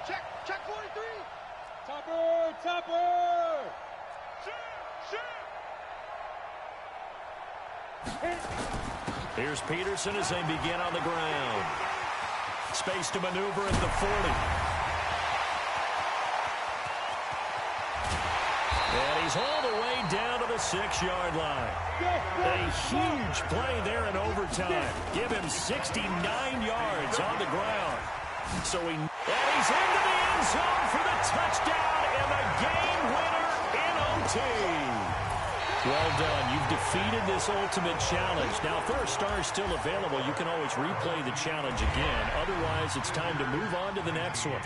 Check 43. Topper. Here's Peterson as they begin on the ground. Space to maneuver at the 40. And he's all the way down to the 6-yard line. A huge play there in overtime. Give him 69 yards on the ground. And he's into the end zone for the touchdown and the game winner in OT. Well done. You've defeated this ultimate challenge. Now, if there are stars still available, you can always replay the challenge again. Otherwise, it's time to move on to the next one.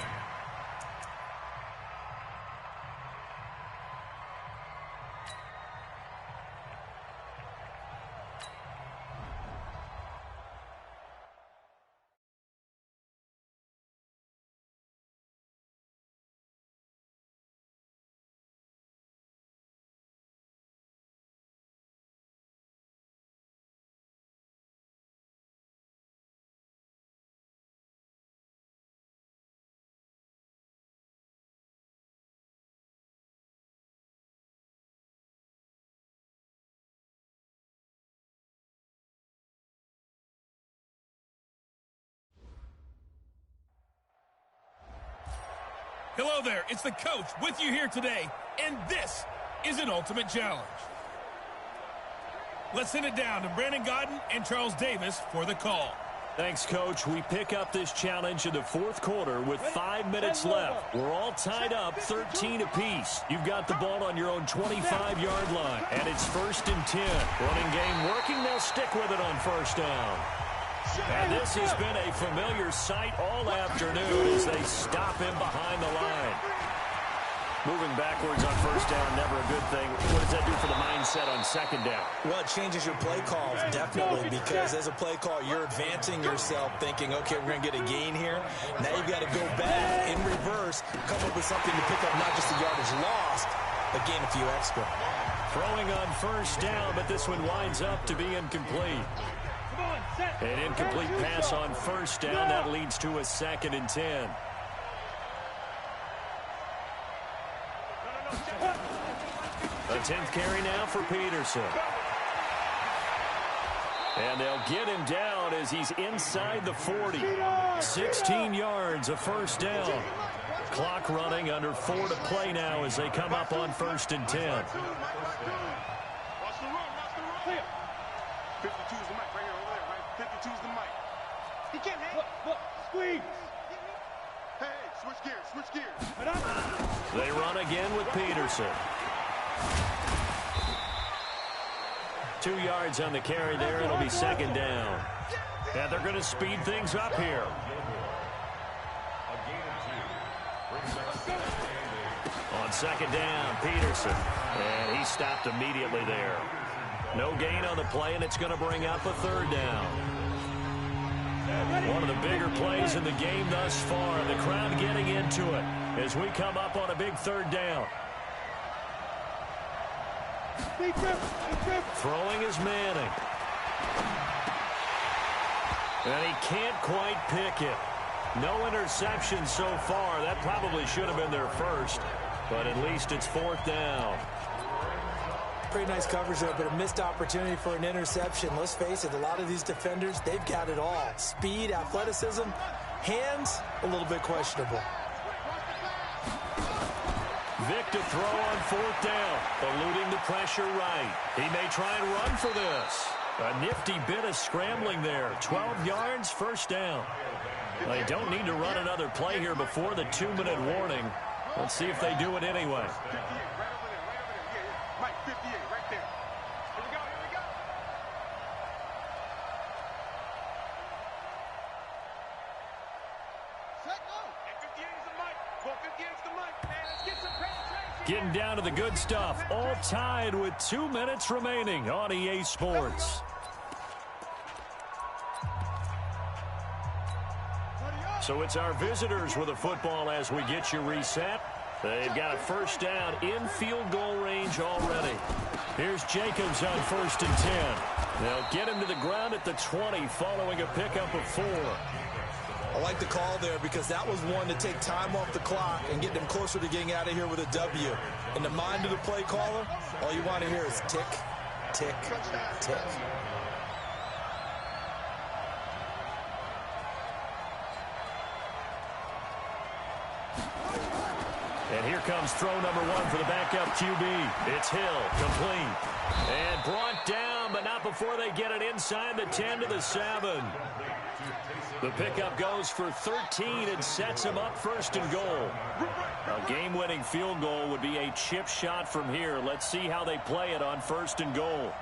Hello there, it's the coach with you here today, and this is an ultimate challenge. Let's send it down to Brandon Godden and Charles Davis for the call. Thanks, Coach. We pick up this challenge in the fourth quarter with 5 minutes left. We're all tied up 13 apiece. You've got the ball on your own 25-yard line, and it's 1st and 10. Running game working. They'll stick with it on first down. And this has been a familiar sight all afternoon as they stop him behind the line. Moving backwards on first down, never a good thing. What does that do for the mindset on second down? Well, it changes your play calls, definitely, because as a play call, you're advancing yourself thinking, okay, we're going to get a gain here. Now you've got to go back in reverse, come up with something to pick up not just the yardage lost, but gain a few extra. Throwing on first down, but this one winds up to be incomplete. An incomplete pass on first down. That leads to a 2nd and 10. A 10th carry now for Peterson. And they'll get him down as he's inside the 40. 16 yards, a first down. Clock running, under 4 to play now as they come up on 1st and 10. 52's the mic right here, over there, right? 52's the mic. He can't hang. Look, squeeze. Hey, switch gears. They run again with Peterson. 2 yards on the carry there. It'll be 2nd down. And they're going to speed things up here. On 2nd down, Peterson. And he stopped immediately there. No gain on the play, and it's going to bring up a 3rd down. One of the bigger plays in the game thus far, and the crowd getting into it as we come up on a big 3rd down. Throwing is Manning. And he can't quite pick it. No interception so far. That probably should have been their first, but at least it's 4th down. Pretty nice coverage there, but a missed opportunity for an interception. Let's face it, a lot of these defenders, they've got it all. Speed, athleticism, hands, a little bit questionable. Vic to throw on 4th down, eluding the pressure right. He may try and run for this. A nifty bit of scrambling there. 12 yards, 1st down. They don't need to run another play here before the 2-minute warning. Let's see if they do it anyway. Mike, 58, right there. Here we go. Set, go. And 58 is the mic. Well, 58 is the mic. Man, let's get some penetration. Getting down to the good stuff. All tied with 2 minutes remaining on EA Sports. So it's our visitors with a football as we get you reset. They've got a 1st down in field goal range already. Here's Jacobs on 1st and 10. They'll get him to the ground at the 20 following a pickup of 4. I like the call there because that was one to take time off the clock and get them closer to getting out of here with a W. In the mind of the play caller, all you want to hear is tick, tick, tick. And here comes throw number one for the backup QB. It's Hill, complete. And brought down, but not before they get it inside the 10 to the 7. The pickup goes for 13 and sets him up first and goal. A game-winning field goal would be a chip shot from here. Let's see how they play it on first and goal.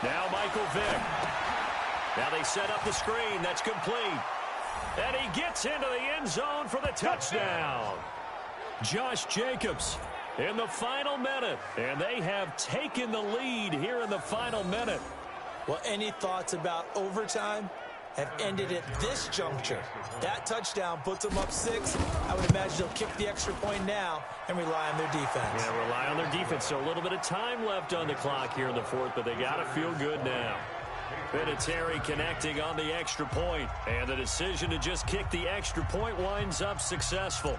Now Michael Vick. Now they set up the screen. That's complete. And he gets into the end zone for the touchdown. Josh Jacobs in the final minute. And they have taken the lead here in the final minute. Well, any thoughts about overtime have ended at this juncture. That touchdown puts them up 6. I would imagine they'll kick the extra point now and rely on their defense. Yeah, rely on their defense. So a little bit of time left on the clock here in the fourth, but they got to feel good now. Vinatieri connecting on the extra point, and the decision to just kick the extra point winds up successful.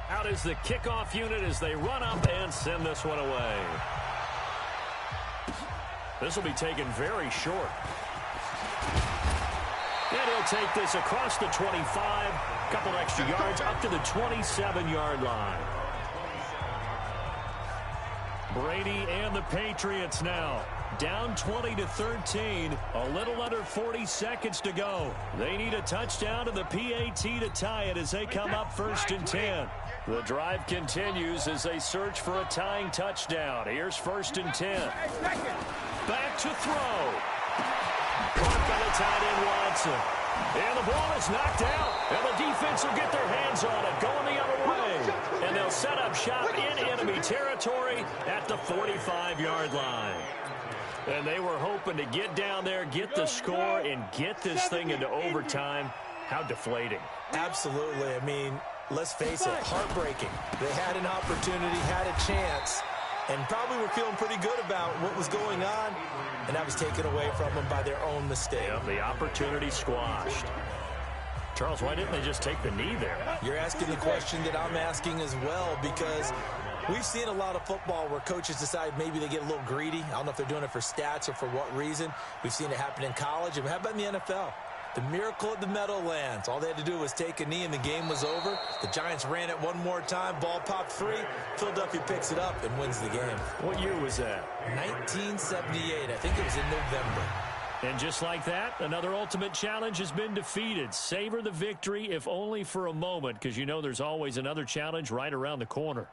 Out is the kickoff unit as they run up and send this one away. This will be taken very short. And he'll take this across the 25, a couple extra yards up to the 27-yard line. Brady and the Patriots now down 20-13, a little under 40 seconds to go. They need a touchdown to the PAT to tie it as they come up first and 10. The drive continues as they search for a tying touchdown. Here's first and 10. Back to throw. Caught by the tight end Watson. And the ball is knocked out. And the defense will get their hands on it, going the other way. And they'll set up shop in enemy territory at the 45-yard line. And they were hoping to get down there, get the score, and get this thing into overtime. How deflating. Absolutely. I mean, let's face it, heartbreaking. They had an opportunity, had a chance, and probably were feeling pretty good about what was going on, and that was taken away from them by their own mistake. Yep, the opportunity squashed. Charles, why didn't they just take the knee there? You're asking the question that I'm asking as well, because we've seen a lot of football where coaches decide maybe they get a little greedy. I don't know if they're doing it for stats or for what reason. We've seen it happen in college, and how about in the NFL? The miracle of the Meadowlands. All they had to do was take a knee and the game was over. The Giants ran it one more time. Ball popped free. Philadelphia picks it up and wins the game. What year was that? 1978. I think it was in November. And just like that, another ultimate challenge has been defeated. Savor the victory, if only for a moment, because you know there's always another challenge right around the corner.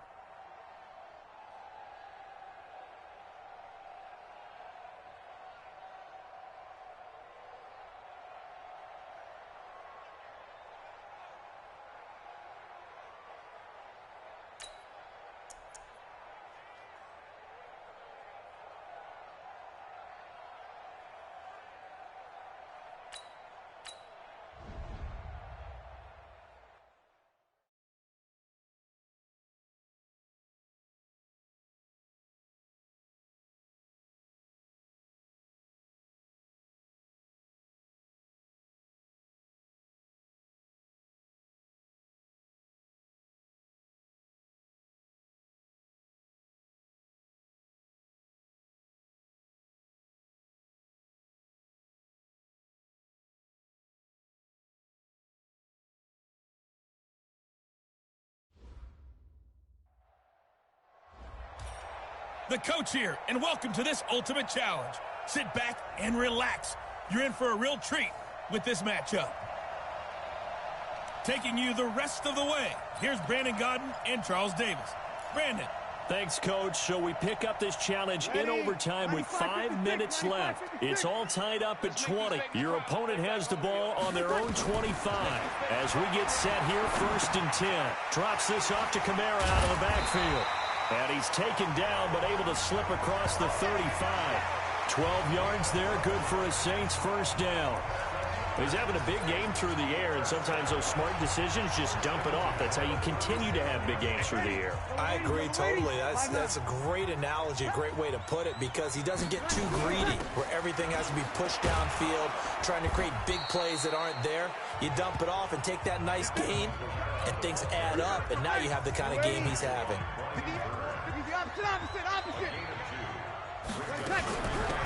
The coach here, and welcome to this ultimate challenge. Sit back and relax. You're in for a real treat with this matchup. Taking you the rest of the way, here's Brandon Godden and Charles Davis. Brandon. Thanks, Coach. So we pick up this challenge in overtime with 5 minutes left. It's all tied up at 20. Your opponent has the ball on their own 25. As we get set here, first and 10. Drops this off to Kamara out of the backfield. And he's taken down, but able to slip across the 35. 12 yards there, good for a Saints first down. He's having a big game through the air, and sometimes those smart decisions just dump it off. That's how you continue to have big games through the air. I agree totally. That's a great analogy, a great way to put it, because he doesn't get too greedy where everything has to be pushed downfield, trying to create big plays that aren't there. You dump it off and take that nice gain, and things add up, and now you have the kind of game he's having.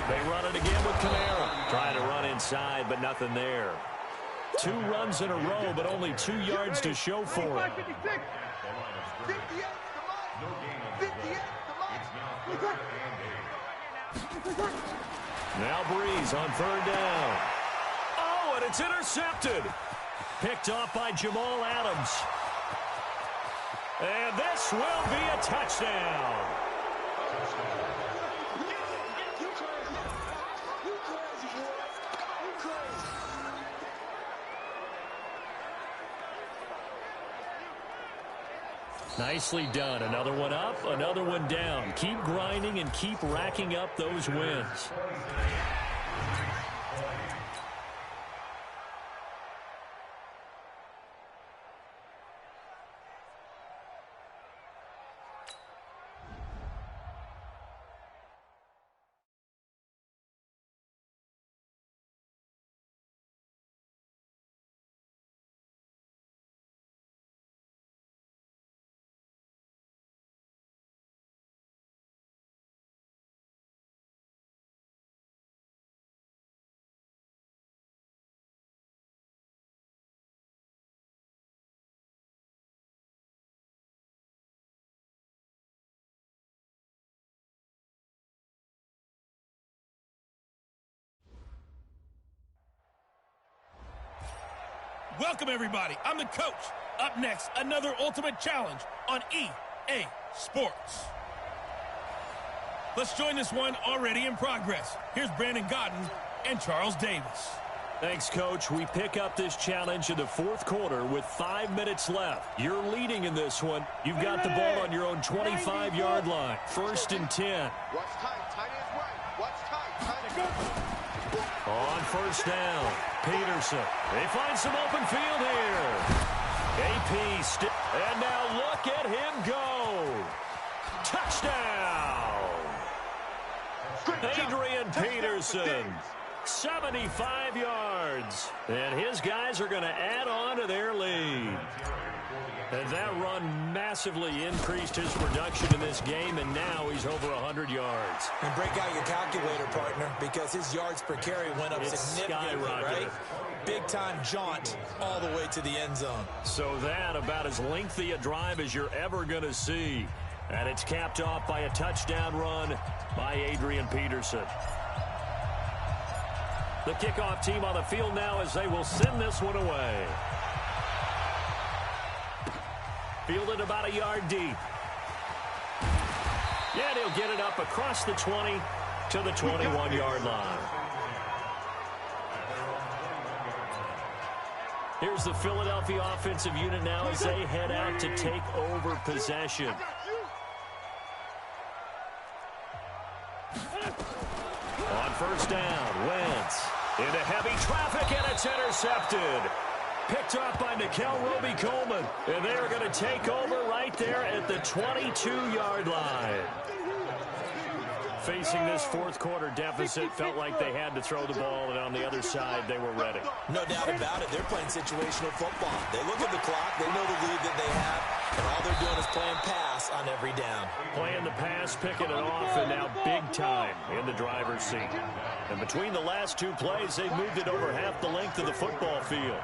They run it again with Kamara. Trying to run inside, but nothing there. 2 runs in a row, but only 2 yards to show for it. Now Breeze on 3rd down. Oh, and it's intercepted. Picked off by Jamal Adams. And this will be a touchdown. Nicely done. Another one up, another one down. Keep grinding and keep racking up those wins. Welcome, everybody. I'm the coach. Up next, another Ultimate Challenge on EA Sports. Let's join this one already in progress. Here's Brandon Godden and Charles Davis. Thanks, Coach. We pick up this challenge in the 4th quarter with 5 minutes left. You're leading in this one. You've got the ball on your own 25-yard line. 1st and 10. What's tight? Tight is right. What's tight? Tight is good. On 1st down, Peterson. They find some open field here. AP, and now look at him go. Touchdown. Adrian Peterson, 75 yards. And his guys are going to add on to their lead. And that run massively increased his production in this game, and now he's over 100 yards. And break out your calculator, partner, because his yards per carry went up significantly, right? Big-time jaunt all the way to the end zone. So that about as lengthy a drive as you're ever going to see. And it's capped off by a touchdown run by Adrian Peterson. The kickoff team on the field now as they will send this one away. Fielded about a yard deep. Yeah, he'll get it up across the 20 to the 21-yard line. Here's the Philadelphia offensive unit now as they head out to take over possession. On 1st down, Wentz into heavy traffic, and it's intercepted. Picked up by Nickel Roby-Coleman. And they are going to take over right there at the 22-yard line. Facing this 4th quarter deficit, felt like they had to throw the ball, and on the other side, they were ready. No doubt about it. They're playing situational football. They look at the clock. They know the lead that they have, and all they're doing is playing pass on every down. Playing the pass, picking it off, and now big time in the driver's seat. And between the last 2 plays, they've moved it over half the length of the football field.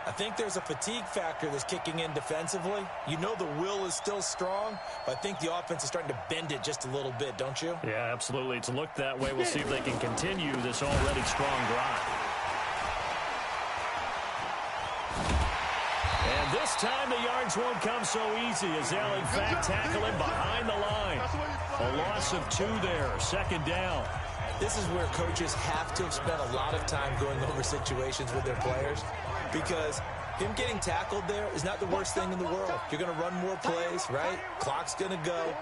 I think there's a fatigue factor that's kicking in defensively. You know the will is still strong, but I think the offense is starting to bend it just a little bit, don't you? Yeah, absolutely. It's looked that way. We'll see if they can continue this already strong drive. And this time the yards won't come so easy as they'll in fact tackle him behind the line. A loss of 2 there, 2nd down. This is where coaches have to have spent a lot of time going over situations with their players, because him getting tackled there is not the worst thing in the world. You're going to run more plays, right? Clock's going to go.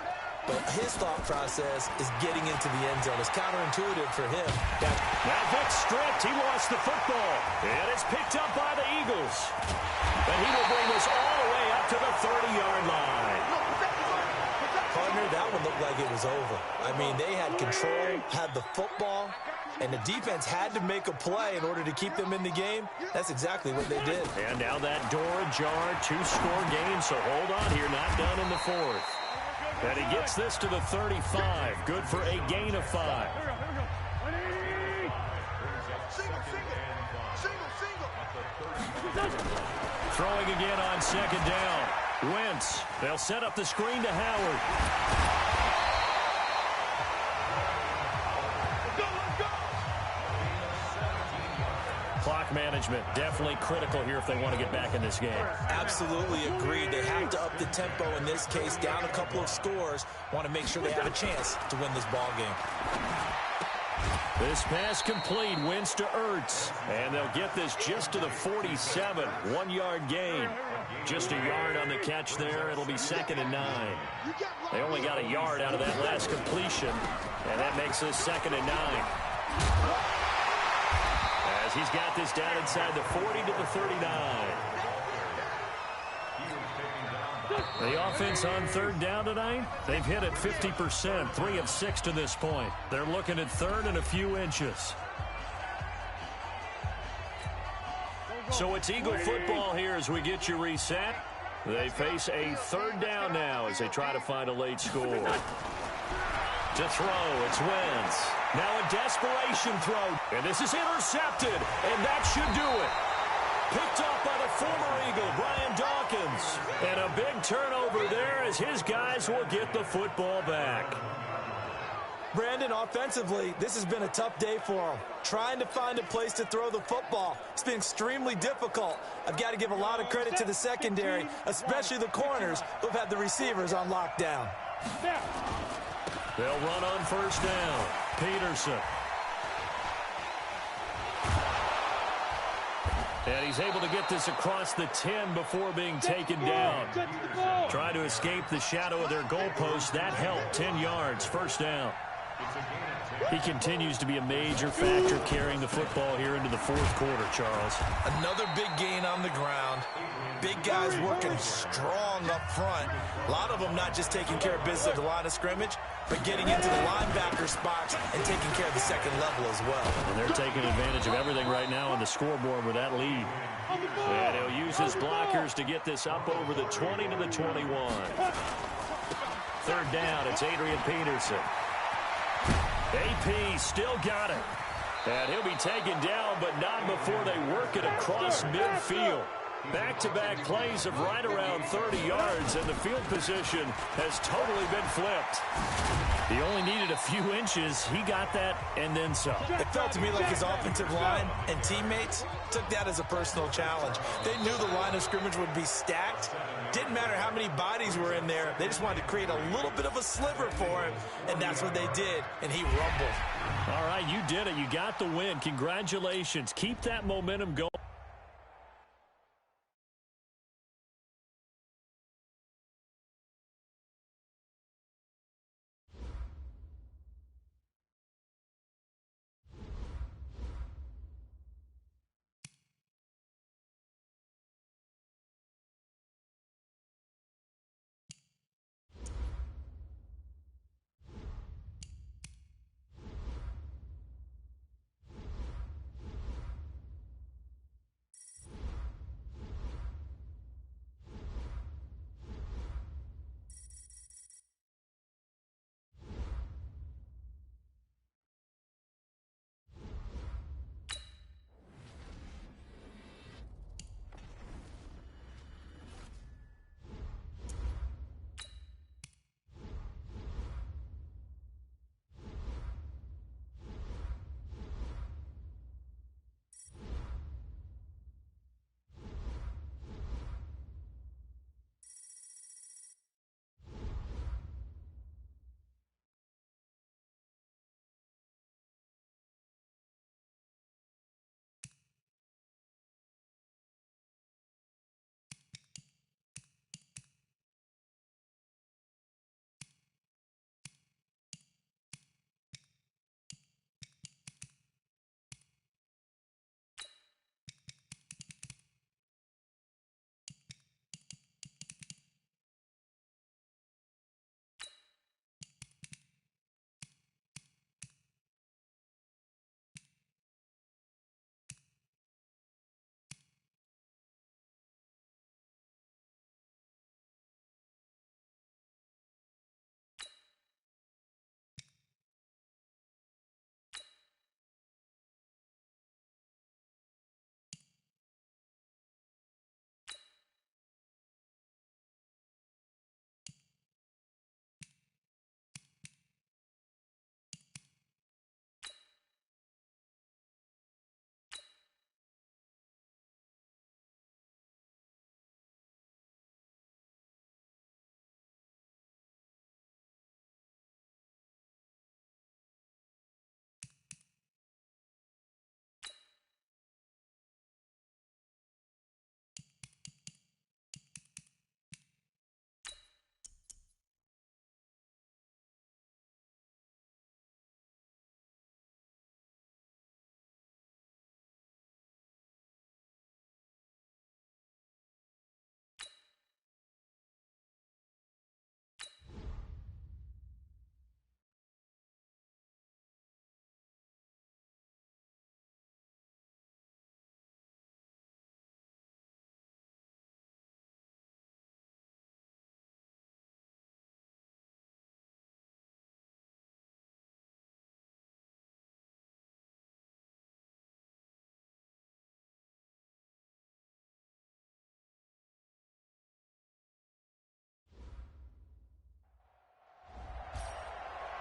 But his thought process is getting into the end zone. It's counterintuitive for him. Now Vic stripped. He lost the football. And it's picked up by the Eagles. And he will bring this all the way up to the 30-yard line. Partner, that one looked like it was over. I mean, they had control, had the football, and the defense had to make a play in order to keep them in the game. That's exactly what they did. And now that door ajar, 2-score game, so hold on here, not done in the fourth. And he gets this to the 35, good for a gain of 5. Throwing again on second down. Wentz, they'll set up the screen to Howard. Clock management, definitely critical here if they want to get back in this game. Absolutely agreed. They have to up the tempo in this case, down a couple of scores. Want to make sure they have a chance to win this ball game. This pass complete, Wentz to Ertz. And they'll get this just to the 47, 1-yard gain. Just a yard on the catch there. It'll be 2nd and 9. They only got a yard out of that last completion, and that makes this 2nd and 9. As he's got this down inside the 40 to the 39. The offense on 3rd down tonight, they've hit it 50%, 3 of 6 to this point. They're looking at 3rd and a few inches. So it's Eagle football here as we get you reset. They face a 3rd down now as they try to find a late score. To throw, it's Wentz. Now a desperation throw, and this is intercepted, and that should do it. Picked up by the former Eagle, Brian Dawkins. And a big turnover there as his guys will get the football back. Brandon, offensively, this has been a tough day for them. Trying to find a place to throw the football. It's been extremely difficult. I've got to give a lot of credit to the secondary, especially the corners who've had the receivers on lockdown. They'll run on 1st down. Peterson. And he's able to get this across the 10 before being taken down. Trying to escape the shadow of their goalpost. That helped. 10 yards. 1st down. He continues to be a major factor carrying the football here into the 4th quarter, Charles. Another big gain on the ground. Big guys working strong up front. A lot of them not just taking care of business at the line of scrimmage, but getting into the linebacker spots and taking care of the second level as well. And they're taking advantage of everything right now on the scoreboard with that lead. And he'll use his blockers to get this up over the 20 to the 21. 3rd down, it's Adrian Peterson. AP still got it. And he'll be taken down, but not before they work it across midfield. Back-to-back plays of right around 30 yards, and the field position has totally been flipped. He only needed a few inches. He got that and then some. It felt to me like his offensive line and teammates took that as a personal challenge. They knew the line of scrimmage would be stacked. Didn't matter how many bodies were in there. They just wanted to create a little bit of a sliver for him, and that's what they did, and he rumbled. All right, you did it. You got the win. Congratulations. Keep that momentum going.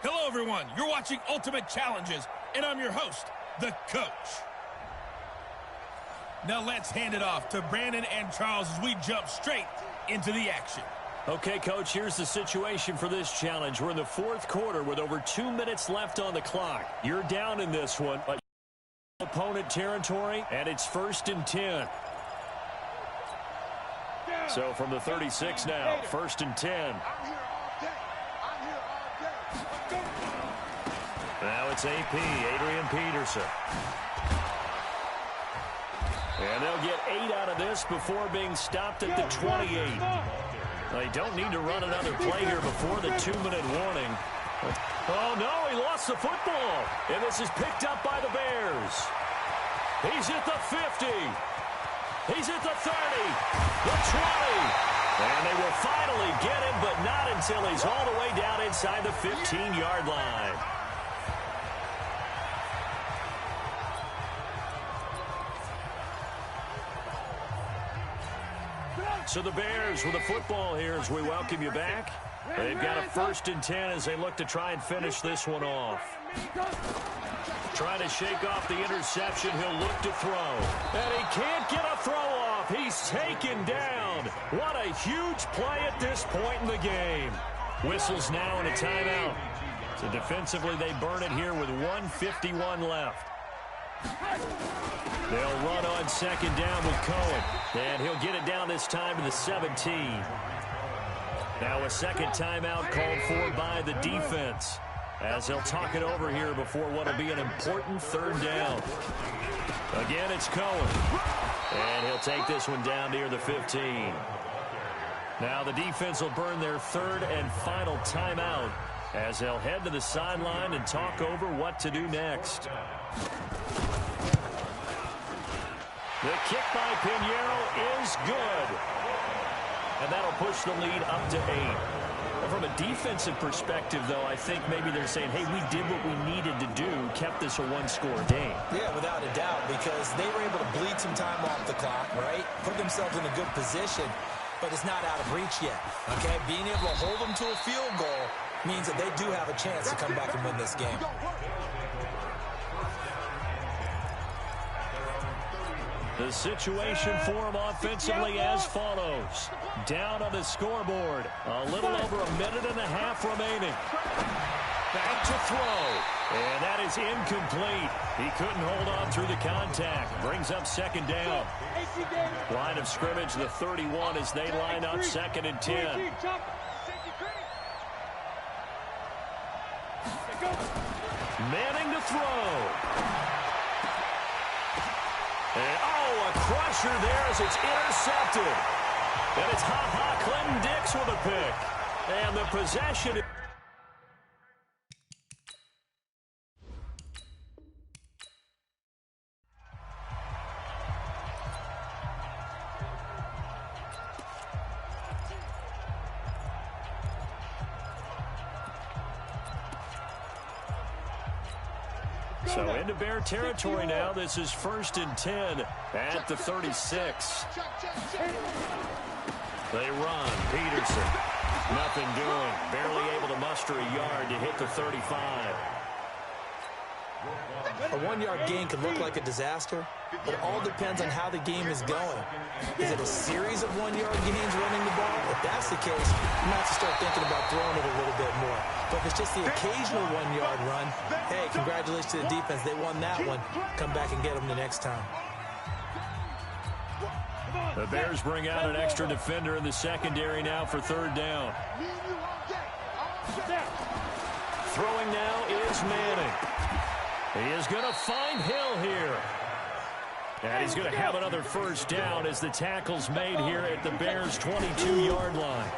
Hello, everyone. You're watching Ultimate Challenges, and I'm your host, the Coach. Now let's hand it off to Brandon and Charles as we jump straight into the action. Okay, Coach, here's the situation for this challenge. We're in the fourth quarter with over 2 minutes left on the clock. You're down in this one, but opponent territory, and it's 1st and 10. So from the 36 now, 1st and 10. Now it's AP, Adrian Peterson. And they'll get 8 out of this before being stopped at the 28. They don't need to run another play here before the 2-minute warning. Oh, no, he lost the football. And this is picked up by the Bears. He's at the 50. He's at the 30, the 20. And they will finally get him, but not until he's all the way down inside the 15-yard line. So the Bears with the football here as we welcome you back. They've got a 1st and 10 as they look to try and finish this one off. Trying to shake off the interception. He'll look to throw. And he can't get a throw off. He's taken down. What a huge play at this point in the game. Whistles now and a timeout. So defensively they burn it here with 1:51 left. They'll run on 2nd down with Cohen. And he'll get it down this time to the 17. Now a second timeout called for by the defense, as they'll talk it over here before what will be an important 3rd down. Again, it's Cohen. And he'll take this one down near the 15. Now the defense will burn their 3rd and final timeout as they'll head to the sideline and talk over what to do next. The kick by Pinheiro is good. And that'll push the lead up to 8. Well, from a defensive perspective, though, I think maybe they're saying, hey, we did what we needed to do, kept this a 1-score game. Yeah, without a doubt, because they were able to bleed some time off the clock, right? Put themselves in a good position, but it's not out of reach yet, okay? Being able to hold them to a field goal means that they do have a chance to come back and win this game. The situation for him offensively as follows. Down on the scoreboard. A little over 1.5 minutes remaining. Back to throw. And that is incomplete. He couldn't hold on through the contact. Brings up 2nd down. Line of scrimmage, the 31 as they line up 2nd and 10. Manning to throw. And, a crusher there as it's intercepted. And it's Clinton Dix with a pick. And the possession. So into Bear territory now. This is 1st and 10 at the 36. They run. Peterson. Nothing doing. Barely able to muster a yard to hit the 35. A 1-yard gain can look like a disaster, but it all depends on how the game is going. Is it a series of 1-yard gains running the ball? If that's the case, you might have to start thinking about throwing it a little bit more. But if it's just the occasional 1-yard run, hey, congratulations to the defense. They won that one. Come back and get them the next time. The Bears bring out an extra defender in the secondary now for 3rd down. Throwing now is Manning. He is going to find Hill here. And he's going to have another 1st down as the tackle's made here at the Bears' 22-yard line.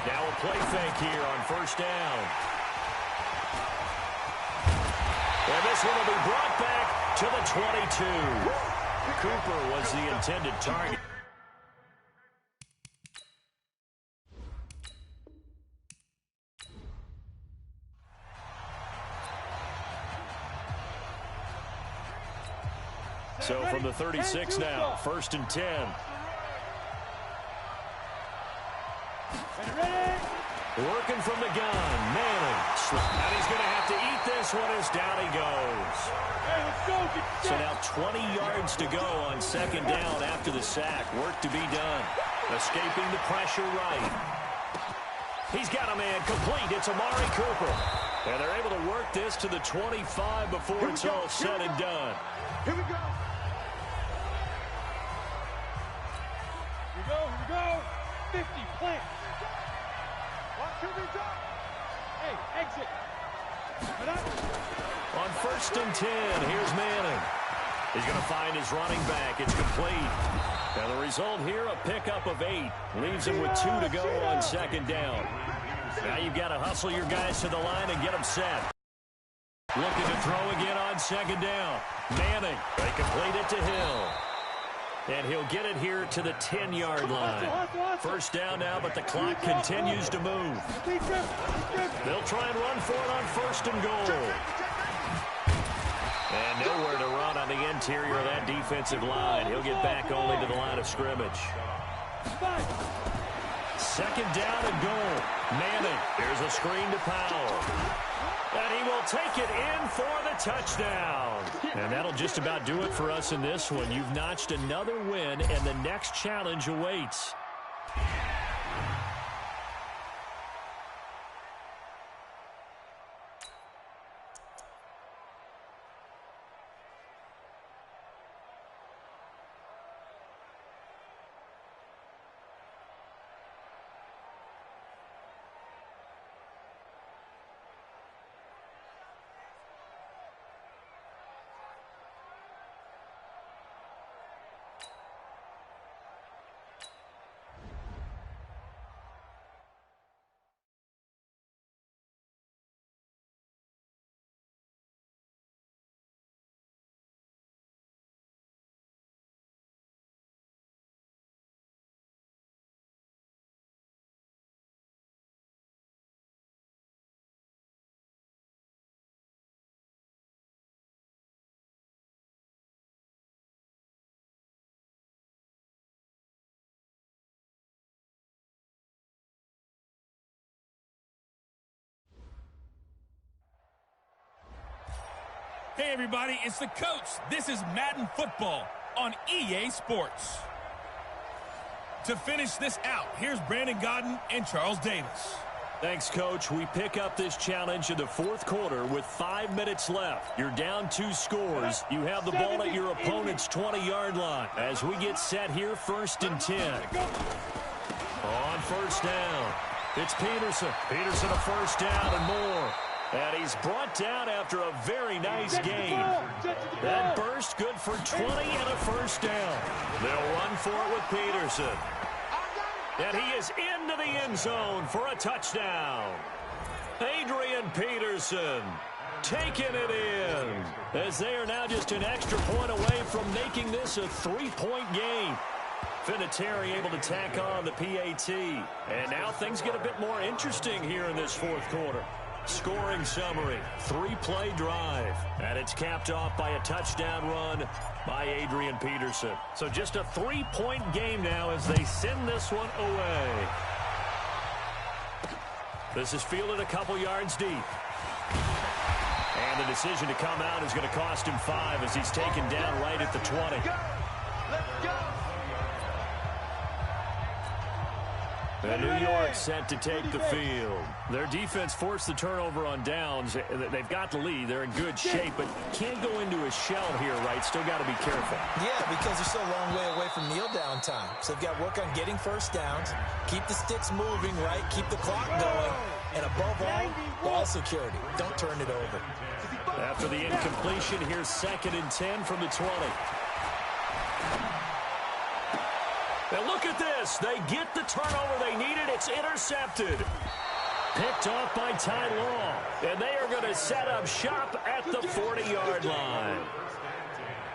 Now a play fake here on 1st down. And this one will be brought back to the 22. Cooper was the intended target. So from the 36 now, 1st and 10. Working from the gun, Manning. And he's going to have to eat this one as down he goes. Hey, let's go. So now 20 yards to go on second down after the sack. Work to be done. Escaping the pressure right. He's got a man complete. It's Amari Cooper. And they're able to work this to the 25 before it's all said and done. Here we go. Here we go. 50, plant. Hey, exit. On first and 10, here's Manning. He's going to find his running back. It's complete. And the result here, a pickup of 8. Leaves him with 2 to go on second down. Now you've got to hustle your guys to the line and get them set. Looking to throw again on second down. Manning, they complete it to Hill. And he'll get it here to the 10-yard line. First down now, but the clock continues to move. They'll try and run for it on first and goal. And nowhere to run on the interior of that defensive line. He'll get back only to the line of scrimmage. Second down and goal. Manning, here's a screen to Powell. And he will take it in for the touchdown. And that'll just about do it for us in this one. You've notched another win, and the next challenge awaits. Hey, everybody, it's the coach. This is Madden Football on EA Sports. To finish this out, here's Brandon Godden and Charles Davis. Thanks, Coach. We pick up this challenge in the fourth quarter with 5 minutes left. You're down 2 scores. You have the ball at your opponent's 20-yard line. As we get set here, first and 10. On first down, it's Peterson. Peterson a first down and more. And he's brought down after a very nice gain. That burst good for 20 and a first down. They'll run for it with Peterson. And he is into the end zone for a touchdown. Adrian Peterson taking it in, as they are now just an extra point away from making this a 3-point game. Vinatieri able to tack on the PAT. And now things get a bit more interesting here in this fourth quarter. Scoring summary, 3-play drive, and it's capped off by a touchdown run by Adrian Peterson. So just a 3-point game now as they send this one away. This is fielded a couple yards deep. And the decision to come out is going to cost him 5 as he's taken down right at the 20. Let's go. And New York set to take the field. Their defense forced the turnover on downs. They've got the lead. They're in good shape, but can't go into a shell here, right? Still got to be careful. Yeah, because they're still a long way away from kneel down time. So they've got to work on getting first downs, keep the sticks moving, right? Keep the clock going. And above all, ball security. Don't turn it over. After the incompletion, here's second and 10 from the 20. And look at this. They get the turnover they needed. It's intercepted. Picked off by Ty Law. And they are going to set up shop at the 40-yard line.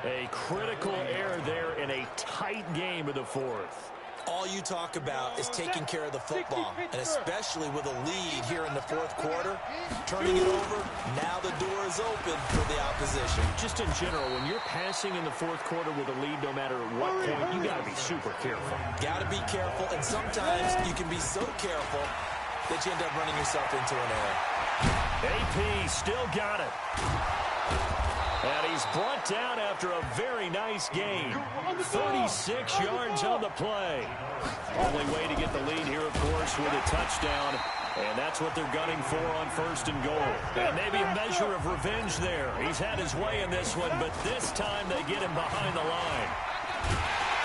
A critical error there in a tight game of the fourth. All you talk about is taking care of the football, and especially with a lead here in the fourth quarter, turning it over, now the door is open for the opposition. Just in general, when you're passing in the fourth quarter with a lead, no matter what point, you got to be super careful. Got to be careful, and sometimes you can be so careful that you end up running yourself into an error. AP still got it. And he's brought down after a very nice game. 36 yards on the play. Only way to get the lead here, of course, with a touchdown. And that's what they're gunning for on 1st and goal. And maybe a measure of revenge there. He's had his way in this one, but this time they get him behind the line.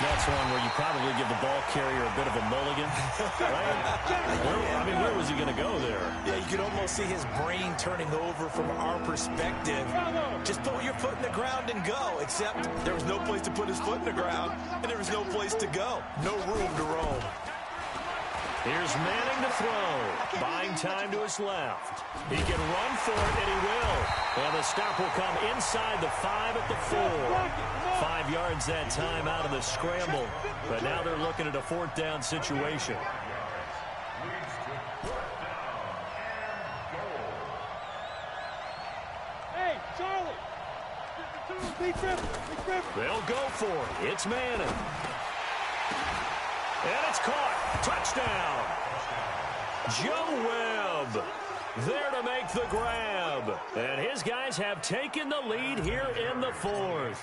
That's one where you probably give the ball carrier a bit of a mulligan, right? Where was he going to go there? Yeah, you could almost see his brain turning over from our perspective. Just put your foot in the ground and go, except there was no place to put his foot in the ground, and there was no place to go. No room to roam. Here's Manning to throw. Buying time to his left. He can run for it, and he will. And the stop will come inside the 5 at the 4. 5 yards that time out of the scramble. But now they're looking at a 4th down situation. Hey, Charlie. They'll go for it. It's Manning. And it's caught. Touchdown. Joe Webb there to make the grab. And his guys have taken the lead here in the 4th.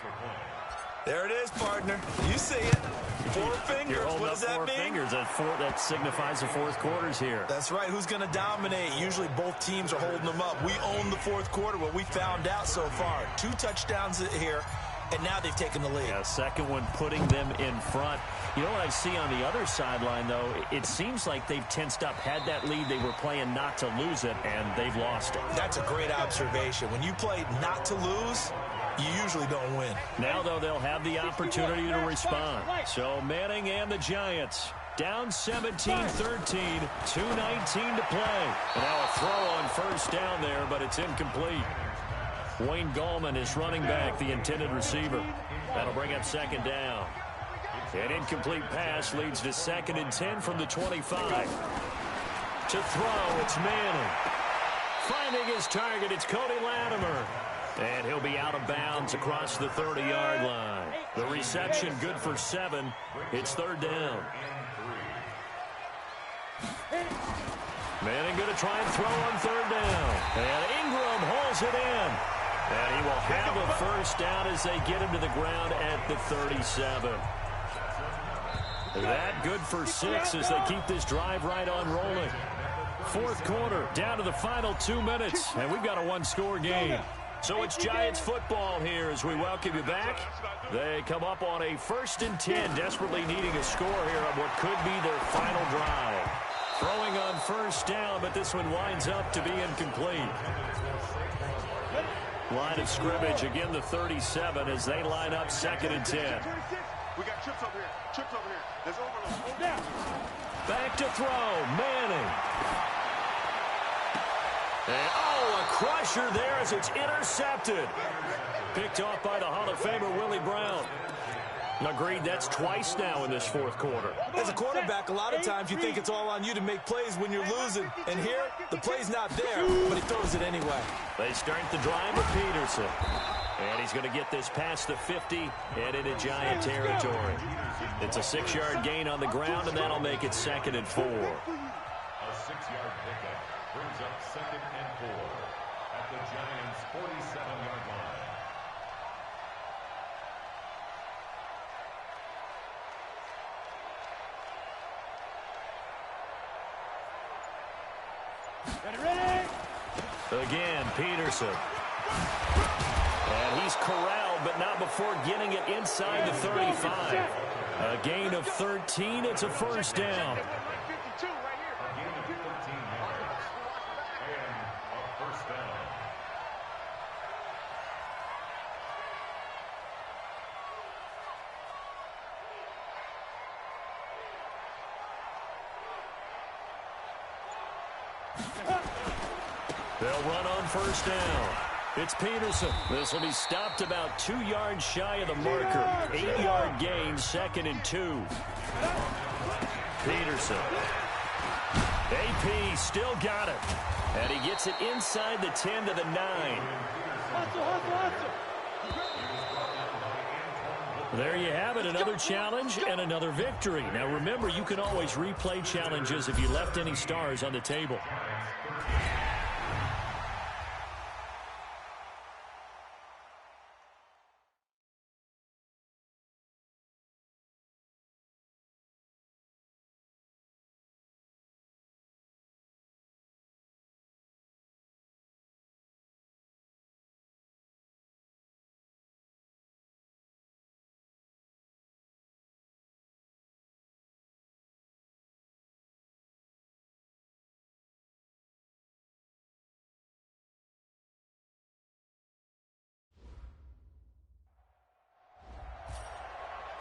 There it is, partner. You see it. 4 fingers. What does that mean? 4 fingers. That signifies the 4th quarter's here. That's right. Who's going to dominate? Usually both teams are holding them up. We own the 4th quarter. What we found out so far. 2 touchdowns here. And now they've taken the lead. Yeah, second one putting them in front. You know what I see on the other sideline, though? It seems like they've tensed up, had that lead. They were playing not to lose it, and they've lost it. That's a great observation. When you play not to lose, you usually don't win. Now, though, they'll have the opportunity to respond. So Manning and the Giants down 17-13, 2:19 to play. And now a throw on 1st down there, but it's incomplete. Wayne Gallman is running back, the intended receiver. That'll bring up 2nd down. An incomplete pass leads to 2nd and 10 from the 25. To throw, it's Manning. Finding his target, it's Cody Latimer. And he'll be out of bounds across the 30-yard line. The reception good for 7. It's 3rd down. Manning going to try and throw on 3rd down. And Ingram holds it in. And he will have a 1st down as they get him to the ground at the 37. That good for 6 as they keep this drive right on rolling. 4th quarter, down to the final 2 minutes, and we've got a 1-score game. So it's Giants football here as we welcome you back. They come up on a 1st and 10, desperately needing a score here on what could be their final drive. Throwing on 1st down, but this one winds up to be incomplete. Line of scrimmage, again the 37 as they line up 2nd and 10. We got trips over here. Trips over here. There's overload. Back to throw. Manning. And, a crusher there as it's intercepted. Picked off by the Hall of Famer Willie Brown. Agreed, that's twice now in this 4th quarter. As a quarterback, a lot of times you think it's all on you to make plays when you're losing. And here, the play's not there, but he throws it anyway. They start the drive with Peterson. And he's going to get this past the 50 and into Giant territory. It's a 6-yard gain on the ground, and that'll make it 2nd and 4. A 6-yard pickup brings up 2nd and 4 at the Giants' 47-yard line. Again, Peterson. And he's corralled, but not before getting it inside the 35. A gain of 13. It's a 1st down. A gain of 13 yards and a 1st down. They'll run on 1st down. It's Peterson. This will be stopped about 2 yards shy of the marker. 8-yard gain, 2nd and 2. Peterson. AP still got it. And he gets it inside the 10 to the 9. There you have it, another challenge and another victory. Now remember, you can always replay challenges if you left any stars on the table.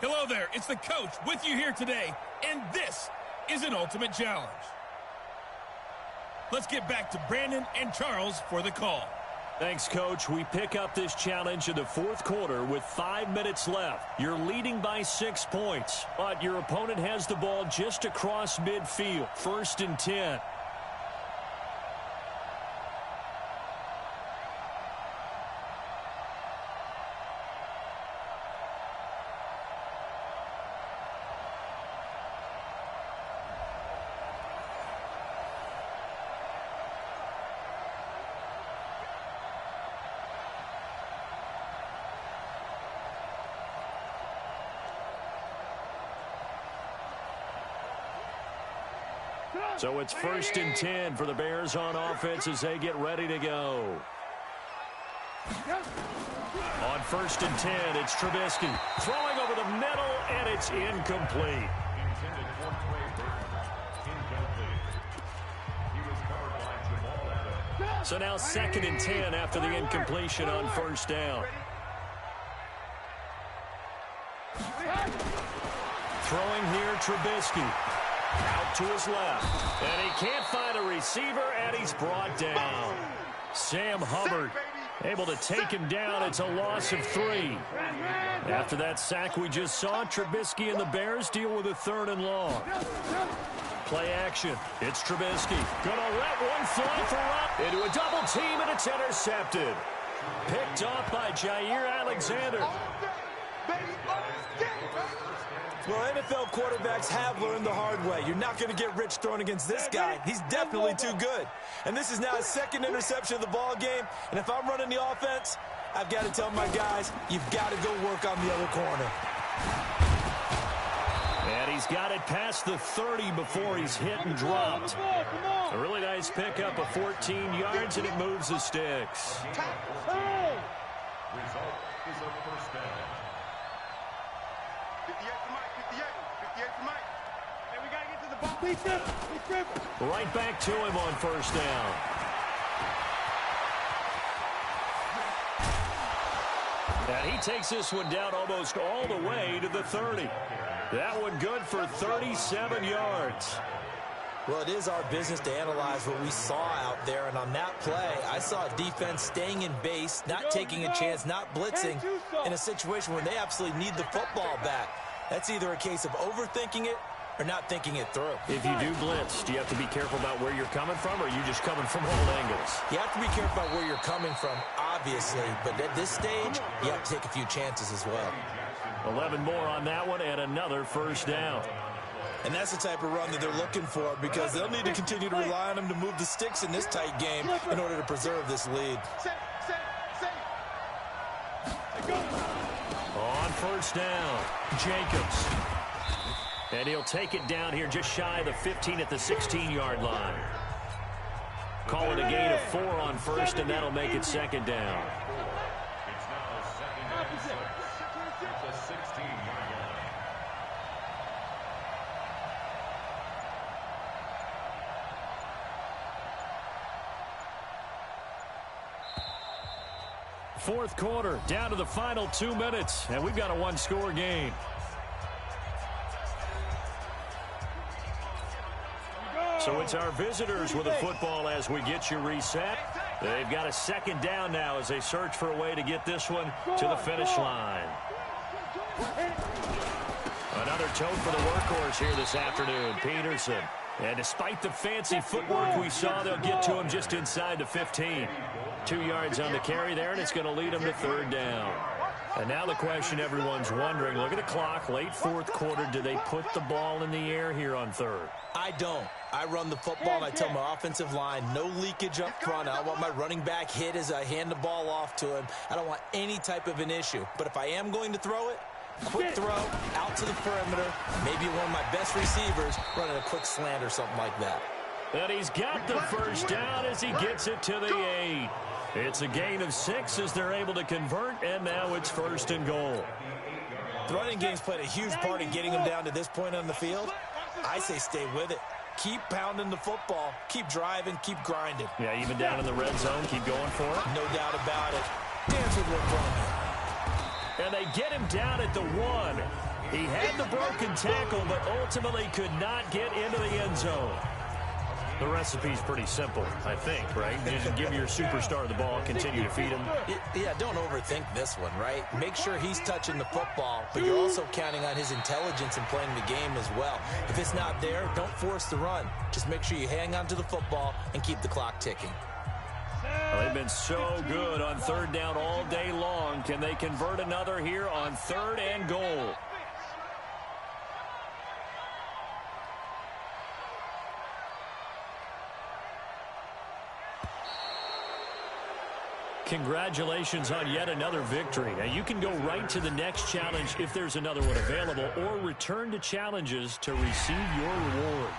Hello there, it's the coach with you here today, and this is an ultimate challenge. Let's get back to Brandon and Charles for the call. Thanks, Coach. We pick up this challenge in the fourth quarter with 5 minutes left. You're leading by 6 points, but your opponent has the ball just across midfield. 1st and 10. So it's 1st and 10 for the Bears on offense as they get ready to go. On 1st and 10, it's Trubisky throwing over the middle, and it's incomplete. So now 2nd and 10 after the incompletion on 1st down. Throwing here, Trubisky. Out to his left. And he can't find a receiver, and he's brought down. Sam Hubbard able to take him down. It's a loss of 3. After that sack we just saw, Trubisky and the Bears deal with a 3rd and long. Play action. It's Trubisky. Gonna let one fly for up into a double team, and it's intercepted. Picked off by Jair Alexander. Well, NFL quarterbacks have learned the hard way. You're not going to get rich throwing against this guy. He's definitely too good. And this is now his 2nd interception of the ball game. And if I'm running the offense, I've got to tell my guys, you've got to go work on the other corner. And he's got it past the 30 before he's hit and dropped. A really nice pickup of 14 yards, and it moves the sticks. Result is a 1st down. Right back to him on 1st down. And he takes this one down almost all the way to the 30. That one good for 37 yards. Well, it is our business to analyze what we saw out there, and on that play, I saw a defense staying in base, not taking a chance, not blitzing, in a situation where they absolutely need the football back. That's either a case of overthinking it or not thinking it through. If you do blitz, do you have to be careful about where you're coming from, or are you just coming from all angles? You have to be careful about where you're coming from, obviously, but at this stage, you have to take a few chances as well. 11 more on that one, and another 1st down. And that's the type of run that they're looking for, because they'll need to continue to rely on him to move the sticks in this tight game in order to preserve this lead. On 1st down, Jacobs. And he'll take it down here just shy of the 15 at the 16-yard line. Call it a gain of 4 on 1st, and that'll make it 2nd down. It's now 2nd and 6 at the 16-yard line. Fourth quarter, down to the final 2 minutes, and we've got a 1-score game. So it's our visitors with the football as we get you reset. They've got a 2nd down now as they search for a way to get this one to the finish line. Another tote for the workhorse here this afternoon, Peterson. And despite the fancy footwork we saw, they'll get to him just inside the 15. 2 yards on the carry there, and it's going to lead them to 3rd down. And now the question everyone's wondering, look at the clock, late fourth quarter, do they put the ball in the air here on third? I don't. I run the football, and I tell my offensive line, no leakage up front. I don't want my running back hit as I hand the ball off to him. I don't want any type of an issue. But if I am going to throw it, quick throw, out to the perimeter, maybe one of my best receivers running a quick slant or something like that. And he's got the first down as he gets it to the 8. It's a gain of 6 as they're able to convert, and now it's 1st and goal. The running game's played a huge part in getting them down to this point on the field. I say stay with it. Keep pounding the football. Keep driving. Keep grinding. Yeah, even down in the red zone, keep going for it. No doubt about it. Dance with what's wrong. And they get him down at the 1. He had the broken tackle, but ultimately could not get into the end zone. The recipe's pretty simple, I think, right? You just give your superstar the ball, continue to feed him. Yeah, don't overthink this one, right? Make sure he's touching the football, but you're also counting on his intelligence in playing the game as well. If it's not there, don't force the run. Just make sure you hang on to the football and keep the clock ticking. Well, they've been so good on third down all day long. Can they convert another here on 3rd and goal? Congratulations on yet another victory. Now, you can go right to the next challenge if there's another one available, or return to challenges to receive your reward.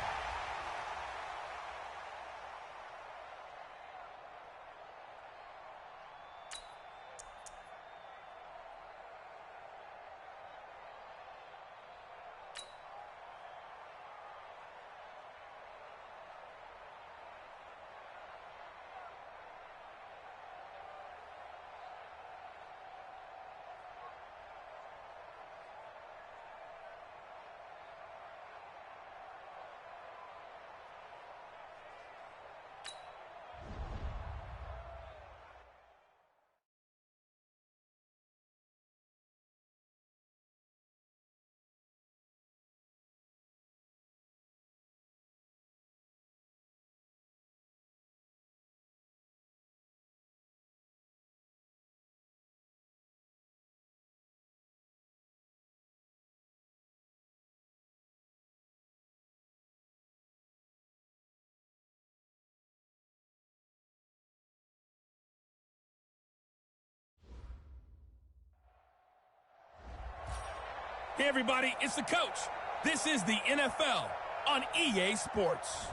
Hey, everybody, it's the coach. This is the NFL on EA Sports.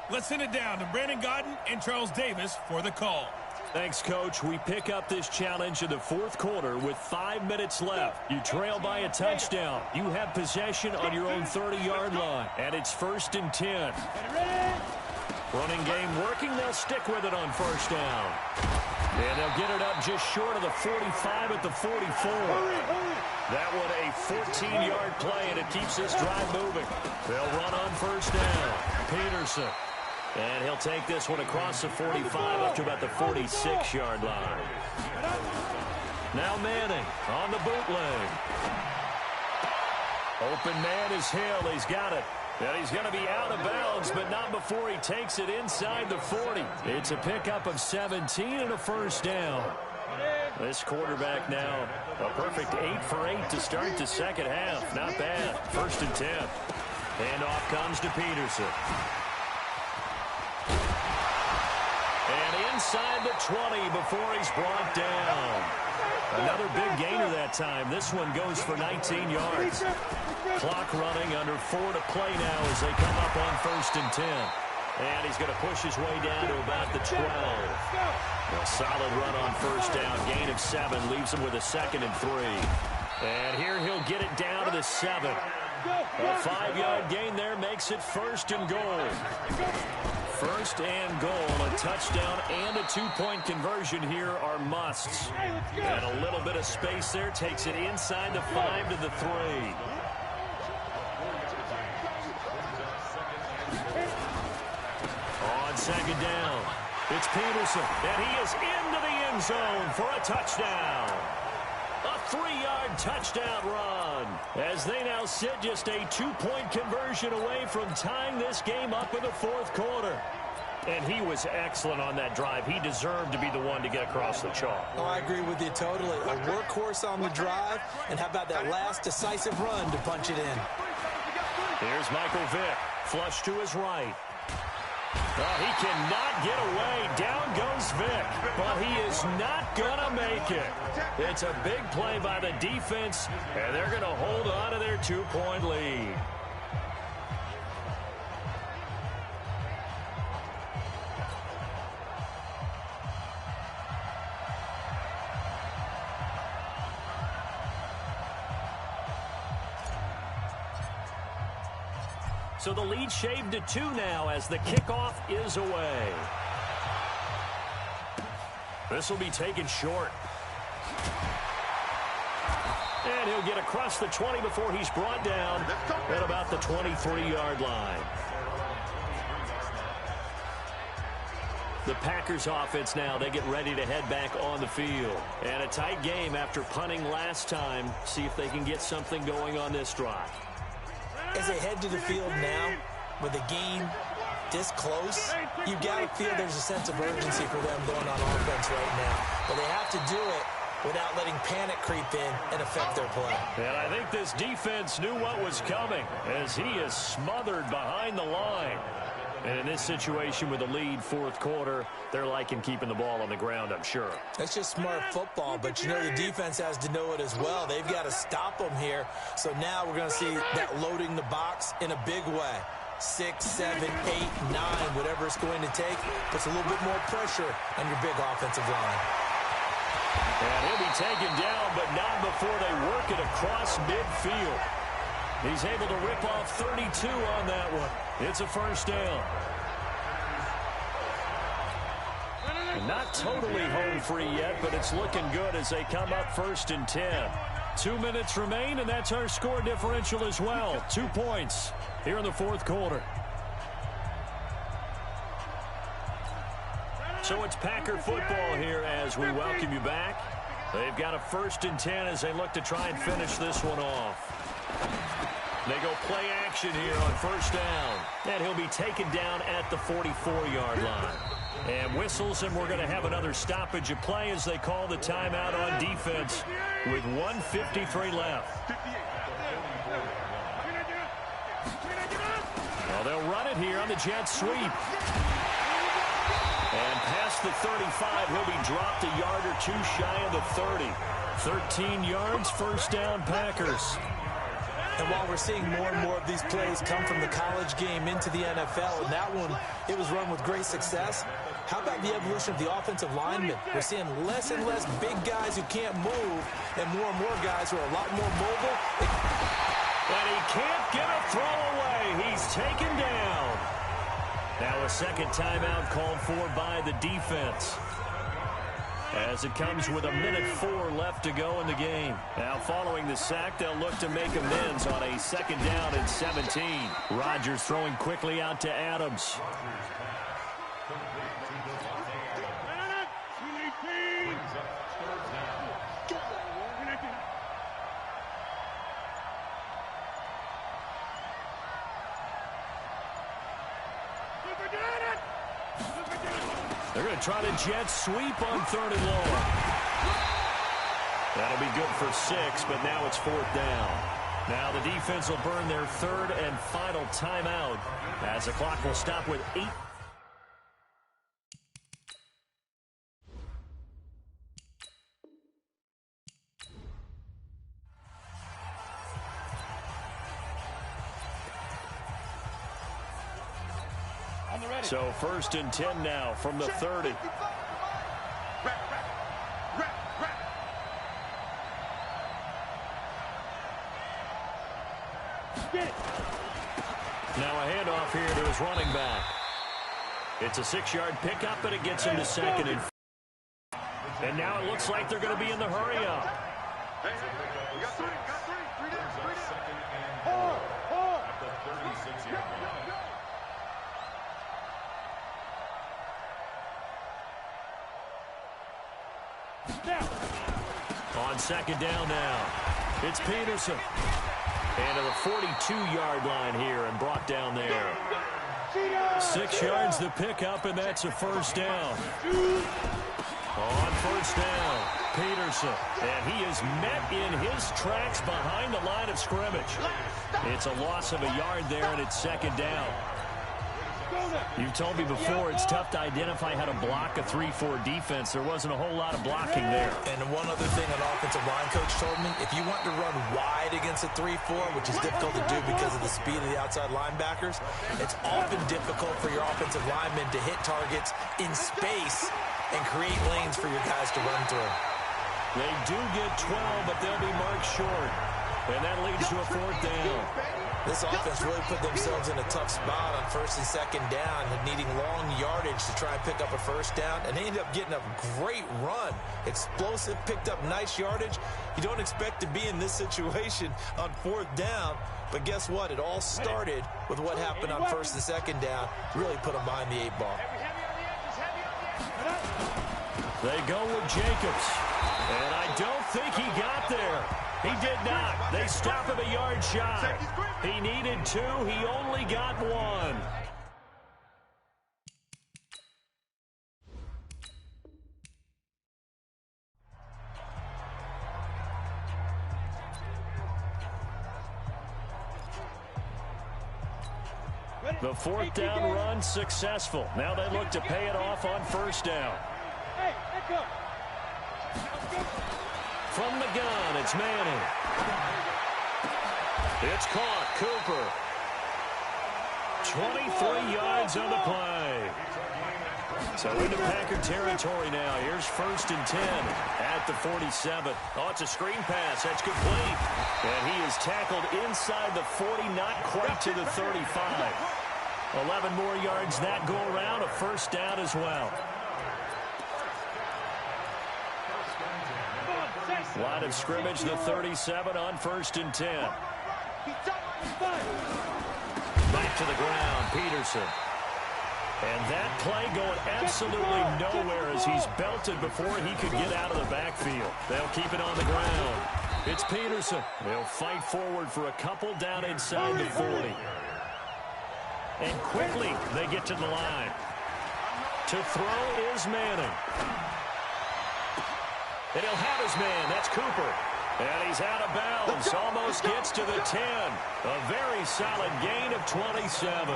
Let's send it down to Brandon Gaudin and Charles Davis for the call. Thanks, Coach. We pick up this challenge in the fourth quarter with 5 minutes left. You trail by a touchdown. You have possession on your own 30-yard line, and it's 1st and 10. Running game working. They'll stick with it on 1st down. And they'll get it up just short of the 45 at the 44. That one a 14-yard play, and it keeps this drive moving. They'll run on 1st down. Peterson. And he'll take this one across the 45 up to about the 46-yard line. Now Manning on the bootleg. Open man is Hill. He's got it. And he's going to be out of bounds, but not before he takes it inside the 40. It's a pickup of 17 and a 1st down. This quarterback now, a perfect 8 for 8 to start the second half. Not bad. 1st and 10. Handoff comes to Peterson. And inside the 20 before he's brought down. Another big gainer that time. This one goes for 19 yards. Clock running, under 4 to play now as they come up on 1st and 10. And he's going to push his way down to about the 12. A solid run on 1st down. Gain of 7 leaves him with a 2nd and 3. And here he'll get it down to the 7. A 5-yard gain there makes it 1st and goal. 1st and goal. A touchdown and a 2-point conversion here are musts. And a little bit of space there takes it inside the 5 to the 3. On 2nd down, it's Peterson, and he is into the end zone for a touchdown. A 3-yard touchdown run as they now sit just a 2-point conversion away from tying this game up in the fourth quarter. And he was excellent on that drive. He deserved to be the one to get across the chalk. Oh, I agree with you totally. A workhorse on the drive, and how about that last decisive run to punch it in? Here's Michael Vick. Flush to his right. Oh, he cannot get away. Down goes Vick. But he is not going to make it. It's a big play by the defense, and they're going to hold on to their 2-point lead. So the lead shaved to 2 now as the kickoff is away. This will be taken short. And he'll get across the 20 before he's brought down at about the 23-yard line. The Packers offense now, they get ready to head back on the field. And a tight game after punting last time. See if they can get something going on this drive. As they head to the field now, with the game this close, you've got to feel there's a sense of urgency for them going on offense right now. But they have to do it without letting panic creep in and affect their play. And I think this defense knew what was coming as he is smothered behind the line. And in this situation with the lead fourth quarter, they're liking keeping the ball on the ground, I'm sure. That's just smart football, but you know the defense has to know it as well. They've got to stop them here. So now we're going to see that loading the box in a big way. 6, 7, 8, 9, whatever it's going to take, puts a little bit more pressure on your big offensive line. And he'll be taken down, but not before they work it across midfield. He's able to rip off 32 on that one. It's a first down. Not totally home free yet, but it's looking good as they come up 1st and 10. 2 minutes remain, and that's our score differential as well. 2 points here in the fourth quarter. So it's Packer football here as we welcome you back. They've got a 1st and 10 as they look to try and finish this one off. They go play action here on 1st down. And he'll be taken down at the 44-yard line. And whistles, and we're going to have another stoppage of play as they call the timeout on defense with 1:53 left. Well, they'll run it here on the jet sweep. And past the 35, he'll be dropped a yard or 2 shy of the 30. 13 yards, 1st down Packers. And while we're seeing more and more of these plays come from the college game into the NFL, and that one, it was run with great success, how about the evolution of the offensive linemen? We're seeing less and less big guys who can't move and more guys who are a lot more mobile. And he can't get a throw away. He's taken down. Now a second timeout called for by the defense, as it comes with 1:04 left to go in the game. Now following the sack, they'll look to make amends on a 2nd down and 17. Rodgers throwing quickly out to Adams. They're going to try the jet sweep on 3rd and long. That'll be good for 6, but now it's 4th down. Now the defense will burn their 3rd and final timeout as the clock will stop with 8. So 1st and 10 now from the 30. Now a handoff here to his running back. It's a 6-yard pickup, and it gets him to 2nd and now it looks like they're going to be in the hurry up. On 2nd down now, it's Peterson. And to the 42-yard line here and brought down there. 6 yards the pickup, and that's a first down. On first down, Peterson. And he is met in his tracks behind the line of scrimmage. It's a loss of a yard there, and it's second down. You've told me before it's tough to identify how to block a 3-4 defense. There wasn't a whole lot of blocking there. And one other thing an offensive line coach told me, if you want to run wide against a 3-4, which is difficult to do because of the speed of the outside linebackers, it's often difficult for your offensive linemen to hit targets in space and create lanes for your guys to run through. They do get 12, but they'll be marked short. And that leads to a fourth down. This offense really put themselves in a tough spot on first and second down and needing long yardage to try and pick up a first down. And they ended up getting a great run. Explosive, picked up nice yardage. You don't expect to be in this situation on fourth down. But guess what? It all started with what happened on first and second down. Really put them behind the 8 ball. They go with Jacobs. And I don't think he got there. He did not. They stop him a yard shy. He needed 2. He only got 1. The fourth down run successful. Now they look to pay it off on first down. From the gun, it's Manning. It's caught. Cooper. 23 yards on the play. So into Packer territory now. Here's first and 10 at the 47. Oh, it's a screen pass. That's complete. And he is tackled inside the 40, not quite to the 35. 11 more yards that go around. A first down as well. Line of scrimmage, the 37 on first and 10. Back to the ground, Peterson. And that play going absolutely nowhere as he's belted before he could get out of the backfield. They'll keep it on the ground. It's Peterson. They'll fight forward for a couple down inside the 40. And quickly they get to the line. To throw is Manning. And he'll have his man. That's Cooper. And he's out of bounds. Almost gets to the 10. A very solid gain of 27.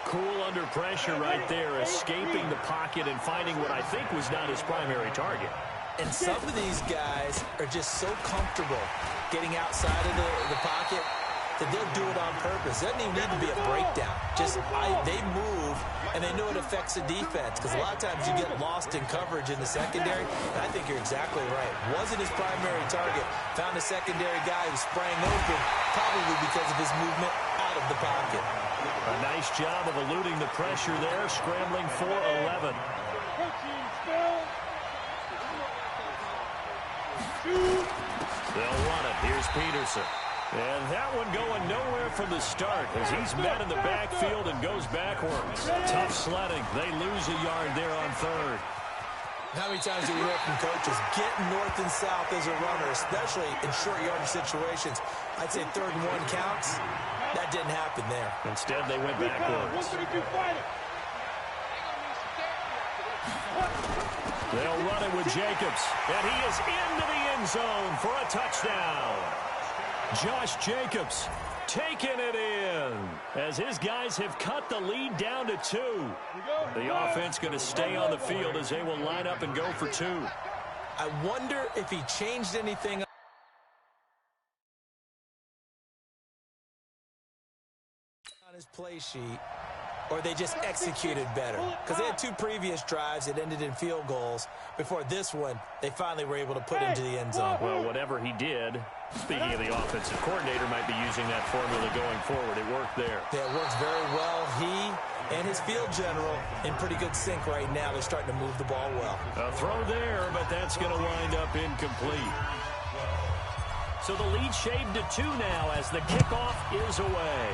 Cool under pressure right there, escaping the pocket and finding what I think was not his primary target. And some of these guys are just so comfortable getting outside of the pocket that they'll do it on purpose. It doesn't even need to be a breakdown. Just they move, and they know it affects the defense. Because a lot of times you get lost in coverage in the secondary. And I think you're exactly right. Wasn't his primary target. Found a secondary guy who sprang open, probably because of his movement out of the pocket. A nice job of eluding the pressure there, scrambling for 11. They'll run it. Here's Peterson. And that one going nowhere from the start as he's met in the backfield and goes backwards. Tough sledding. They lose a yard there on third. How many times do we hear from coaches getting north and south as a runner, especially in short yardage situations? I'd say 3rd and 1 counts. That didn't happen there. Instead, they went backwards. They'll run it with Jacobs. And he is into the end zone for a touchdown. Josh Jacobs taking it in as his guys have cut the lead down to 2. The offense going to stay on the field as they will line up and go for 2. I wonder if he changed anything on his play sheet, or they just executed better. Because they had 2 previous drives that ended in field goals. Before this one, they finally were able to put into the end zone. Well, whatever he did, speaking of the offensive coordinator, might be using that formula going forward. It worked there. Yeah, it works very well. He and his field general in pretty good sync right now. They're starting to move the ball well. A throw there, but that's going to wind up incomplete. So the lead shaved to 2 now as the kickoff is away.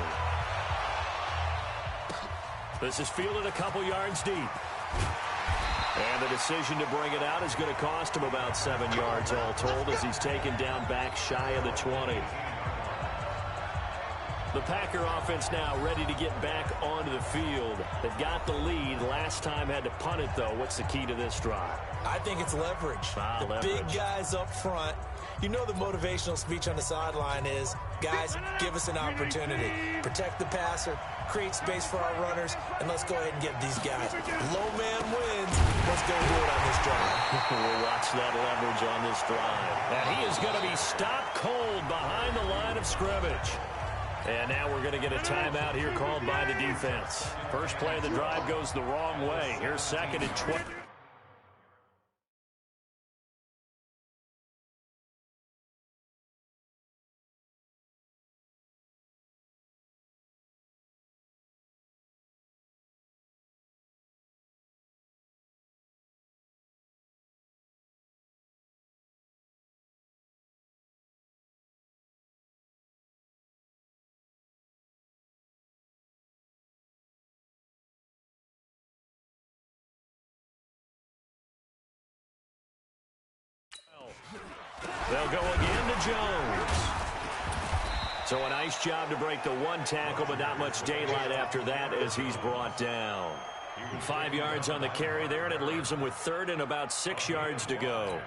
This is fielded a couple yards deep. And the decision to bring it out is going to cost him about 7 yards all told as he's taken down back shy of the 20. The Packer offense now ready to get back onto the field. They've got the lead. Last time had to punt it, though. What's the key to this drive? I think it's leverage. The big guys up front. You know the motivational speech on the sideline is, guys, give us an opportunity. Protect the passer, create space for our runners, and let's go ahead and get these guys. Low man wins. Let's go do it on this drive. We'll watch that leverage on this drive. And he is going to be stopped cold behind the line of scrimmage. And now we're going to get a timeout here called by the defense. First play of the drive goes the wrong way. Here's 2nd and 20. They'll go again to Jones. So a nice job to break the one tackle, but not much daylight after that as he's brought down. 5 yards on the carry there, and it leaves him with 3rd and about 6 yards to go.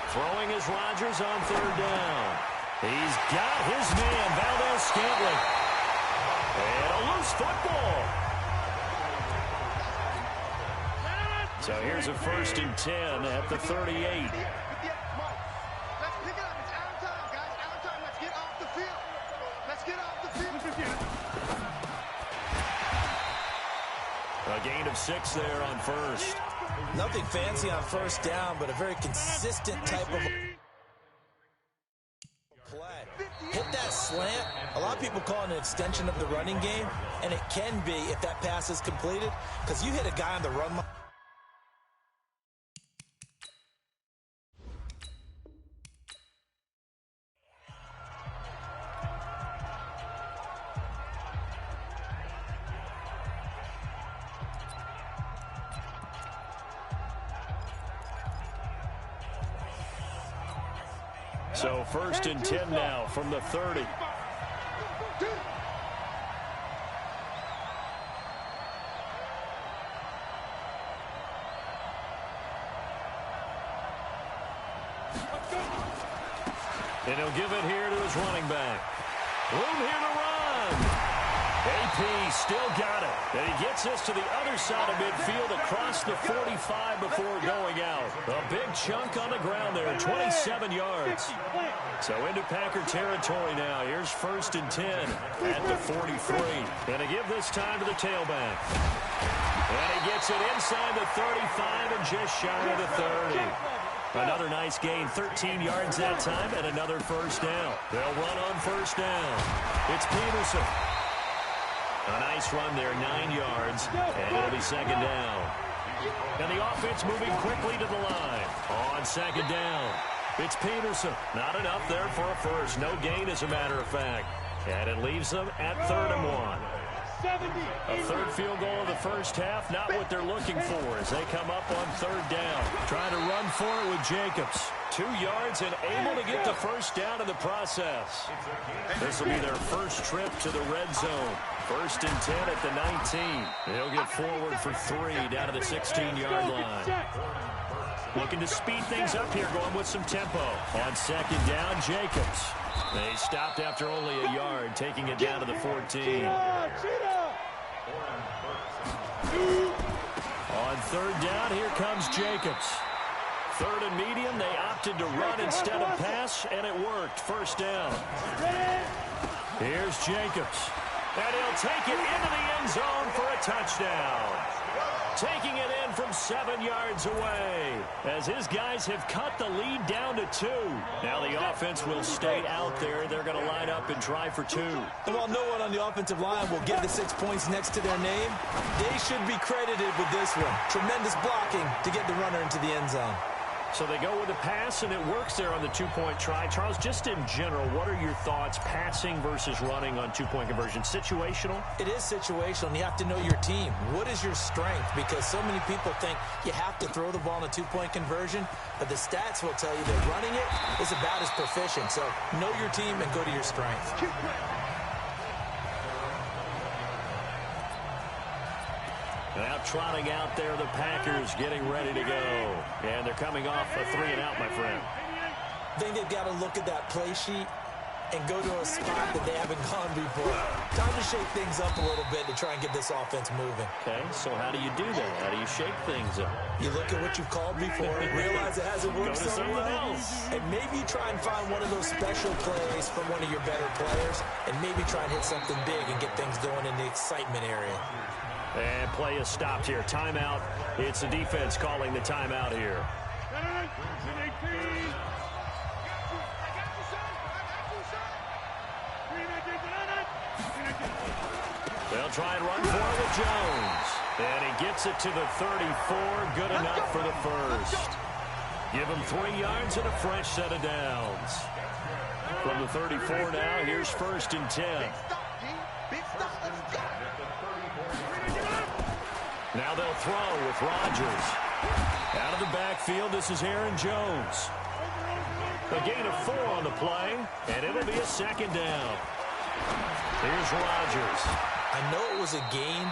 Throwing is Rodgers on 3rd down. He's got his man, Valdez-Scantling. And a loose football. So here's a 1st and 10 at the 38. A gain of 6 there on 1st. Nothing fancy on 1st down, but a very consistent type of play. Hit that slant. A lot of people call it an extension of the running game, and it can be if that pass is completed, because you hit a guy on the run line. So 1st and 10 now from the 30. And he'll give it here to his running back. Room here to run. AP still got it. And he gets this to the other side of midfield across the 45 before going out. A big chunk on the ground there, 27 yards. So into Packer territory now. Here's 1st and 10 at the 43. And to give this time to the tailback. And he gets it inside the 35 and just shy of the 30. Another nice gain, 13 yards that time, and another 1st down. They'll run on 1st down. It's Peterson. A nice run there, 9 yards, and it'll be 2nd down. And the offense moving quickly to the line. On 2nd down, it's Peterson. Not enough there for a 1st. No gain, as a matter of fact. And it leaves them at 3rd and 1. A 3rd field goal of the 1st half, not what they're looking for as they come up on 3rd down. Trying to run for it with Jacobs. 2 yards and able to get the 1st down in the process. This will be their first trip to the red zone. 1st and 10 at the 19. They'll get forward for 3 down to the 16-yard line. Looking to speed things up here, going with some tempo. On 2nd down, Jacobs. They stopped after only a yard, taking it down to the 14. On 3rd down, here comes Jacobs. 3rd and medium, they opted to run instead of pass, and it worked. 1st down. Here's Jacobs. And he'll take it into the end zone for a touchdown. Taking it in from 7 yards away as his guys have cut the lead down to 2. Now the offense will stay out there. They're going to line up and try for 2. And while no one on the offensive line will get the 6 points next to their name, they should be credited with this one. Tremendous blocking to get the runner into the end zone. So they go with the pass, and it works there on the two-point try. Charles, just in general, what are your thoughts passing versus running on two-point conversion? Situational? It is situational, and you have to know your team. What is your strength? Because so many people think you have to throw the ball in a two-point conversion, but the stats will tell you that running it is about as proficient. So know your team and go to your strength. Now trotting out there, the Packers getting ready to go. And they're coming off a 3-and-out, my friend. I think they've got to look at that play sheet and go to a spot that they haven't gone before. Time to shake things up a little bit to try and get this offense moving. Okay, so how do you do that? How do you shake things up? You look at what you've called before, realize it hasn't worked so well, and maybe you try and find one of those special plays from one of your better players, and maybe try and hit something big and get things going in the excitement area. And play is stopped here. Timeout. It's the defense calling the timeout here. They'll try and run for it with Jones. And he gets it to the 34. Good enough for the first. Give him 3 yards and a fresh set of downs. From the 34 now, here's 1st and 10. Now they'll throw with Rodgers. Out of the backfield, this is Aaron Jones. A gain of 4 on the play, and it'll be a 2nd down. Here's Rodgers. I know it was a gain,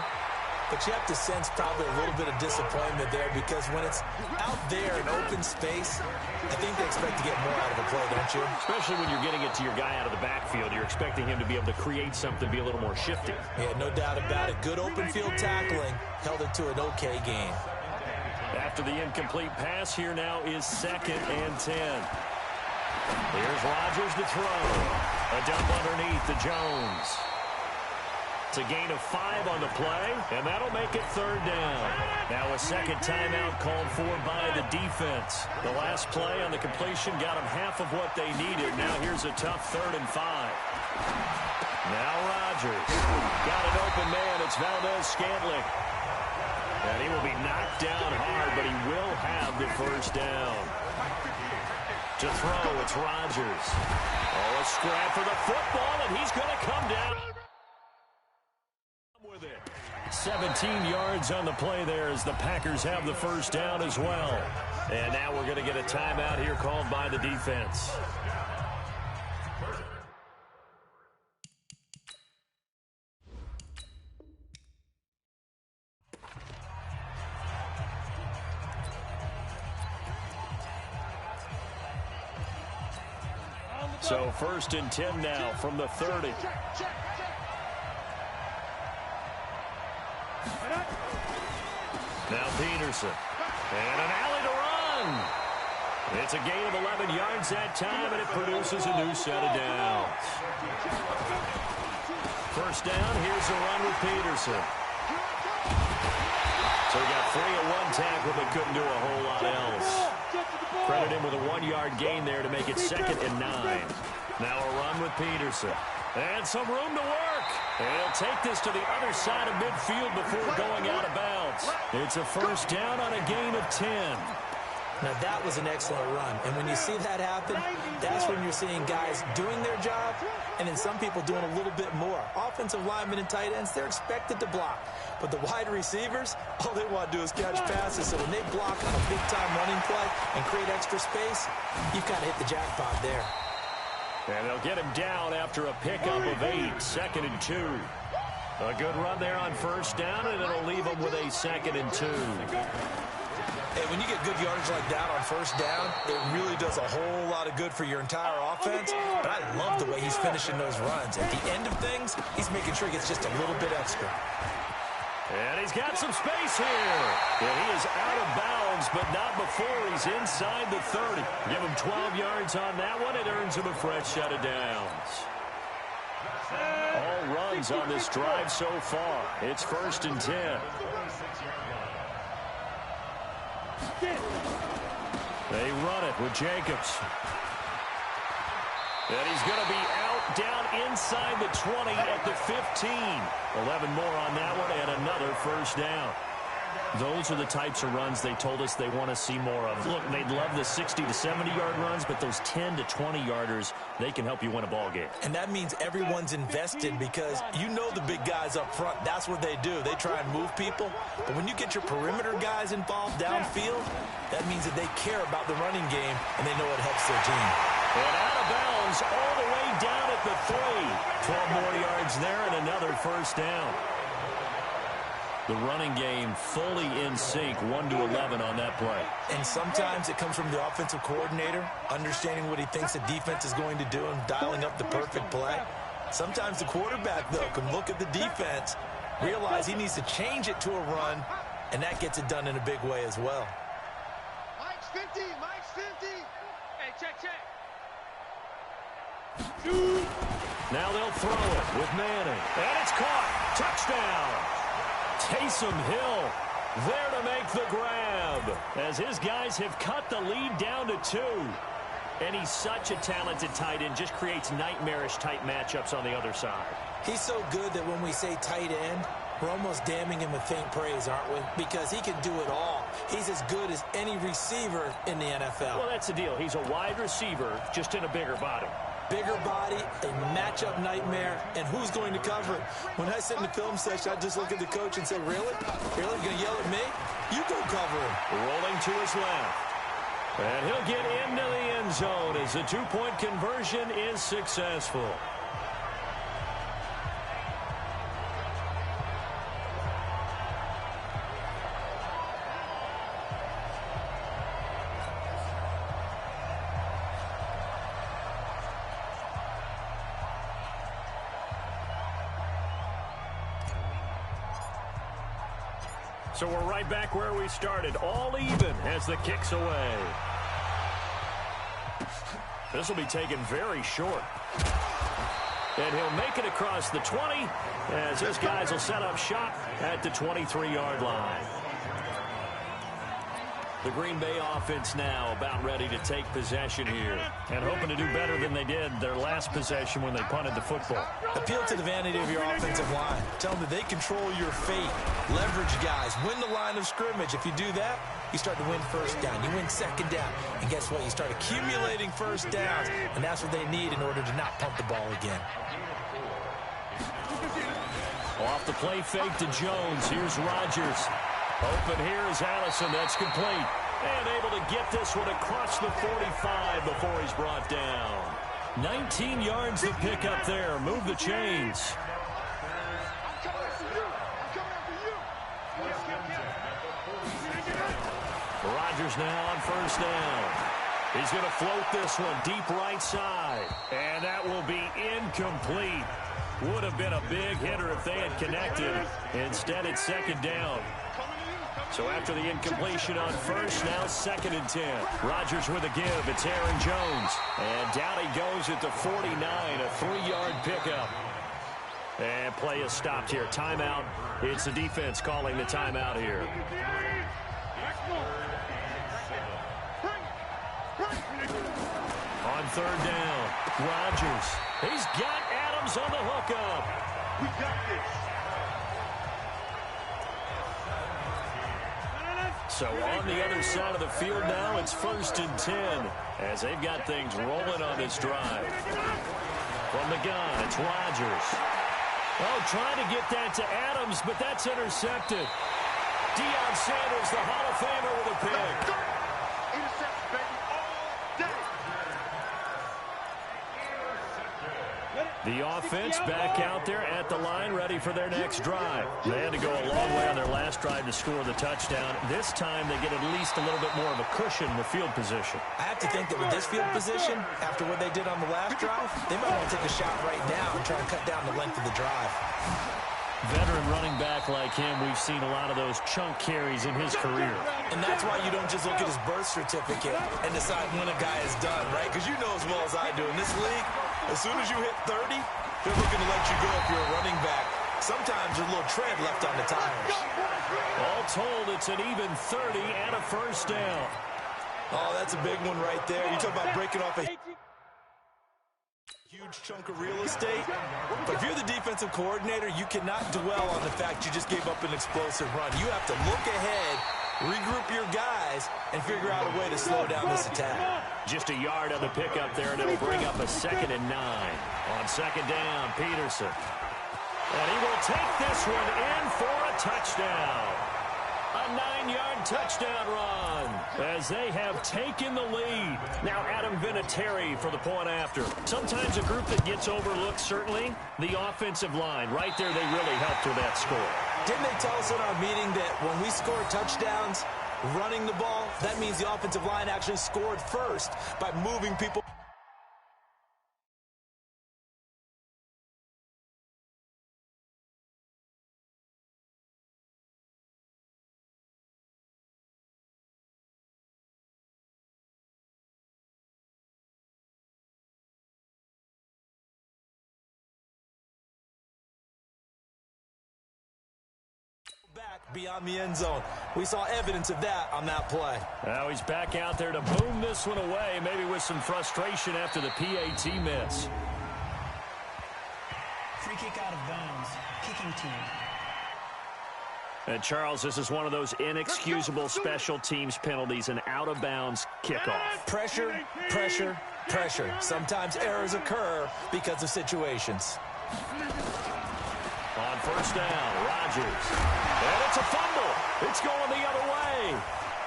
but you have to sense probably a little bit of disappointment there because when it's out there in open space, I think they expect to get more out of a play, don't you? Especially when you're getting it to your guy out of the backfield. You're expecting him to be able to create something, be a little more shifty. Yeah, no doubt about it. Good open field tackling held it to an okay gain. After the incomplete pass, here now is 2nd and 10. Here's Rodgers to throw. A dump underneath to Jones. It's a gain of 5 on the play, and that'll make it 3rd down. Now a 2nd timeout called for by the defense. The last play on the completion got them half of what they needed. Now here's a tough 3rd and 5. Now Rodgers. Got an open man. It's Valdez-Scantling. And he will be knocked down hard, but he will have the 1st down. To throw, it's Rodgers. Oh, a scrap for the football, and he's going to come down. 17 yards on the play there as the Packers have the 1st down as well. And now we're going to get a timeout here called by the defense. So 1st and 10 now from the 30. Now Peterson. And an alley to run. It's a gain of 11 yards that time, and it produces a new set of downs. 1st down, here's a run with Peterson. So he got free at 1 tackle, but couldn't do a whole lot else. Credit him with a 1-yard gain there to make it 2nd and 9. Now a run with Peterson. And some room to work. And he'll take this to the other side of midfield before going out of bounds. It's a 1st down on a gain of 10. Now that was an excellent run. And when you see that happen, that's when you're seeing guys doing their job and then some people doing a little bit more. Offensive linemen and tight ends, they're expected to block. But the wide receivers, all they want to do is catch passes. So when they block on a big-time running play and create extra space, you've kind of hit the jackpot there. And they'll get him down after a pickup of 8, 2nd and 2. A good run there on 1st down, and it'll leave him with a 2nd and 2. Hey, when you get good yardage like that on 1st down, it really does a whole lot of good for your entire offense. But I love the way he's finishing those runs. At the end of things, he's making sure he gets just a little bit extra. And he's got some space here. And he is out of bounds, but not before he's inside the 30. Give him 12 yards on that one. It earns him a fresh set of downs. All runs on this drive so far. It's 1st and 10. They run it with Jacobs. And he's going to be out down inside the 20 at the 15. 11 more on that one and another 1st down. Those are the types of runs they told us they want to see more of. Look, they'd love the 60 to 70-yard runs, but those 10 to 20-yarders, they can help you win a ball game. And that means everyone's invested because you know the big guys up front, that's what they do. They try and move people. But when you get your perimeter guys involved downfield, that means that they care about the running game and they know it helps their team. And out of bounds all the way down at the 3. 12 more yards there and another first down. The running game fully in sync, 1-11 on that play. And sometimes it comes from the offensive coordinator, understanding what he thinks the defense is going to do and dialing up the perfect play. Sometimes the quarterback, though, can look at the defense, realize he needs to change it to a run, and that gets it done in a big way as well. Mike's 50, Mike's 50. Hey, check. Now they'll throw it with Manning. And it's caught. Touchdown. Taysom Hill there to make the grab as his guys have cut the lead down to 2. And he's such a talented tight end, just creates nightmarish-type matchups on the other side. He's so good that when we say tight end, we're almost damning him with faint praise, aren't we? Because he can do it all. He's as good as any receiver in the NFL. Well, that's the deal. He's a wide receiver, just in a bigger body. Bigger body, a matchup nightmare, and who's going to cover it? When I sit in the film section, I just look at the coach and say, really? Really? You going to yell at me? You go cover him. Rolling to his left. And he'll get into the end zone as the two-point conversion is successful. So we're right back where we started, all even as the kick's away. This will be taken very short. And he'll make it across the 20 as his guys will set up shop at the 23-yard line. The Green Bay offense now about ready to take possession here and hoping to do better than they did their last possession when they punted the football. Appeal to the vanity of your offensive line. Tell them that they control your fate. Leverage guys. Win the line of scrimmage. If you do that, you start to win first down. You win second down. And guess what? You start accumulating first downs. And that's what they need in order to not pump the ball again. Off the play fake to Jones. Here's Rodgers. Open here is Allison. That's complete. And able to get this one across the 45 before he's brought down. 19 yards to pick up there. Move the chains. Rodgers now on first down. He's going to float this one deep right side. And that will be incomplete. Would have been a big hitter if they had connected. Instead, it's second down. So after the incompletion on first, now 2nd and 10. Rodgers with a give. It's Aaron Jones. And down he goes at the 49, a 3-yard pickup. And play is stopped here. Timeout. It's the defense calling the timeout here. On 3rd down, Rodgers. He's got Adams on the hookup. We got this. So on the other side of the field now, it's 1st and 10 as they've got things rolling on this drive. From the gun, it's Rodgers. Oh, trying to get that to Adams, but that's intercepted. Deion Sanders, the Hall of Famer, with a pick. Interception, baby, all day. The offense back out there at the line, ready for their next drive. They had to go a long way on their last drive to score the touchdown. This time they get at least a little bit more of a cushion with field position. I have to think that with this field position, after what they did on the last drive, they might want to take a shot right now and try and cut down the length of the drive. Veteran running back like him, we've seen a lot of those chunk carries in his career. And that's why you don't just look at his birth certificate and decide when a guy is done, right? Because you know as well as I do, in this league, as soon as you hit 30, they're looking to let you go if you're a running back. Sometimes there's a little tread left on the tires. All told, it's an even 30 and a first down. Oh, that's a big one right there. You talk about breaking off a huge huge chunk of real estate. But if you're the defensive coordinator, you cannot dwell on the fact you just gave up an explosive run. You have to look ahead, regroup your guys, and figure out a way to slow down this attack. Just a yard on the pickup there, and it'll bring up a 2nd and 9. On 2nd down, Peterson. And he will take this one in for a touchdown. A 9-yard touchdown run as they have taken the lead. Now Adam Vinatieri for the point after. Sometimes a group that gets overlooked, certainly, the offensive line. Right there, they really helped with that score. Didn't they tell us in our meeting that when we score touchdowns running the ball, that means the offensive line actually scored first by moving people? Back beyond the end zone. We saw evidence of that on that play. Now he's back out there to boom this one away, maybe with some frustration after the PAT miss. Free kick out of bounds. Kicking team. And Charles, this is one of those inexcusable special teams penalties, an out-of-bounds kickoff. Pressure, pressure, pressure. Sometimes errors occur because of situations. On 1st down, Rodgers. And it's a fumble. It's going the other way.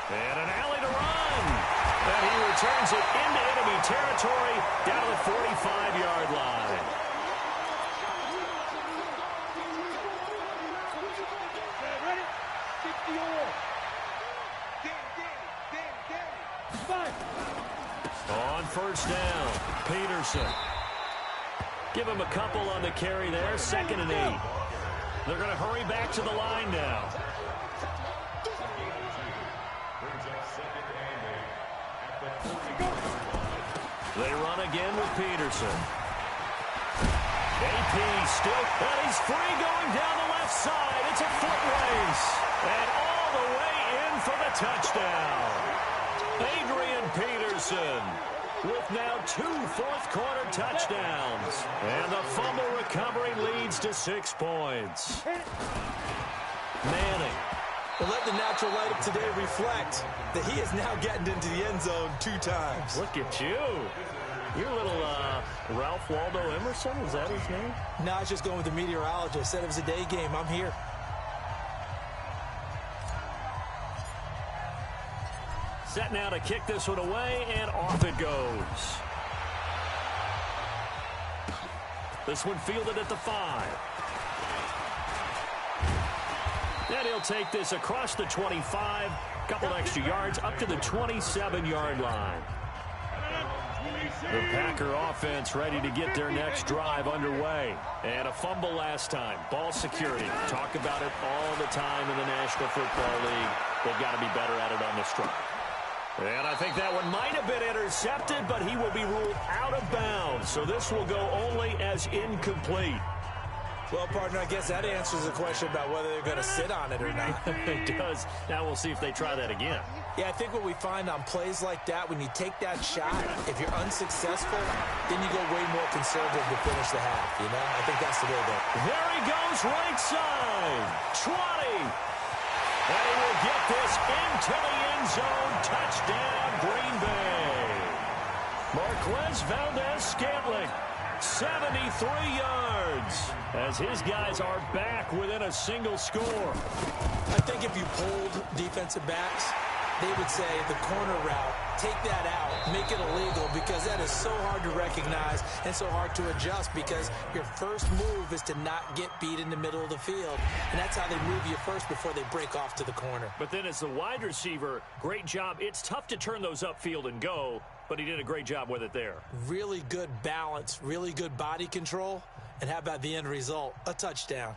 And an alley to run. And he returns it into enemy territory down to the 45-yard line. Ready? 60 On 1st down, Peterson. Give him a couple on the carry there, 2nd and 8. They're going to hurry back to the line now. They run again with Peterson. AP still, and he's free going down the left side. It's a foot race. And all the way in for the touchdown. Adrian Peterson with now 2 fourth-quarter touchdowns. And the fumble recovery leads to 6 points. Manning. Well, let the natural light of today reflect that he is now getting into the end zone 2 times. Look at you. You're a little Ralph Waldo Emerson, is that his name? No, I was just going with the meteorologist. Said it was a day game. I'm here. Set now to kick this one away, and off it goes. This one fielded at the 5. And he'll take this across the 25, couple extra yards, up to the 27-yard line. The Packer offense ready to get their next drive underway. And a fumble last time. Ball security. Talk about it all the time in the National Football League. They've got to be better at it on this drive. And I think that one might have been intercepted, but he will be ruled out of bounds. So this will go only as incomplete. Well, partner, I guess that answers the question about whether they're going to sit on it or not. It does. Now we'll see if they try that again. Yeah, I think what we find on plays like that, when you take that shot, if you're unsuccessful, then you go way more conservative to finish the half, you know? I think that's the way to go. There he goes, right side. 20. And he will get this into the end zone. Touchdown, Green Bay. Marquez Valdez-Scantling, 73 yards, as his guys are back within a single score. I think if you polled defensive backs, they would say the corner route, take that out, make it illegal, because that is so hard to recognize and so hard to adjust, because your first move is to not get beat in the middle of the field, and that's how they move you first before they break off to the corner. But then as the wide receiver, great job. It's tough to turn those upfield and go, but he did a great job with it there. Really good balance, really good body control, and how about the end result? A touchdown.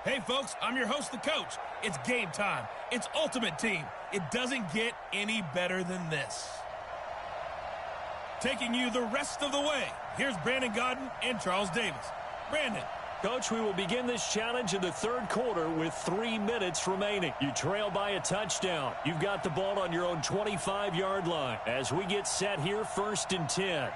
Hey, folks, I'm your host, the coach. It's game time. It's Ultimate Team. It doesn't get any better than this. Taking you the rest of the way, here's Brandon Gaudin and Charles Davis. Brandon. Coach, we will begin this challenge in the third quarter with 3 minutes remaining. You trail by a touchdown. You've got the ball on your own 25-yard line. As we get set here, 1st and 10.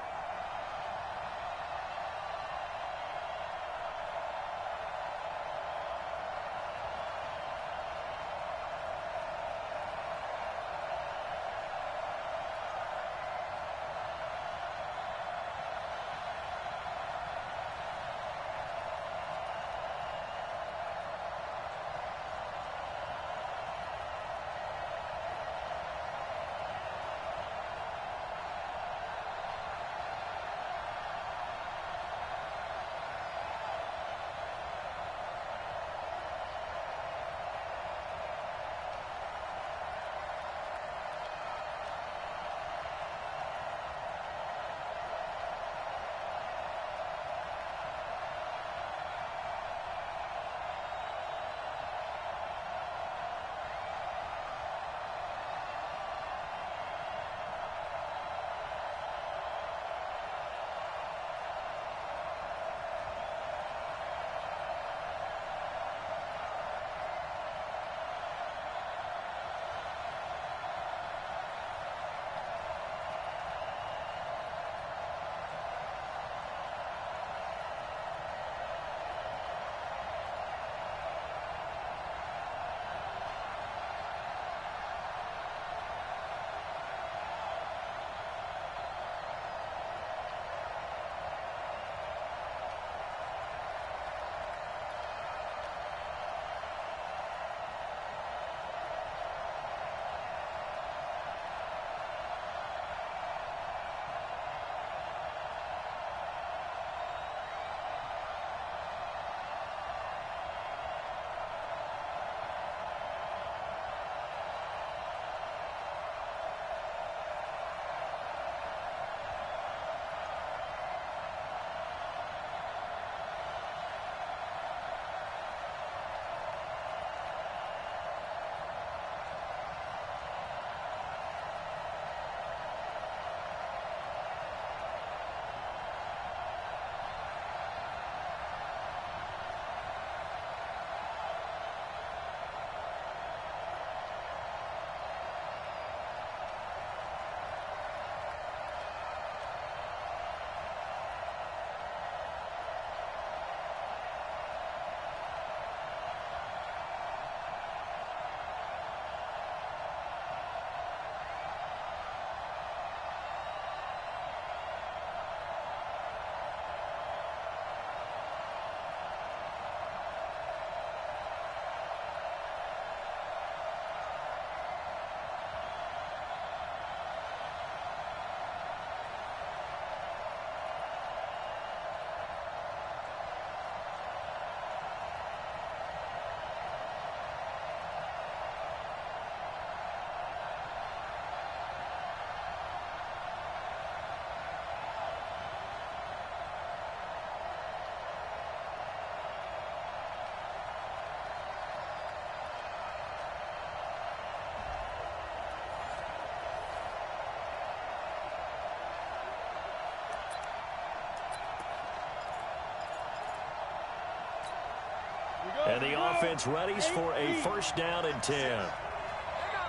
And the offense readies for a 1st down and 10. They're not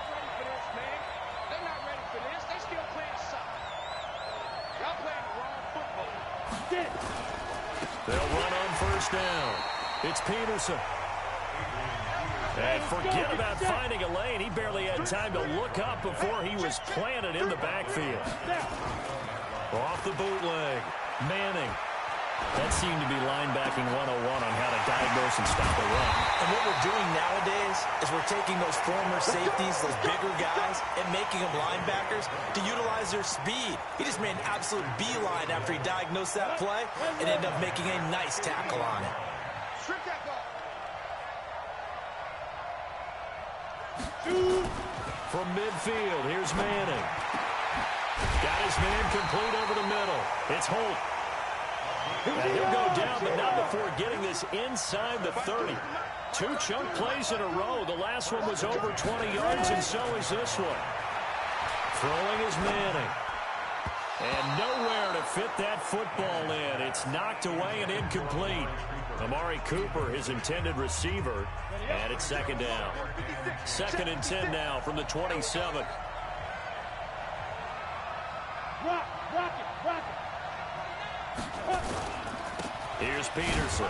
ready for this, man. They're not ready for this. They still playing soccer. Y'all playing the wrong football. They'll run on 1st down. It's Peterson. And forget about finding a lane. He barely had time to look up before he was planted in the backfield. Off the bootleg. Manning. That seemed to be linebacking 101 on how to diagnose and stop a run. And what we're doing nowadays is we're taking those former safeties, those bigger guys, and making them linebackers to utilize their speed. He just made an absolute beeline after he diagnosed that play and ended up making a nice tackle on it. Strip that ball. From midfield, here's Manning. Got his man complete over the middle. It's Holt. And he'll go down, but not before getting this inside the 30. 2 chunk plays in a row. The last one was over 20 yards, and so is this one. Throwing is Manning. And nowhere to fit that football in. It's knocked away and incomplete. Amari Cooper, his intended receiver, and it's second down. 2nd and 10 now from the 27. Here's Peterson.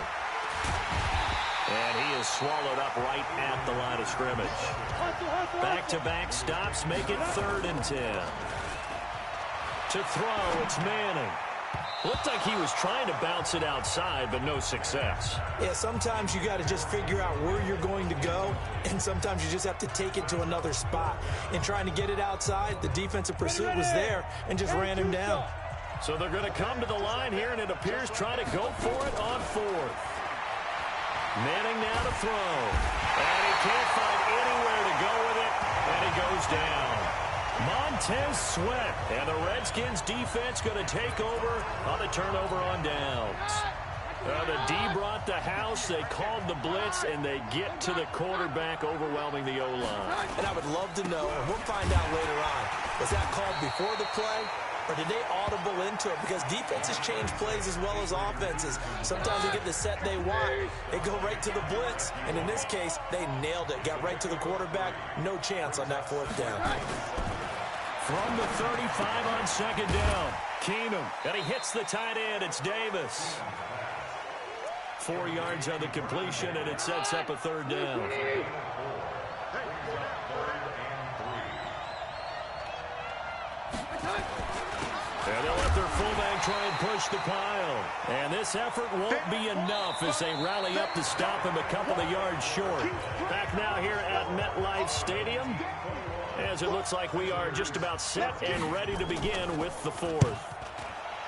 And he is swallowed up right at the line of scrimmage. Back-to-back stops make it 3rd and 10. To throw, it's Manning. Looked like he was trying to bounce it outside, but no success. Yeah, sometimes you got to just figure out where you're going to go, and sometimes you just have to take it to another spot. In trying to get it outside, the defensive pursuit was there and just ran him down. So they're going to come to the line here, and it appears trying to go for it on 4th. Manning now to throw. And he can't find anywhere to go with it, and he goes down. Montez Sweat, and the Redskins defense going to take over on the turnover on downs. The D brought the house, they called the blitz, and they get to the quarterback, overwhelming the O-line. And I would love to know, and we'll find out later on, was that called before the play, or did they audible into it? Because defenses change plays as well as offenses. Sometimes they get the set they want, they go right to the blitz, and in this case, they nailed it, got right to the quarterback, no chance on that 4th down. From the 35 on 2nd down, Keenum, and he hits the tight end. It's Davis. 4 yards on the completion, and it sets up a 3rd down. And they'll let their fullback try and push the pile. And this effort won't be enough as they rally up to stop him a couple of yards short. Back now here at MetLife Stadium, as it looks like we are just about set and ready to begin with the 4th.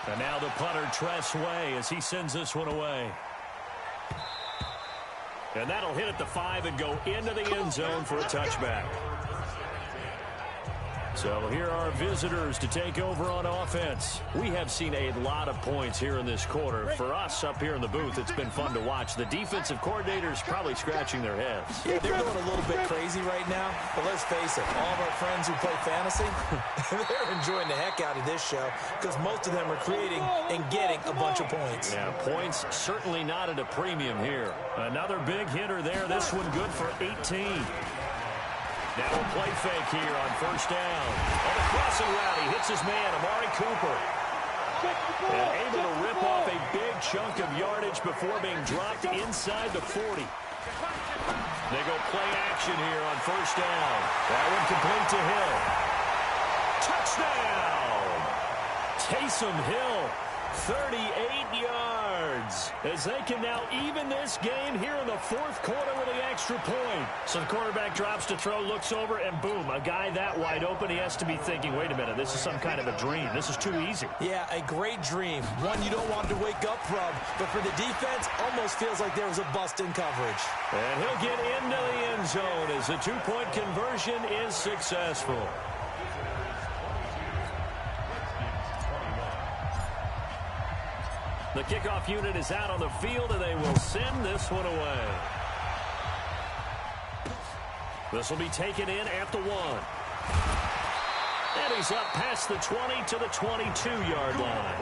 And now the punter, Tress Way, as he sends this one away. And that'll hit at the 5 and go into the end zone for a touchback. So here are visitors to take over on offense. We have seen a lot of points here in this quarter. For us up here in the booth, it's been fun to watch. The defensive coordinators probably scratching their heads. Yeah, they're going a little bit crazy right now, but let's face it, all of our friends who play fantasy, they're enjoying the heck out of this show because most of them are creating and getting a bunch of points. Yeah, points certainly not at a premium here. Another big hitter there. This one good for 18. Now a play fake here on 1st down. On the crossing route, he hits his man, Amari Cooper. And able to rip off a big chunk of yardage before being dropped inside the 40. They go play action here on 1st down. That one complete to Hill. Touchdown! Taysom Hill, 38 yards. As they can now even this game here in the 4th quarter with the extra point. So the quarterback drops to throw, looks over, and boom, a guy that wide open, he has to be thinking, wait a minute, this is some kind of a dream. This is too easy. Yeah, a great dream. One you don't want to wake up from. But for the defense, almost feels like there was a bust in coverage. And he'll get into the end zone as the 2-point conversion is successful. The kickoff unit is out on the field, and they will send this one away. This will be taken in at the 1. And he's up past the 20 to the 22-yard line.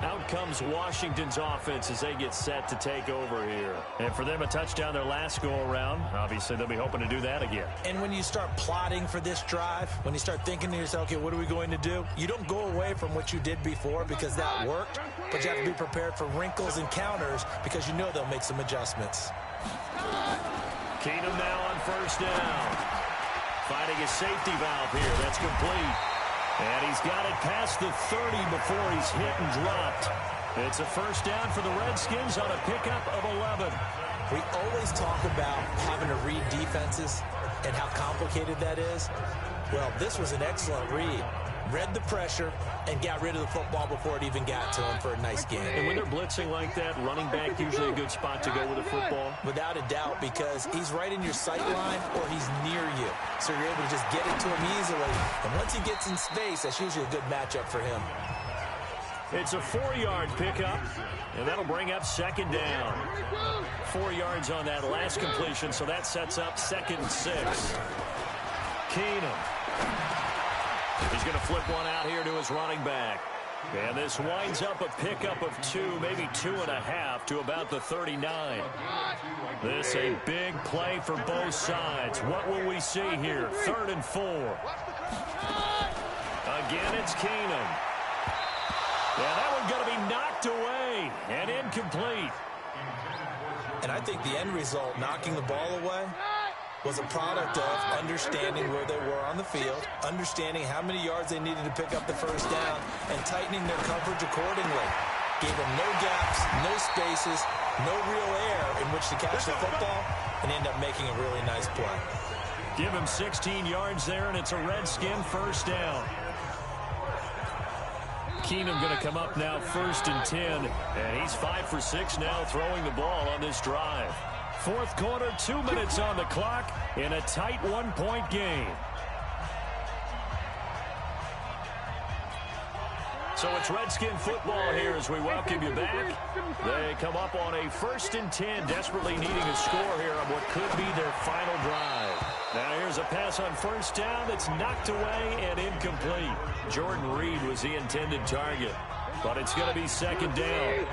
Out comes Washington's offense as they get set to take over here. And for them, a touchdown their last go-around. Obviously, they'll be hoping to do that again. And when you start plotting for this drive, when you start thinking to yourself, okay, what are we going to do? You don't go away from what you did before because that worked, but you have to be prepared for wrinkles and counters because you know they'll make some adjustments. Keenum now on 1st down. Finding a safety valve here. That's complete. And he's got it past the 30 before he's hit and dropped. It's a 1st down for the Redskins on a pickup of 11. We always talk about having to read defenses and how complicated that is. Well, this was an excellent read. read the pressure, and got rid of the football before it even got to him for a nice gain. And when they're blitzing like that, running back usually a good spot to go with the football? Without a doubt, because he's right in your sight line or he's near you. So you're able to just get it to him easily. And once he gets in space, that's usually a good matchup for him. It's a 4-yard pickup, and that'll bring up second down. 4 yards on that last completion, so that sets up 2nd and 6. Keenum. He's going to flip one out here to his running back. And this winds up a pickup of 2, maybe 2.5 to about the 39. This a big play for both sides. What will we see here? 3rd and 4. Again, it's Keenum. Yeah, that one's going to be knocked away and incomplete. And I think the end result, knocking the ball away, was a product of understanding where they were on the field, understanding how many yards they needed to pick up the first down, and tightening their coverage accordingly. Gave them no gaps, no spaces, no real air in which to catch the football, and end up making a really nice play. Give him 16 yards there, and it's a Redskin first down. Keenum going to come up now 1st and 10, and he's 5 for 6 now throwing the ball on this drive. 4th quarter, 2 minutes on the clock in a tight 1-point game. So it's Redskin football here as we welcome you back. They come up on a 1st and 10, desperately needing a score here on what could be their final drive. Now here's a pass on 1st down that's knocked away and incomplete. Jordan Reed was the intended target, but it's going to be 2nd down.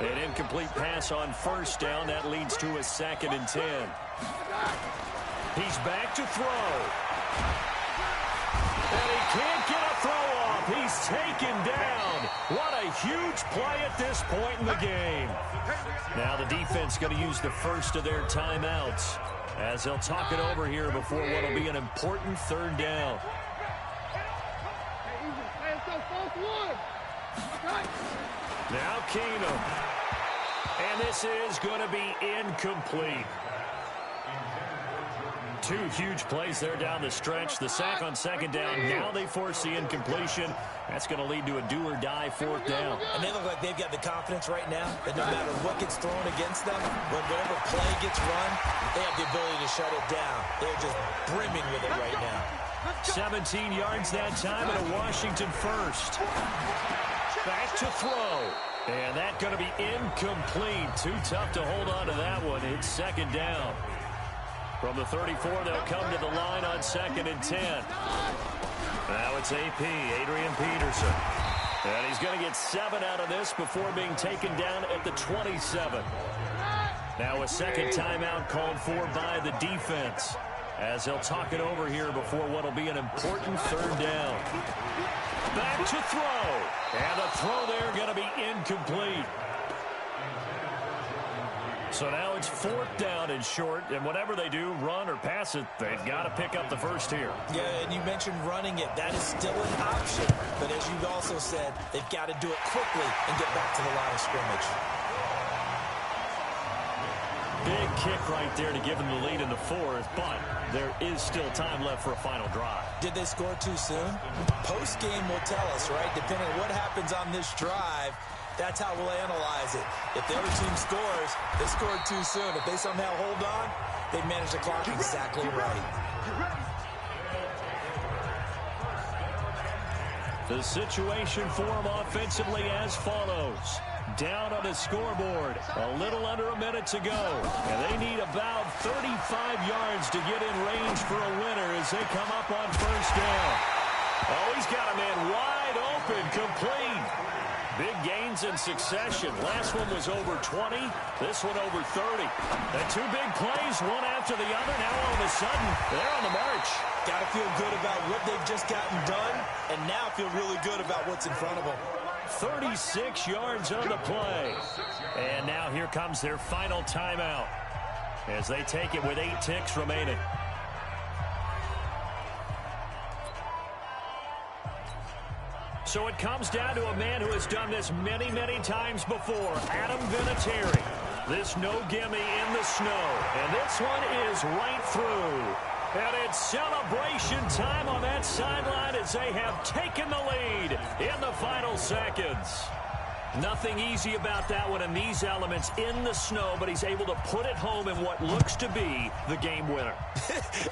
An incomplete pass on 1st down. That leads to a 2nd and 10. He's back to throw. And he can't get a throw off. He's taken down. What a huge play at this point in the game. Now the defense going to use the first of their timeouts as they'll talk it over here before what will be an important 3rd down. Now Keenum. And this is going to be incomplete. 2 huge plays there down the stretch. The sack on 2nd down. Now they force the incompletion. That's going to lead to a do-or-die 4th down. And they look like they've got the confidence right now that no matter what gets thrown against them, whatever play gets run, they have the ability to shut it down. They're just brimming with it right now. 17 yards that time and a Washington first. Back to throw. And that's going to be incomplete. Too tough to hold on to that one. It's 2nd down. From the 34, they'll come to the line on 2nd and 10. Now it's AP, Adrian Peterson. And he's going to get 7 out of this before being taken down at the 27. Now a 2nd timeout called for by the defense as they'll talk it over here before what will be an important 3rd down. Back to throw. And the throw there going to be incomplete. So now it's 4th down and short, and whatever they do, run or pass it, they've got to pick up the first here. Yeah, and you mentioned running it. That is still an option. But as you've also said, they've got to do it quickly and get back to the line of scrimmage. Big kick right there to give them the lead in the 4th, but there is still time left for a final drive. Did they score too soon? Post-game will tell us, right? Depending on what happens on this drive, that's how we'll analyze it. If the other team scores, they scored too soon. If they somehow hold on, they manage the clock exactly right. The situation for them offensively as follows. Down on the scoreboard, a little under a minute to go. And they need about 35 yards to get in range for a winner as they come up on 1st down. Oh, he's got a man wide open, complete. Big gains in succession. Last one was over 20. This one over 30. The 2 big plays, one after the other. Now all of a sudden, they're on the march. Got to feel good about what they've just gotten done, and now feel really good about what's in front of them. 36 yards on the play. And now here comes their final timeout as they take it with 8 ticks remaining. So it comes down to a man who has done this many, many times before, Adam Vinatieri. This no gimme in the snow, and this one is right through. And it's celebration time on that sideline as they have taken the lead in the final seconds. Nothing easy about that one in these elements in the snow, but he's able to put it home in what looks to be the game winner.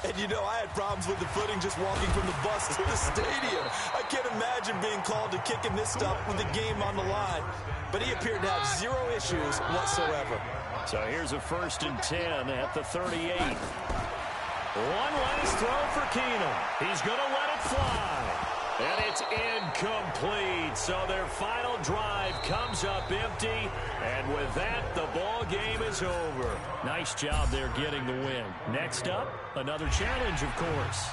And you know, I had problems with the footing just walking from the bus to the stadium. I can't imagine being called to kicking this stuff with the game on the line. But he appeared to have zero issues whatsoever. So here's a 1st and 10 at the 38. One last throw for Keenum. He's going to let it fly. And it's incomplete. So their final drive comes up empty. And with that, the ball game is over. Nice job there getting the win. Next up, another challenge, of course.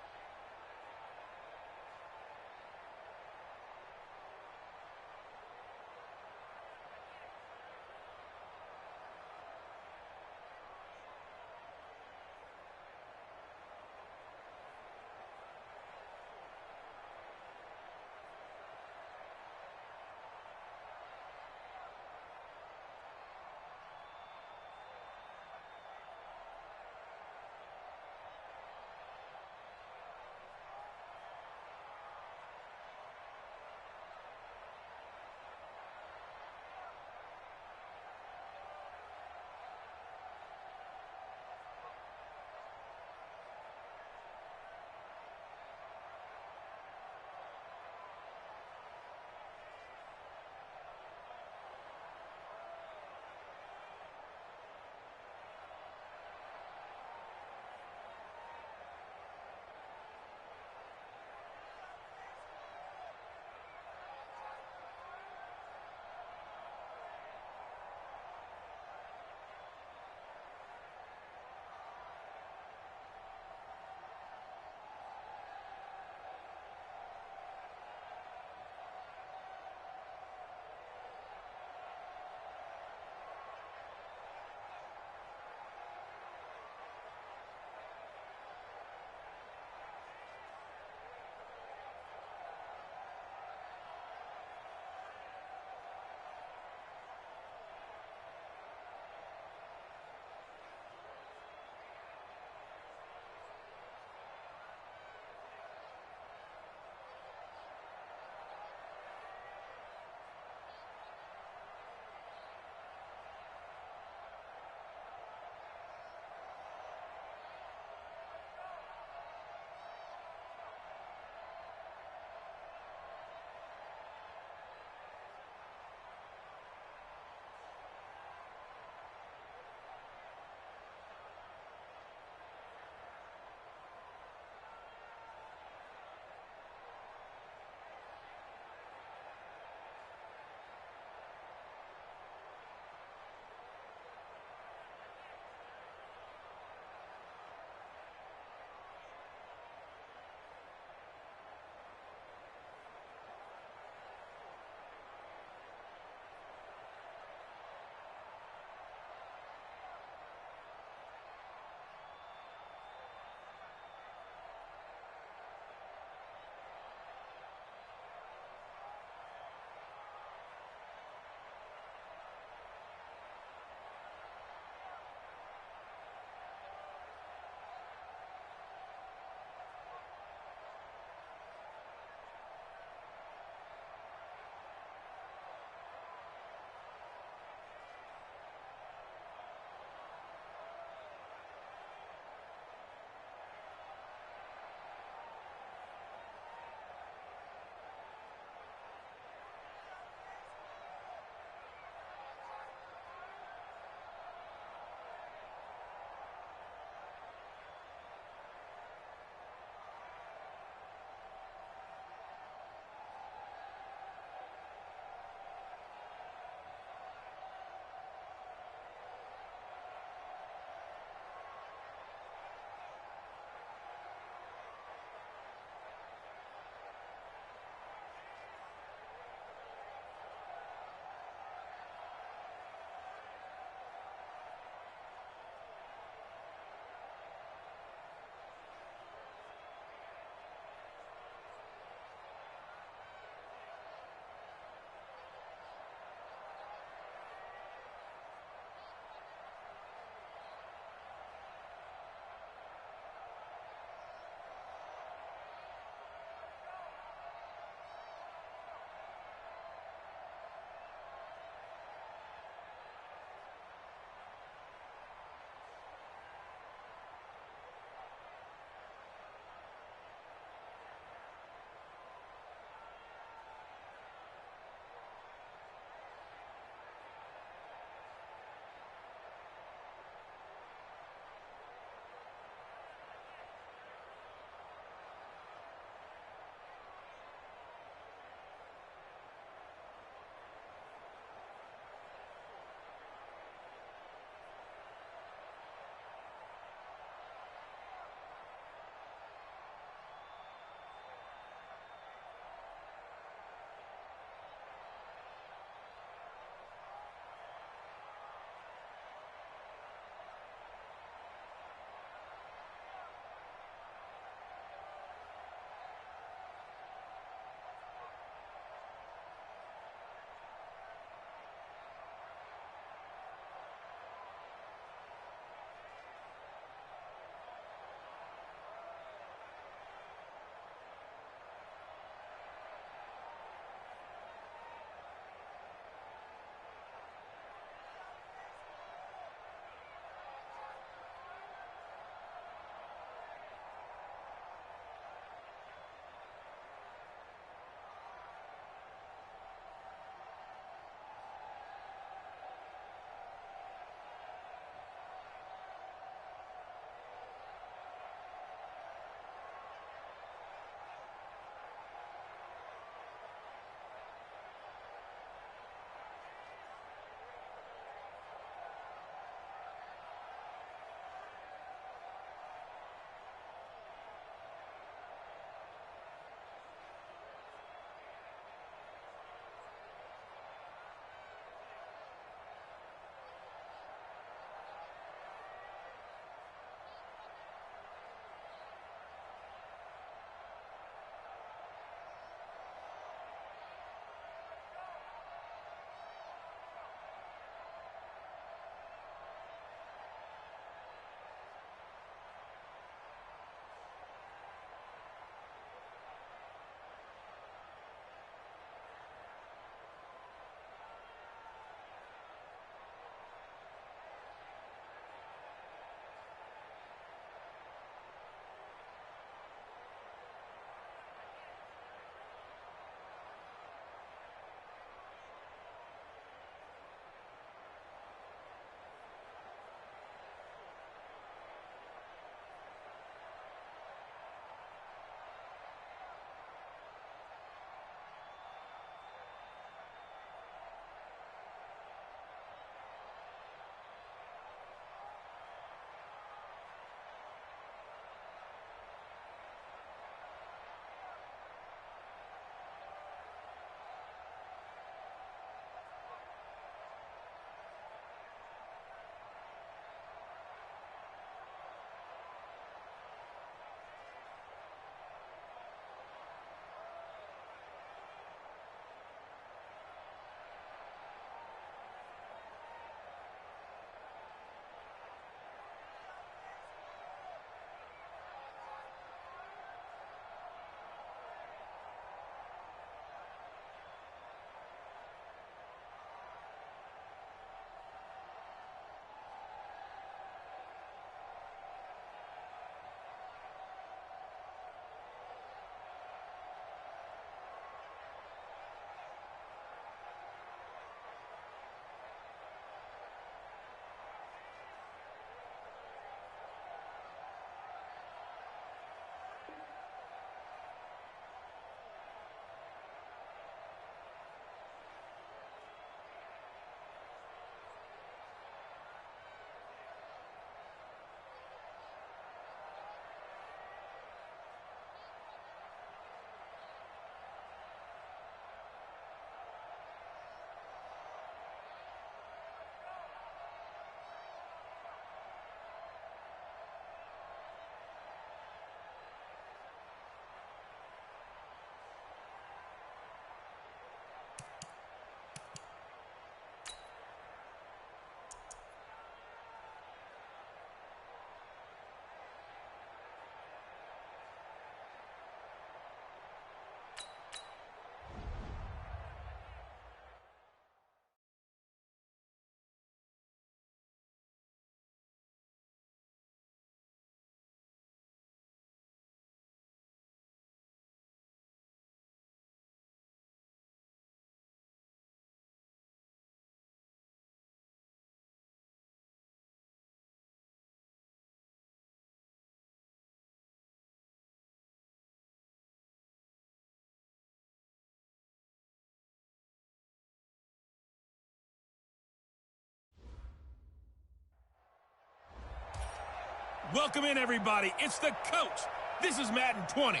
Welcome in, everybody. It's the coach. This is Madden 20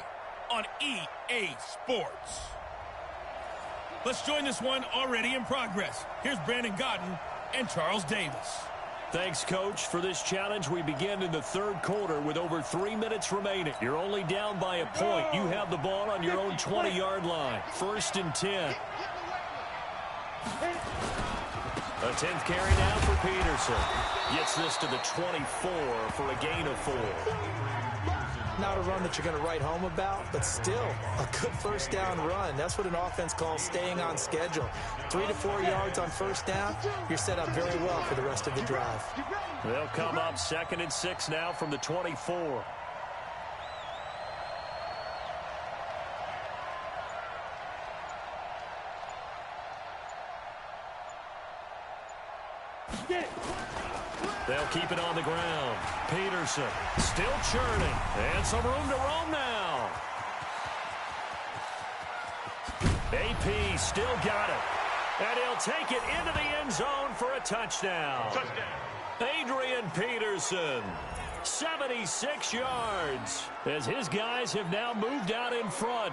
on EA Sports. Let's join this one already in progress. Here's Brandon Godden and Charles Davis. Thanks, Coach. For this challenge, we begin in the third quarter with over 3 minutes remaining. You're only down by a point. You have the ball on your own 20-yard line. 1st and 10. A 10th carry now for Peterson. Gets this to the 24 for a gain of 4. Not a run that you're going to write home about, but still a good first down run. That's what an offense calls staying on schedule. 3 to 4 yards on first down, you're set up very well for the rest of the drive. They'll come up 2nd and 6 now from the 24. They'll keep it on the ground. Peterson still churning. And some room to roam now. AP still got it. And he'll take it into the end zone for a touchdown. Adrian Peterson, 76 yards, as his guys have now moved out in front.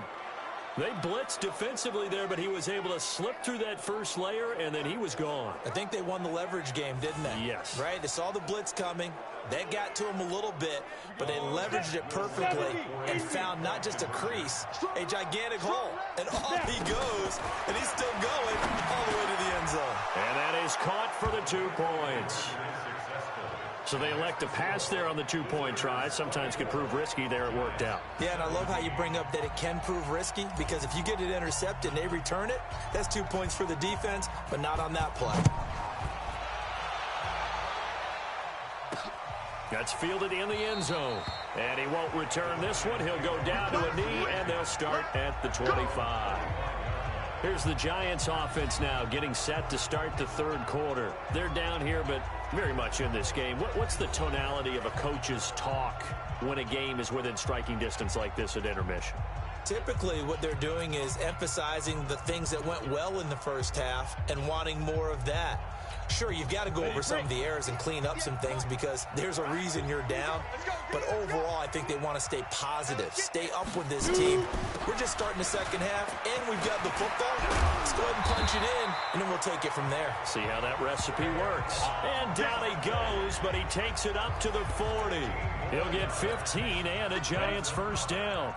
They blitzed defensively there, but he was able to slip through that first layer, and then he was gone. I think they won the leverage game, didn't they? Yes. Right? They saw the blitz coming. That got to him a little bit, but they leveraged it perfectly and found not just a crease, a gigantic hole. And off he goes, and he's still going all the way to the end zone. And that is caught for the 2 points. So they elect to pass there on the 2-point try. Sometimes could prove risky. There it worked out. Yeah, and I love how you bring up that it can prove risky, because if you get it intercepted and they return it, that's 2 points for the defense, but not on that play. That's fielded in the end zone. And he won't return this one. He'll go down to a knee, and they'll start at the 25. Here's the Giants offense now getting set to start the third quarter. They're down here, but very much in this game. What's the tonality of a coach's talk when a game is within striking distance like this at intermission? Typically, what they're doing is emphasizing the things that went well in the first half and wanting more of that. Sure, you've got to go over some of the errors and clean up some things because there's a reason you're down. But overall, I think they want to stay positive, stay up with this team. We're just starting the second half, and we've got the football. Let's go ahead and punch it in, and then we'll take it from there. See how that recipe works. And down he goes, but he takes it up to the 40. He'll get 15 and a Giants first down.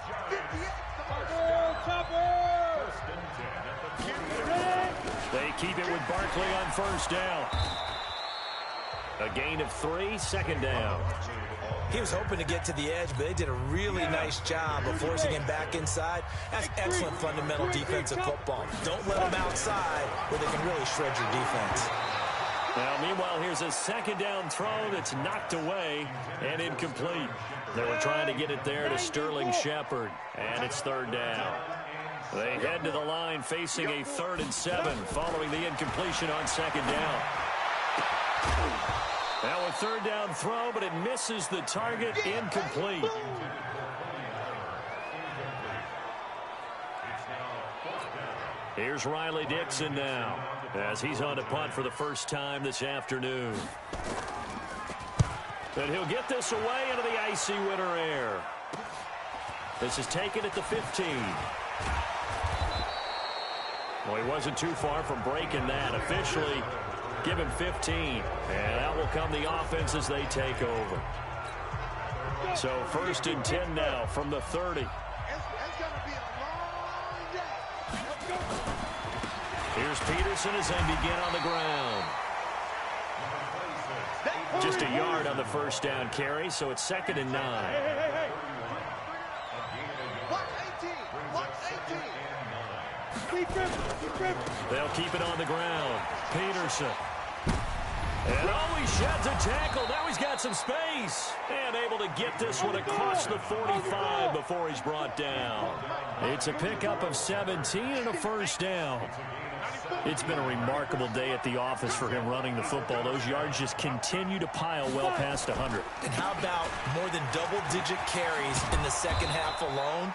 They keep it with Barkley on first down. A gain of 3, 2nd down. He was hoping to get to the edge, but they did a really nice job of forcing him back inside. That's excellent fundamental defensive football. Don't let them outside where they can really shred your defense. Now, meanwhile, here's a 2nd down throw that's knocked away and incomplete. They were trying to get it there to Sterling Shepard, and it's 3rd down. They head to the line facing a 3rd and 7 following the incompletion on 2nd down. Now a 3rd down throw, but it misses the target, incomplete. Here's Riley Dixon now as he's on to punt for the first time this afternoon. And he'll get this away into the icy winter air. This is taken at the 15. Well, he wasn't too far from breaking that. Officially, give him 15. And out will come the offense as they take over. So 1st and 10 now from the 30. Here's Peterson as they begin on the ground. Just a yard on the first down carry, so it's 2nd and 9. They'll keep it on the ground. Peterson. And he sheds a tackle. Now he's got some space. And able to get this one across the 45 before he's brought down. It's a pickup of 17 and a first down. It's been a remarkable day at the office for him running the football. Those yards just continue to pile well past 100. And how about more than double-digit carries in the second half alone?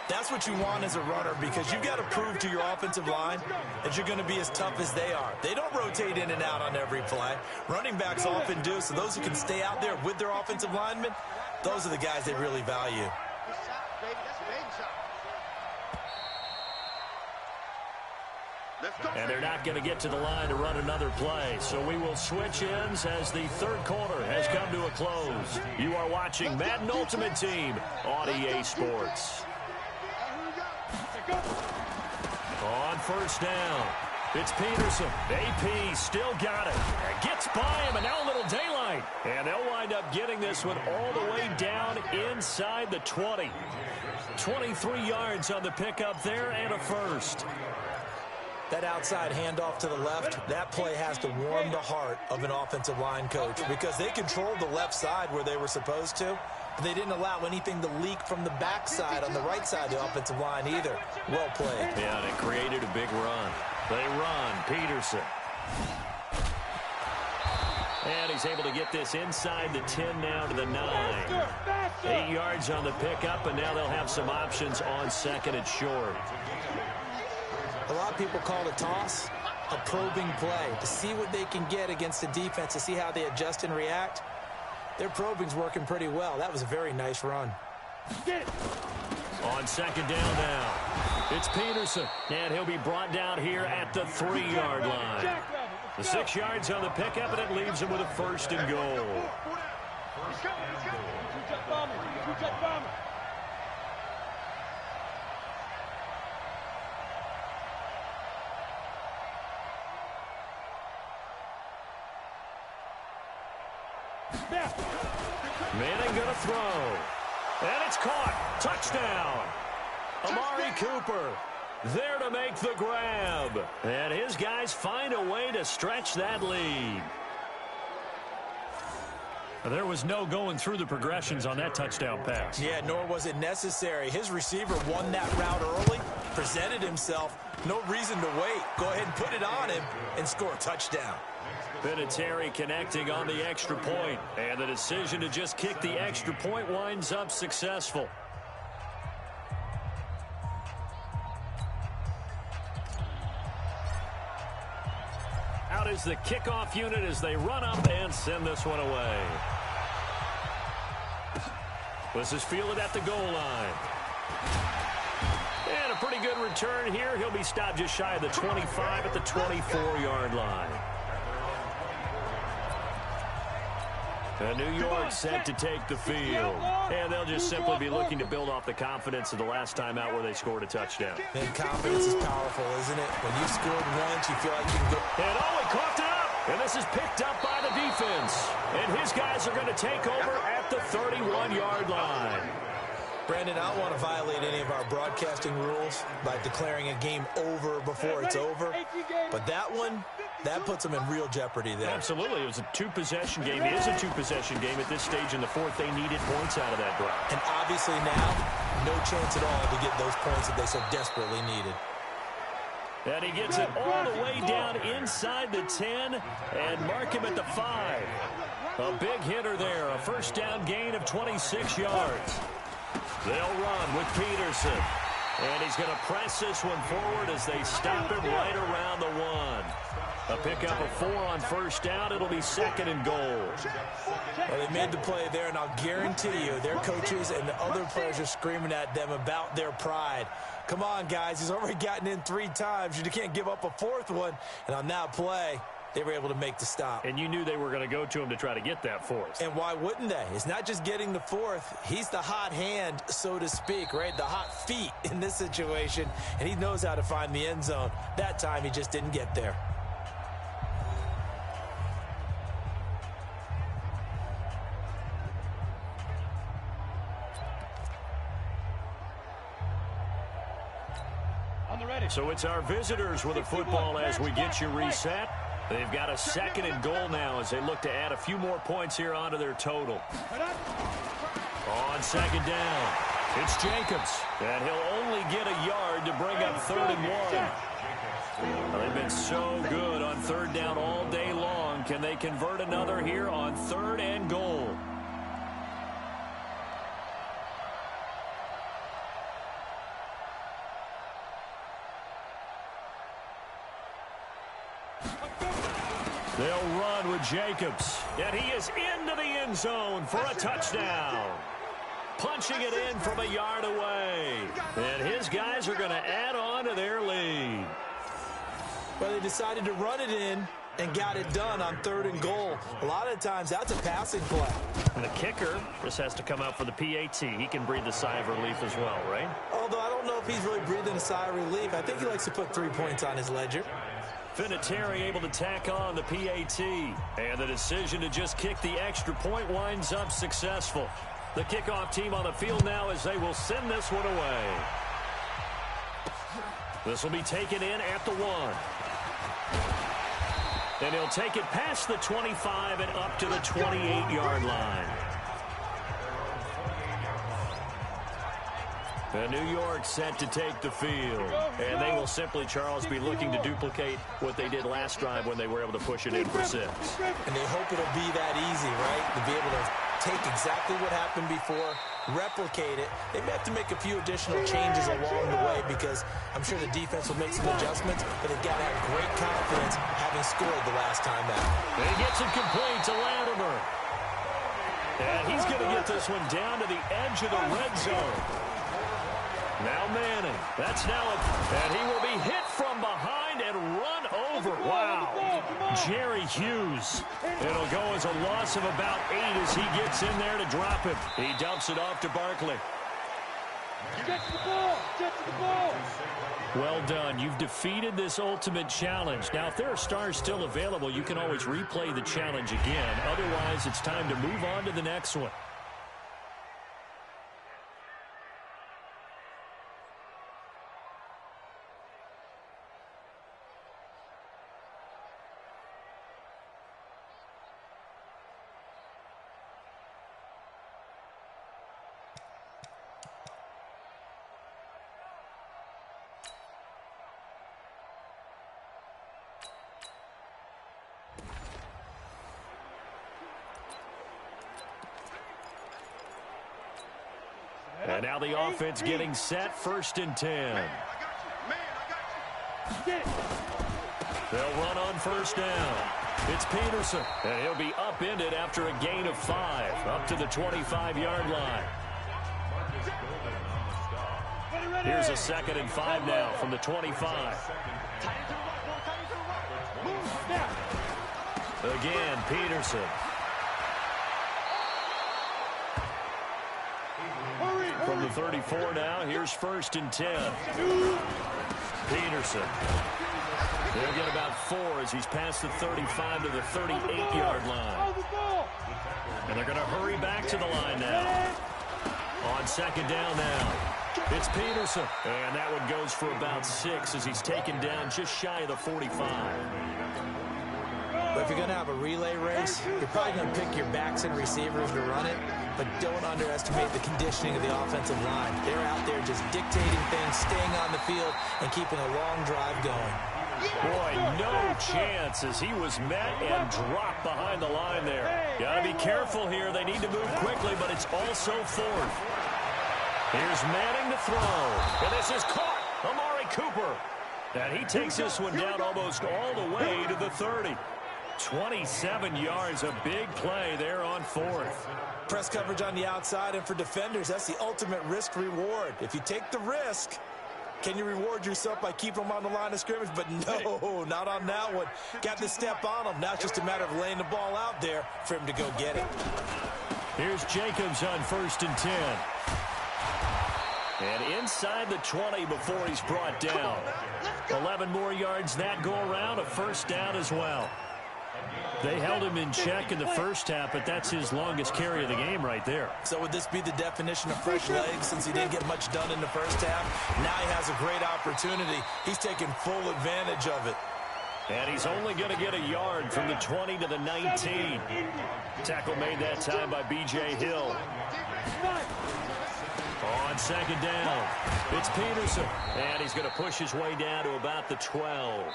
That's what you want as a runner, because you've got to prove to your offensive line that you're going to be as tough as they are. They don't rotate in and out on every play. Running backs often do, so those who can stay out there with their offensive linemen, those are the guys they really value. And they're not going to get to the line to run another play. So we will switch ends as the third quarter has come to a close. You are watching Madden Ultimate Team on EA Sports. On first down, it's Peterson. AP still got it. Gets by him, and now a little daylight. And they'll wind up getting this one all the way down inside the 20. 23 yards on the pickup there and a first. That outside handoff to the left, that play has to warm the heart of an offensive line coach, because they controlled the left side where they were supposed to, but they didn't allow anything to leak from the backside on the right side of the offensive line either. Well played. Yeah, and it created a big run. They run, Peterson. And he's able to get this inside the 10 now to the 9. 8 yards on the pickup, and now they'll have some options on second and short. A lot of people call it a toss, a probing play, to see what they can get against the defense, to see how they adjust and react. Their probing's working pretty well. That was a very nice run. On second down now, it's Peterson, and he'll be brought down here at the 3-yard line. The 6 yards on the pickup, and it leaves him with a first and goal. Manning going to throw. And it's caught. Touchdown. Amari Cooper there to make the grab. And his guys find a way to stretch that lead. There was no going through the progressions on that touchdown pass. Yeah, nor was it necessary. His receiver won that route early, presented himself. No reason to wait. Go ahead and put it on him and score a touchdown. Vinatieri connecting on the extra point, and the decision to just kick the extra point winds up successful. Out is the kickoff unit as they run up and send this one away. This is fielded at the goal line. And a pretty good return here. He'll be stopped just shy of the 25 at the 24-yard line. And New York set to take the field. And they'll just simply be looking to build off the confidence of the last time out where they scored a touchdown. And confidence is powerful, isn't it? When you've scored once, you feel like you can go. And he coughed it up. And this is picked up by the defense. And his guys are going to take over at the 31-yard line. Brandon, I don't want to violate any of our broadcasting rules by declaring a game over before it's over. But that one, that puts them in real jeopardy there. Absolutely. It was a two-possession game. It is a two-possession game at this stage in the fourth. They needed points out of that drive. And obviously now, no chance at all to get those points that they so desperately needed. And he gets it all the way down inside the 10 and mark him at the 5. A big hitter there. A first down gain of 26 yards. They'll run with Peterson. And he's going to press this one forward as they stop him right around the 1. A pickup of 4 on first down. It'll be second and goal. Well, they made the play there, and I'll guarantee you their coaches and the other players are screaming at them about their pride. Come on, guys. He's already gotten in 3 times. You can't give up a 4th one. And on that play, they were able to make the stop. And you knew they were going to go to him to try to get that 4th. And why wouldn't they? It's not just getting the 4th. He's the hot hand, so to speak, right? The hot feet in this situation. And he knows how to find the end zone. That time, he just didn't get there. So it's our visitors with the football as we get you reset. They've got a second and goal now as they look to add a few more points here onto their total. On second down, it's Jacobs. And he'll only get a yard to bring up 3rd and 1. Well, they've been so good on 3rd down all day long. Can they convert another here on 3rd and goal? They'll run with Jacobs. And he is into the end zone for a touchdown. Punching it in from a yard away. And his guys are going to add on to their lead. Well, they decided to run it in and got it done on 3rd and goal. A lot of times, that's a passing play. And the kicker just has to come out for the PAT. He can breathe a sigh of relief as well, right? Although I don't know if he's really breathing a sigh of relief. I think he likes to put 3 points on his ledger. Vinatieri able to tack on the PAT. And the decision to just kick the extra point winds up successful. The kickoff team on the field now as they will send this one away. This will be taken in at the 1. And he'll take it past the 25 and up to the 28-yard line. And New York set to take the field. And they will simply, Charles, be looking to duplicate what they did last drive when they were able to push it in for 6. And they hope it'll be that easy, right? To be able to take exactly what happened before, replicate it. They may have to make a few additional changes along the way because I'm sure the defense will make some adjustments, but they've got to have great confidence having scored the last time out. And he gets it complete to Latimer. And he's going to get this one down to the edge of the red zone. Now Manning. That's now and he will be hit from behind and run over. Wow. Jerry Hughes. It'll go as a loss of about 8 as he gets in there to drop him. He dumps it off to Barkley. Get to the ball. Get to the ball. Well done. You've defeated this ultimate challenge. Now, if there are stars still available, you can always replay the challenge again. Otherwise, it's time to move on to the next one. And now the offense getting set, 1st and 10. They'll run on 1st down. It's Peterson, and he'll be upended after a gain of 5, up to the 25-yard line. Here's a 2nd and 5 now from the 25. Again, Peterson. From the 34 now, here's 1st and 10. Peterson. They'll get about 4 as he's past the 35 to the 38-yard line. And they're going to hurry back to the line now. On 2nd down now, it's Peterson. And that one goes for about 6 as he's taken down just shy of the 45. But if you're going to have a relay race, you're probably going to pick your backs and receivers to run it, but don't underestimate the conditioning of the offensive line. They're out there just dictating things, staying on the field, and keeping a long drive going. Boy, no chance as he was met and dropped behind the line there. Got to be careful here. They need to move quickly, but it's also 4th. Here's Manning to throw. And this is caught. Amari Cooper. And he takes this one down almost all the way to the 30. 27 yards, a big play there on 4th. Press coverage on the outside, and for defenders, that's the ultimate risk-reward. If you take the risk, can you reward yourself by keeping them on the line of scrimmage? But no, not on that one. Got to step on them. Now it's just a matter of laying the ball out there for him to go get it. Here's Jacobs on 1st and 10. And inside the 20 before he's brought down. 11 more yards that go around, a 1st down as well. They held him in check in the first half, but that's his longest carry of the game right there. So would this be the definition of fresh legs since he didn't get much done in the first half? Now he has a great opportunity. He's taking full advantage of it. And he's only going to get a yard from the 20 to the 19. Tackle made that time by B.J. Hill. On 2nd down, it's Peterson. And he's going to push his way down to about the 12.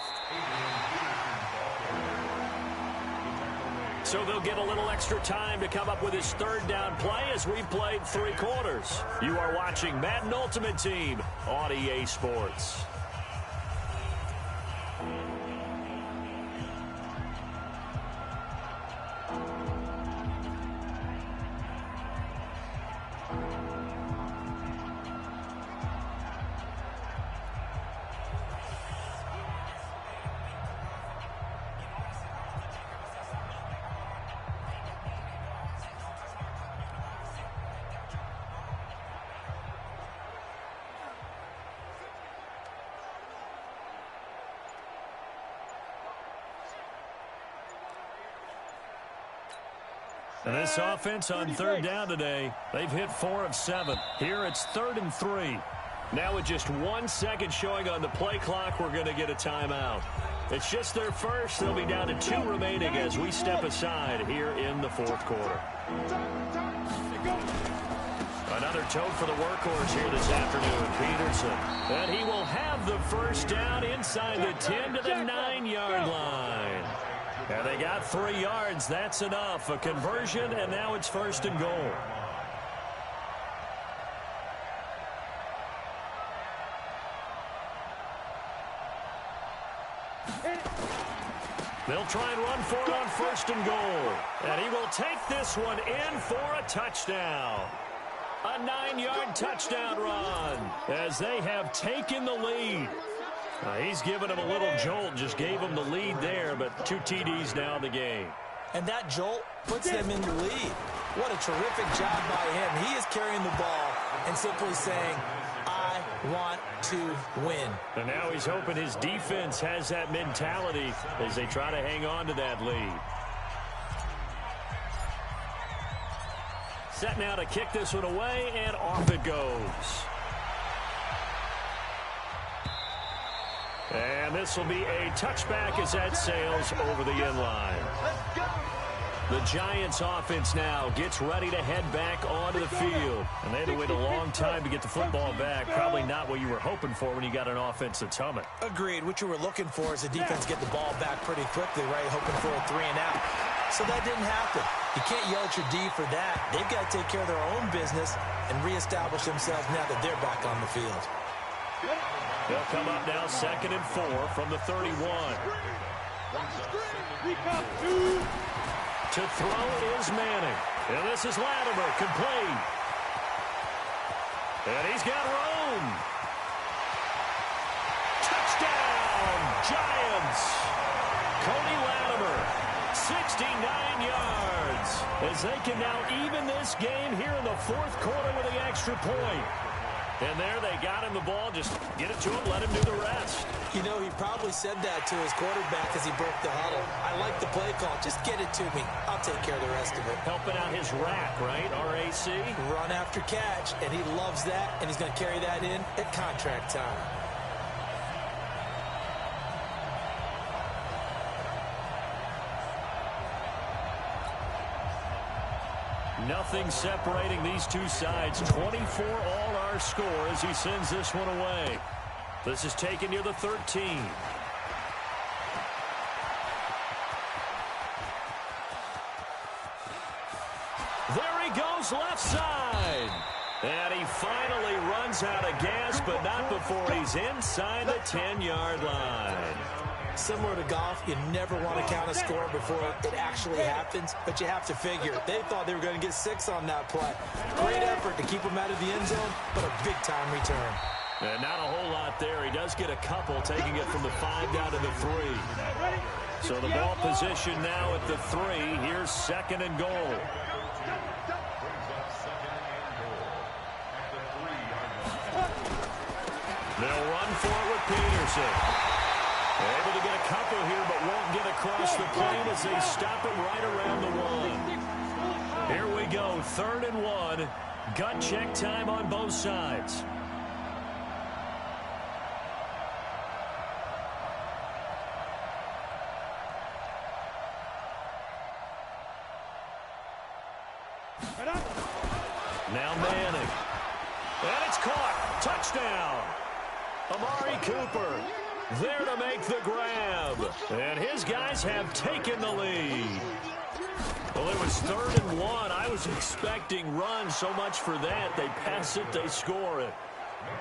So they'll get a little extra time to come up with his 3rd down play as we played 3 quarters. You are watching Madden Ultimate Team on EA Sports. And this offense on third down today, they've hit 4 of 7. Here it's 3rd and 3. Now with just 1 second showing on the play clock, we're going to get a timeout. It's just their first. They'll be down to 2 remaining as we step aside here in the 4th quarter. Another tote for the workhorse here this afternoon, Peterson. And he will have the first down inside the 10 to the 9-yard line. And they got 3 yards. That's enough. A conversion, and now it's 1st and goal. They'll try and run for it on 1st and goal. And he will take this one in for a touchdown. A 9-yard touchdown run as they have taken the lead. He's given him a little jolt, just gave him the lead there, but 2 TDs now in the game. And that jolt puts them in the lead. What a terrific job by him. He is carrying the ball and simply saying, I want to win. And now he's hoping his defense has that mentality as they try to hang on to that lead. Set now to kick this one away, and off it goes. And this will be a touchback as that sails over the end line. The Giants offense now gets ready to head back onto the field. And they had to wait a long time to get the football back. Probably not what you were hoping for when you got an offense that's humming. Agreed. What you were looking for is the defense get the ball back pretty quickly, right? Hoping for a 3 and out. So that didn't happen. You can't yell at your D for that. They've got to take care of their own business and reestablish themselves now that they're back on the field. They'll come up now 2nd and 4 from the 31. To throw is Manning. And this is Latimer, complete. And he's got room. Touchdown, Giants. Cody Latimer, 69 yards. As they can now even this game here in the 4th quarter with the extra point. And there they got him the ball. Just get it to him, let him do the rest. You know, he probably said that to his quarterback as he broke the huddle. I like the play call. Just get it to me. I'll take care of the rest of it. Helping out his rack, right? RAC. Run after catch, and he loves that, and he's going to carry that in at contract time. Nothing separating these two sides. 24 all our score as he sends this one away. This is taken near the 13. There he goes left side. And he finally runs out of gas, but not before he's inside the 10-yard line. Similar to golf, you never want to count a score before it actually happens, but you have to figure. They thought they were going to get 6 on that play. Great effort to keep them out of the end zone, but a big-time return. And not a whole lot there. He does get a couple, taking it from the 5 down to the 3. So the ball position now at the 3. Here's 2nd and goal. They'll run for it with Peterson. Able to get a couple here, but won't get across the plane as they stop it right around the 1. Here we go, 3rd and 1. Gut check time on both sides. Now Manning. And it's caught. Touchdown. Amari Cooper there to make the grab. And his guys have taken the lead. Well, it was 3rd and 1. I was expecting runs, so much for that. They pass it, they score it.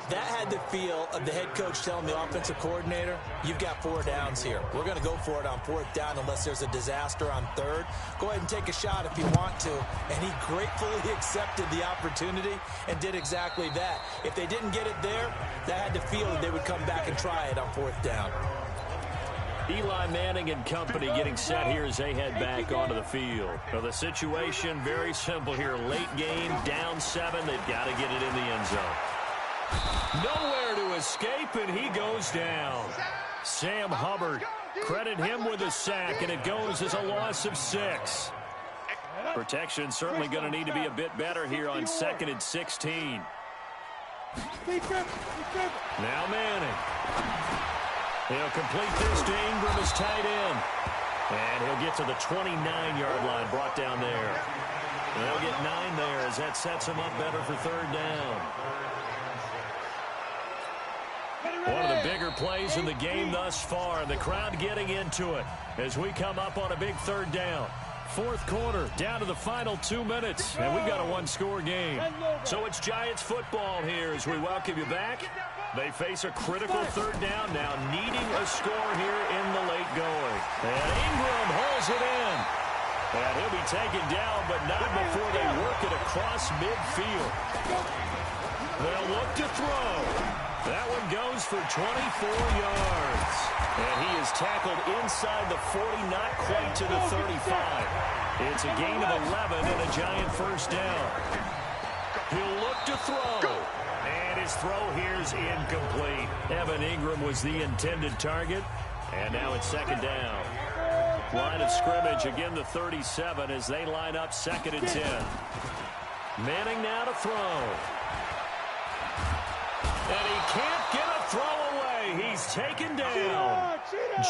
That had the feel of the head coach telling the offensive coordinator, you've got 4 downs here. We're going to go for it on 4th down unless there's a disaster on 3rd. Go ahead and take a shot if you want to. And he gratefully accepted the opportunity and did exactly that. If they didn't get it there, that had the feel that they would come back and try it on 4th down. Eli Manning and company getting set here as they head back onto the field. Well, the situation very simple here. Late game, down 7. They've got to get it in the end zone. Nowhere to escape, and he goes down. Sam Hubbard, credit him with a sack, and it goes as a loss of 6. Protection certainly going to need to be a bit better here on 2nd and 16. Now Manning. He'll complete this to Ingram as tight end. And he'll get to the 29-yard line, brought down there. They'll get 9 there as that sets him up better for 3rd down. One of the bigger plays in the game thus far. The crowd getting into it as we come up on a big 3rd down. 4th quarter, down to the final 2 minutes, and we've got a 1-score game. So it's Giants football here as we welcome you back. They face a critical 3rd down now, needing a score here in the late going. And Ingram holds it in. And he'll be taken down, but not before they work it across midfield. They'll look to throw. That one goes for 24 yards. And he is tackled inside the 40, not quite to the 35. It's a gain of 11 and a Giant 1st down. He'll look to throw. And his throw here's incomplete. Evan Ingram was the intended target. And now it's 2nd down. Line of scrimmage, again the 37 as they line up 2nd and 10. Manning now to throw. And he can't get a throw away. He's taken down.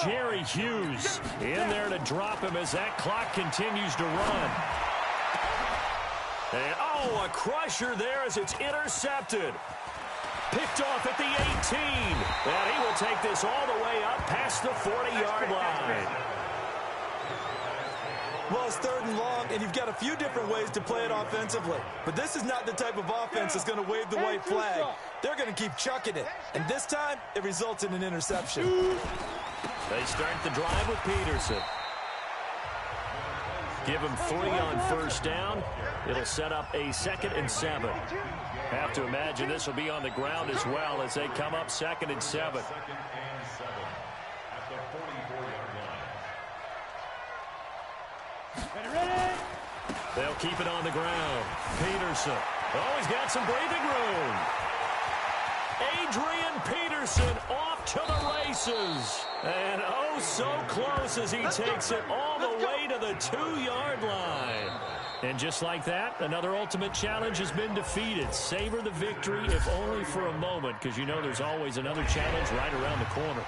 Jerry Hughes in there to drop him as that clock continues to run. And, oh, a crusher there as it's intercepted. Picked off at the 18. And he will take this all the way up past the 40-yard line. Well, it's 3rd and long, and you've got a few different ways to play it offensively. But this is not the type of offense that's going to wave the white flag. They're going to keep chucking it. And this time, it results in an interception. They start the drive with Peterson. Give him 3 on 1st down. It'll set up a 2nd and 7. Have to imagine this will be on the ground as well as they come up 2nd and 7. They'll keep it on the ground. Peterson. Oh, he's got some breathing room. Adrian Peterson off to the races. And oh, so close as he takes it all the way to the 2-yard line. And just like that, another ultimate challenge has been defeated. Savor the victory, if only for a moment, because you know there's always another challenge right around the corner.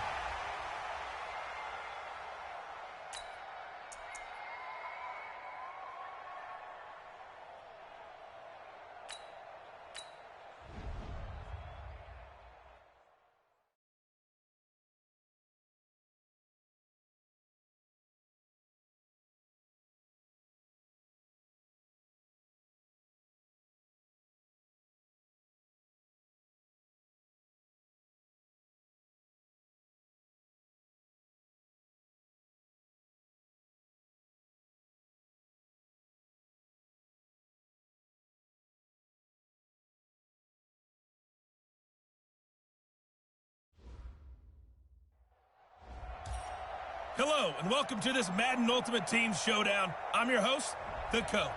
Hello, and welcome to this Madden Ultimate Team Showdown. I'm your host, the coach.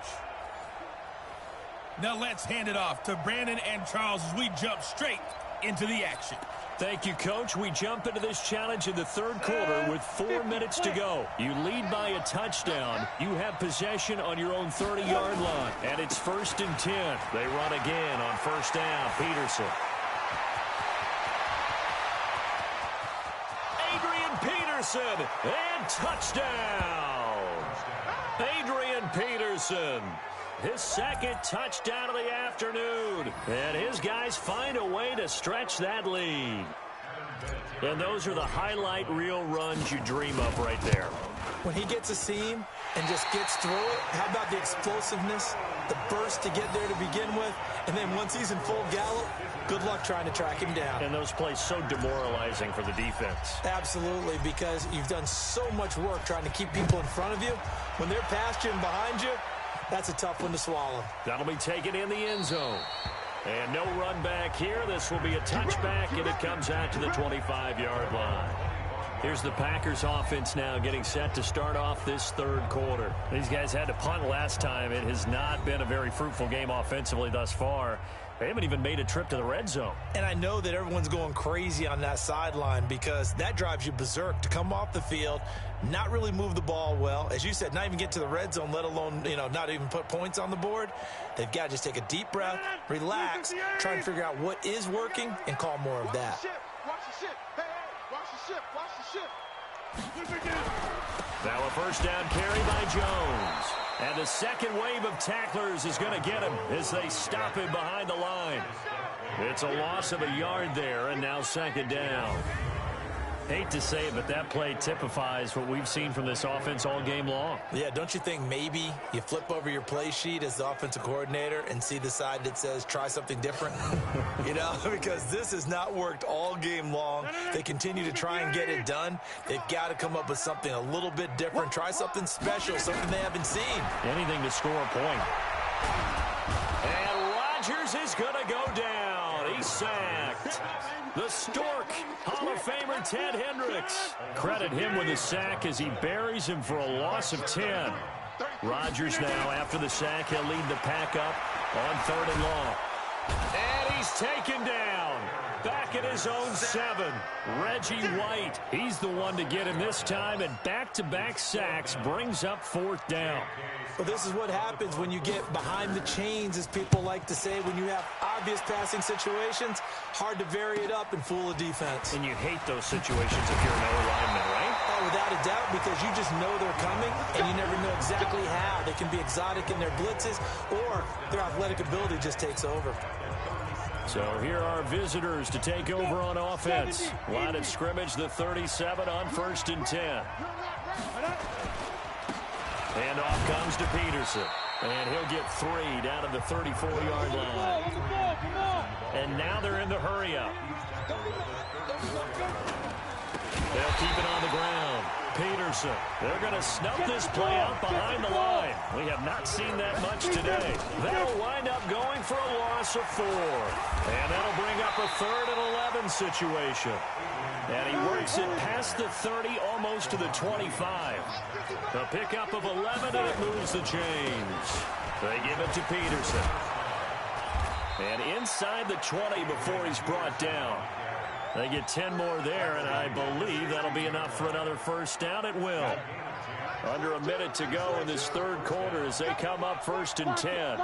Now let's hand it off to Brandon and Charles as we jump straight into the action. Thank you, Coach. We jump into this challenge in the 3rd quarter with 4 minutes to go. You lead by a touchdown. You have possession on your own 30-yard line. And it's 1st and 10. They run again on 1st down. Peterson. Peterson, and touchdown. Adrian Peterson, his 2nd touchdown of the afternoon. And his guys find a way to stretch that lead. And those are the highlight reel runs you dream of right there. When he gets a seam and just gets through it, how about the explosiveness, the burst to get there to begin with, and then once he's in full gallop, good luck trying to track him down. And those plays so demoralizing for the defense. Absolutely, because you've done so much work trying to keep people in front of you. When they're past you and behind you, that's a tough one to swallow. That'll be taken in the end zone. And no run back here. This will be a touchback, and it comes out to the 25-yard line. Here's the Packers offense now getting set to start off this 3rd quarter. These guys had to punt last time. It has not been a very fruitful game offensively thus far. They haven't even made a trip to the red zone. And I know that everyone's going crazy on that sideline because that drives you berserk to come off the field, not really move the ball well. As you said, not even get to the red zone, let alone, not even put points on the board. They've got to just take a deep breath, relax, try and figure out what is working and call more of that. Watch the ship. Hey, watch the ship. Watch the ship. Now a first down carry by Jones. And the second wave of tacklers is going to get him as they stop him behind the line. It's a loss of a yard there, and now second down. Hate to say it, but that play typifies what we've seen from this offense all game long. Yeah, don't you think maybe you flip over your play sheet as the offensive coordinator and see the side that says try something different? Because this has not worked all game long. They continue to try and get it done. They've got to come up with something a little bit different. Try something special, something they haven't seen. Anything to score a point. And Rodgers is going to go down. He's sacked. The Stork, Hall of Famer Ted Hendricks. Credit him with a sack as he buries him for a loss of 10. Rodgers now, after the sack, he'll lead the pack up on 3rd and long. And he's taken down. Back at his own 7. Reggie White, he's the one to get him this time, and back-to-back sacks brings up 4th down. Well, this is what happens when you get behind the chains, as people like to say. When you have obvious passing situations, hard to vary it up and fool a defense. And you hate those situations if you're an O-lineman, right? Oh, without a doubt, because you just know they're coming, and you never know exactly how. They can be exotic in their blitzes, or their athletic ability just takes over. So here are visitors to take over on offense. Line of scrimmage, the 37 on 1st and 10. And off comes to Peterson. And he'll get 3 down to the 34-yard line. And now they're in the hurry-up. They'll keep it on the ground. Peterson. They're going to snuff this play out behind the line. We have not seen that much today. That'll wind up going for a loss of 4. And that'll bring up a 3rd and 11 situation. And he works it past the 30, almost to the 25. The pickup of 11, and it moves the chains. They give it to Peterson. And inside the 20 before he's brought down. They get 10 more there, and I believe that'll be enough for another first down. It will. Under a minute to go in this 3rd quarter as they come up 1st and 10.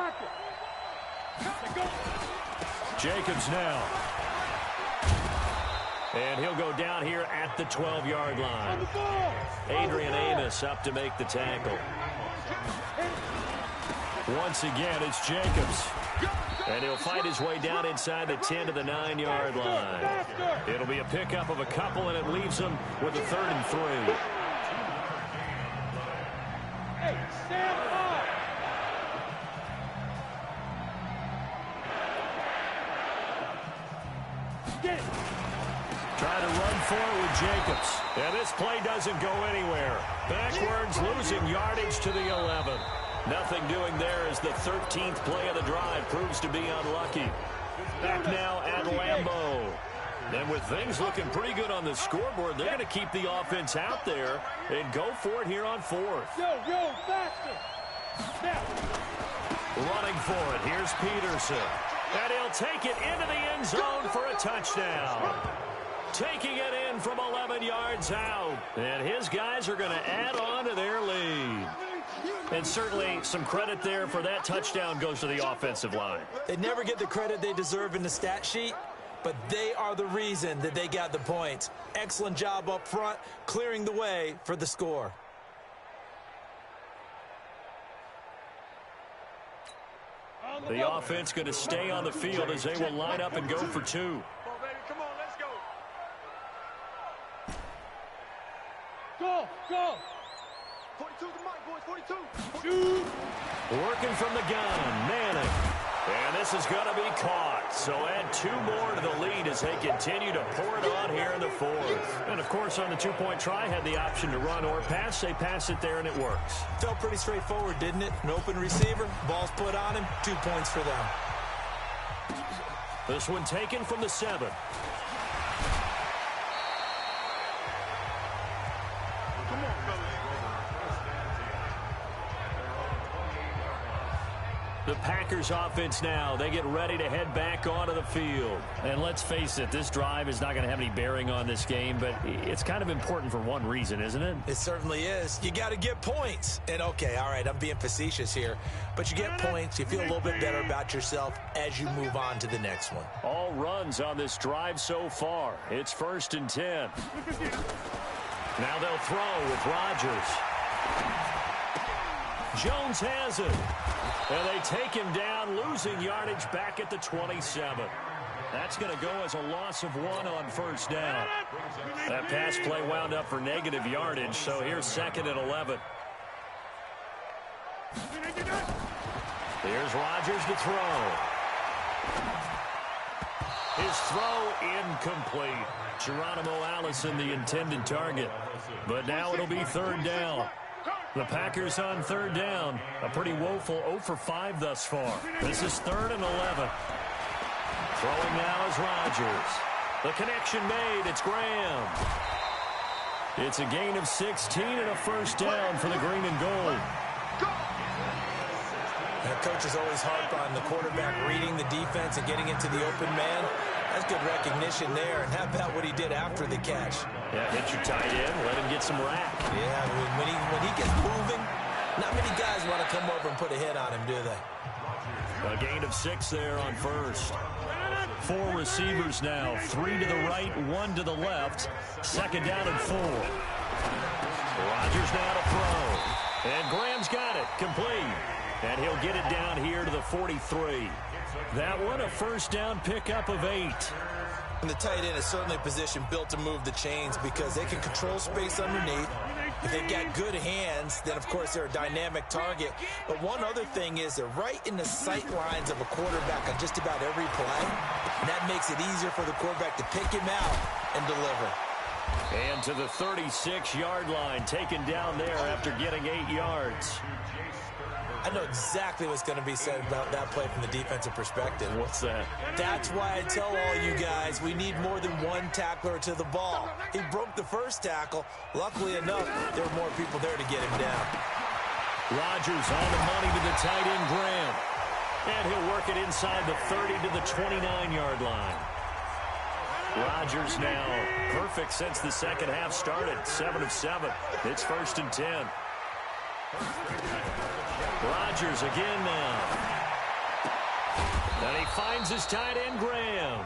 Jacobs now. And he'll go down here at the 12-yard line. Adrian Amos up to make the tackle. Once again, it's Jacobs. And he'll fight his way down inside the 10 to the 9-yard line. It'll be a pickup of a couple, and it leaves him with a 3rd and 3. Hey, stand up! Get it! Try to run for it with Jacobs. And this play doesn't go anywhere. Backwards, losing yardage to the 11. Nothing doing there as the 13th play of the drive proves to be unlucky. Back now at Lambeau. And with things looking pretty good on the scoreboard, they're going to keep the offense out there and go for it here on 4th. Yo, faster! Now. Running for it, here's Peterson. And he'll take it into the end zone for a touchdown. Taking it in from 11 yards out. And his guys are going to add on to their lead. And certainly some credit there for that touchdown goes to the offensive line. They never get the credit they deserve in the stat sheet, but they are the reason that they got the points. Excellent job up front, clearing the way for the score. The offense going to stay on the field as they will line up and go for 2. Come on, baby, come on, let's go. Go! 42 to Mike, boys, 42. Shoot! Working from the gun, Manning. And this is going to be caught. So add 2 more to the lead as they continue to pour it on here in the 4th. And, of course, on the 2-point try, had the option to run or pass. They pass it there, and it works. Felt pretty straightforward, didn't it? An open receiver, ball's put on him, 2 points for them. This one taken from the 7. The Packers offense now, they get ready to head back onto the field. And let's face it, this drive is not going to have any bearing on this game, but it's kind of important for one reason, isn't it? It certainly is. You got to get points. And okay, all right, I'm being facetious here, but you get points, you feel a little bit better about yourself as you move on to the next one. All runs on this drive so far. It's 1st and 10. Now they'll throw with Rodgers. Jones has it. And they take him down, losing yardage back at the 27. That's going to go as a loss of 1 on 1st down. That pass play wound up for negative yardage, so here's 2nd and 11. Here's Rodgers to throw. His throw incomplete. Geronimo Allison, the intended target. But now it'll be 3rd down. The Packers on 3rd down. A pretty woeful 0 for 5 thus far. This is 3rd and 11. Throwing now is Rodgers. The connection made. It's Graham. It's a gain of 16 and a 1st down for the green and gold. And coaches always harp on the quarterback reading the defense and getting into the open man. That's good recognition there. And how about what he did after the catch? Yeah, hit your tight end, let him get some rack. Yeah, when he gets moving, not many guys want to come over and put a hit on him, do they? A gain of 6 there on 1st. 4 receivers now, 3 to the right, 1 to the left. 2nd down and 4. Rodgers now to throw. And Graham's got it, complete. And he'll get it down here to the 43. That one, a 1st down pickup of 8. And the tight end is certainly a position built to move the chains because they can control space underneath. If they've got good hands, then, of course, they're a dynamic target. But one other thing is they're right in the sight lines of a quarterback on just about every play. And that makes it easier for the quarterback to pick him out and deliver. And to the 36-yard line, taken down there after getting 8 yards. I know exactly what's going to be said about that play from the defensive perspective. What's that? That's why I tell all you guys we need more than one tackler to the ball. He broke the first tackle. Luckily enough, there were more people there to get him down. Rodgers on the money to the tight end, Graham. And he'll work it inside the 30 to the 29-yard line. Rodgers now perfect since the second half started. 7 of 7. It's 1st and 10. Rodgers again now. And he finds his tight end, Graham.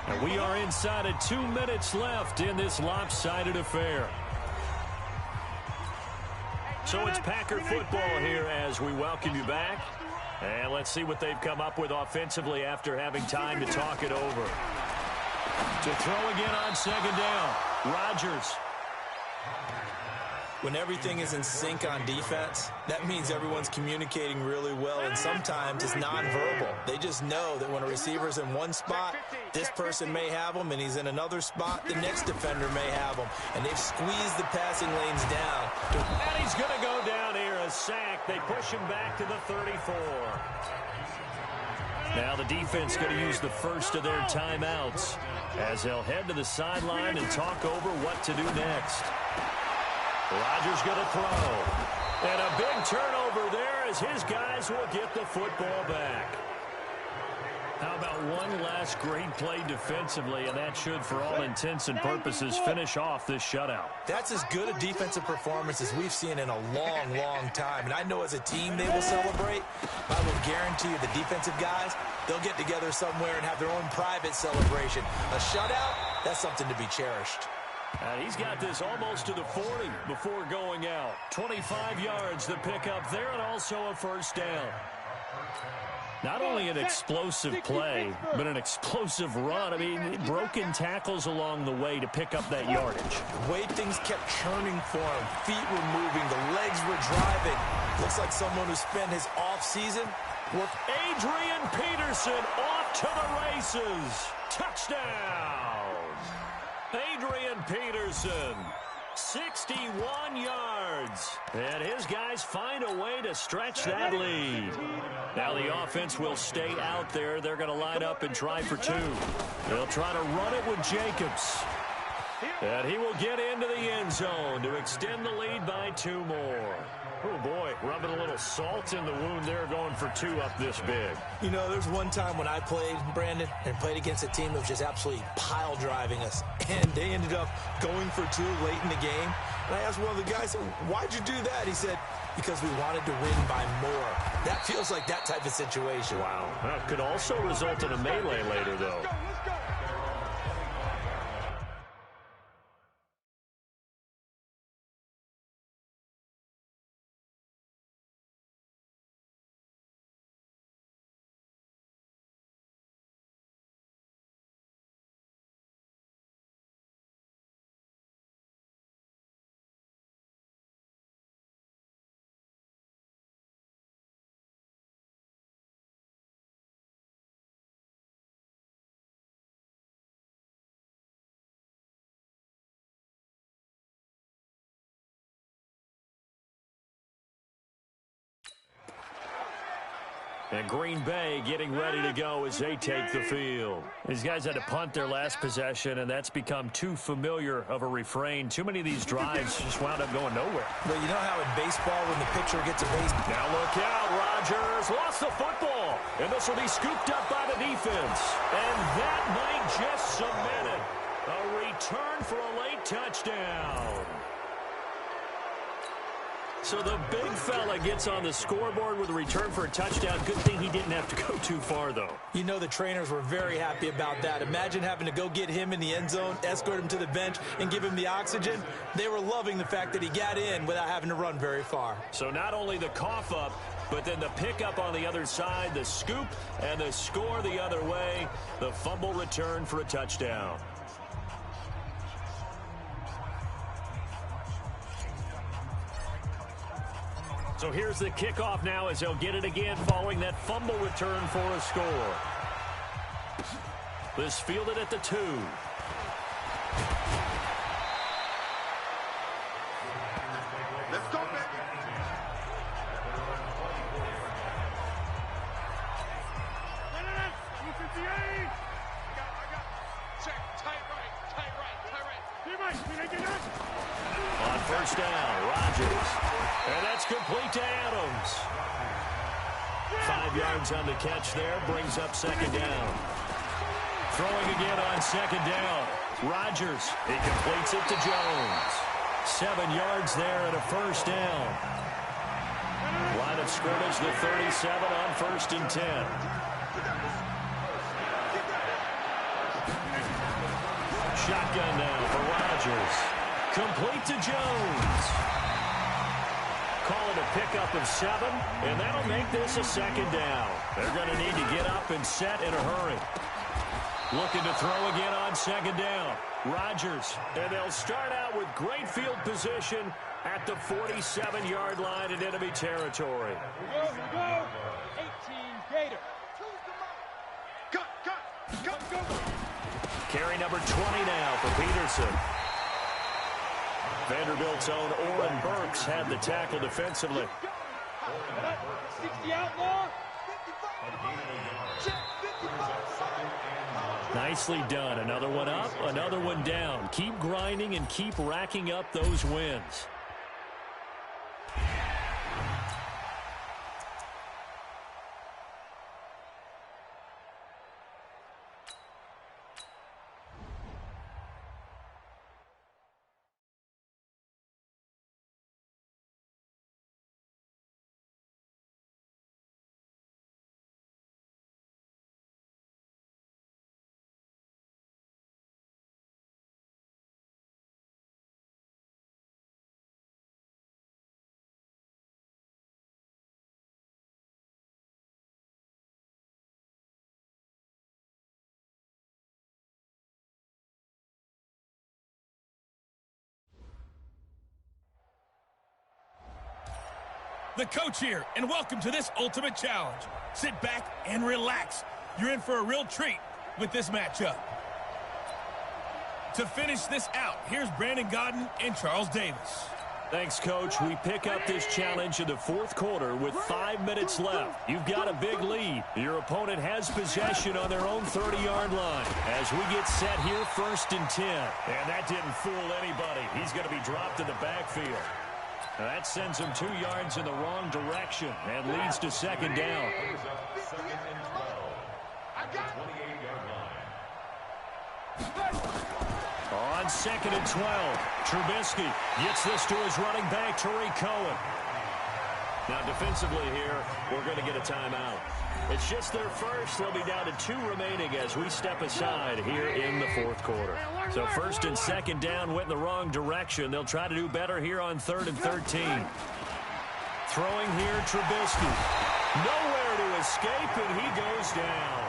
And we are inside of 2 minutes left in this lopsided affair. So it's Packer football here as we welcome you back. And let's see what they've come up with offensively after having time to talk it over. To throw again on 2nd down. Rodgers. When everything is in sync on defense, that means everyone's communicating really well, and sometimes it's nonverbal. They just know that when a receiver's in one spot, this person may have him, and he's in another spot, the next defender may have him. And they've squeezed the passing lanes down. And he's going to go down here, a sack. They push him back to the 34. Now the defense going to use the first of their timeouts as they'll head to the sideline and talk over what to do next. Rodgers going to throw. And a big turnover there as his guys will get the football back. How about one last great play defensively, and that should, for all intents and purposes, finish off this shutout. That's as good a defensive performance as we've seen in a long, long time. And I know as a team they will celebrate. I will guarantee you the defensive guys, they'll get together somewhere and have their own private celebration. A shutout, that's something to be cherished. And he's got this almost to the 40 before going out. 25 yards to pick up there, and also a 1st down. Not only an explosive play, but an explosive run. I mean, broken tackles along the way to pick up that yardage. The way things kept churning for him. Feet were moving. The legs were driving. Looks like someone who spent his offseason with Adrian Peterson off to the races. Touchdown! Adrian Peterson, 61 yards. And his guys find a way to stretch that lead. Now the offense will stay out there. They're going to line up and try for 2. They'll try to run it with Jacobs. And he will get into the end zone to extend the lead by 2 more. Oh, boy, rubbing a little salt in the wound there, going for 2 up this big. You know, there's one time when I played, Brandon, and played against a team that was just absolutely pile driving us, and they ended up going for 2 late in the game. And I asked one of the guys, why'd you do that? He said, because we wanted to win by more. That feels like that type of situation. Wow. That could also result in a melee later, though. Let's go. And Green Bay getting ready to go as they take the field. These guys had to punt their last possession, and that's become too familiar of a refrain. Too many of these drives just wound up going nowhere. But you know how in baseball, when the pitcher gets a base... Now look out, Rodgers lost the football. And this will be scooped up by the defense. And that might just cement it. A return for a late touchdown. So the big fella gets on the scoreboard with a return for a touchdown. Good thing he didn't have to go too far, though. You know the trainers were very happy about that. Imagine having to go get him in the end zone, escort him to the bench, and give him the oxygen. They were loving the fact that he got in without having to run very far. So not only the cough up, but then the pickup on the other side, the scoop, and the score the other way. The fumble return for a touchdown. So here's the kickoff now as they'll get it again following that fumble return for a score. This fielded at the 2. Let's go, baby. Check. Tight right. On first down, Rodgers. And that's complete to Adams. 5 yards on the catch there, brings up second down. Throwing again on second down. Rodgers, he completes it to Jones. 7 yards there and a first down. Line of scrimmage, the 37 on first and 10. Shotgun now for Rodgers. Complete to Jones. Call it a pickup of 7, and that'll make this a second down. They're going to need to get up and set in a hurry. Looking to throw again on second down. Rodgers, and they'll start out with great field position at the 47-yard line in enemy territory. Here we go. 18 Gator. Go. Carry number 20 now for Peterson. Vanderbilt's own Oren Burks had the tackle defensively. 60 outlaw. Nicely done. Another one up, another one down. Keep grinding and keep racking up those wins. The coach here, and welcome to this ultimate challenge. Sit back and relax. You're in for a real treat with this matchup. To finish this out, here's Brandon Gaudin and Charles Davis. Thanks, Coach. We pick up this challenge in the fourth quarter with 5 minutes left. You've got a big lead. Your opponent has possession on their own 30-yard line. As we get set here, 1st and 10. And that didn't fool anybody. He's going to be dropped in the backfield. That sends him 2 yards in the wrong direction and leads to 2nd down. Second and 12 at the 28-yard line. On 2nd and 12, Trubisky gets this to his running back, Tariq Cohen. Now, defensively here, we're going to get a timeout. It's just their first. They'll be down to 2 remaining as we step aside here in the fourth quarter. So 1st and 2nd down went in the wrong direction. They'll try to do better here on 3rd and 13. Throwing here, Trubisky. Nowhere to escape, and he goes down.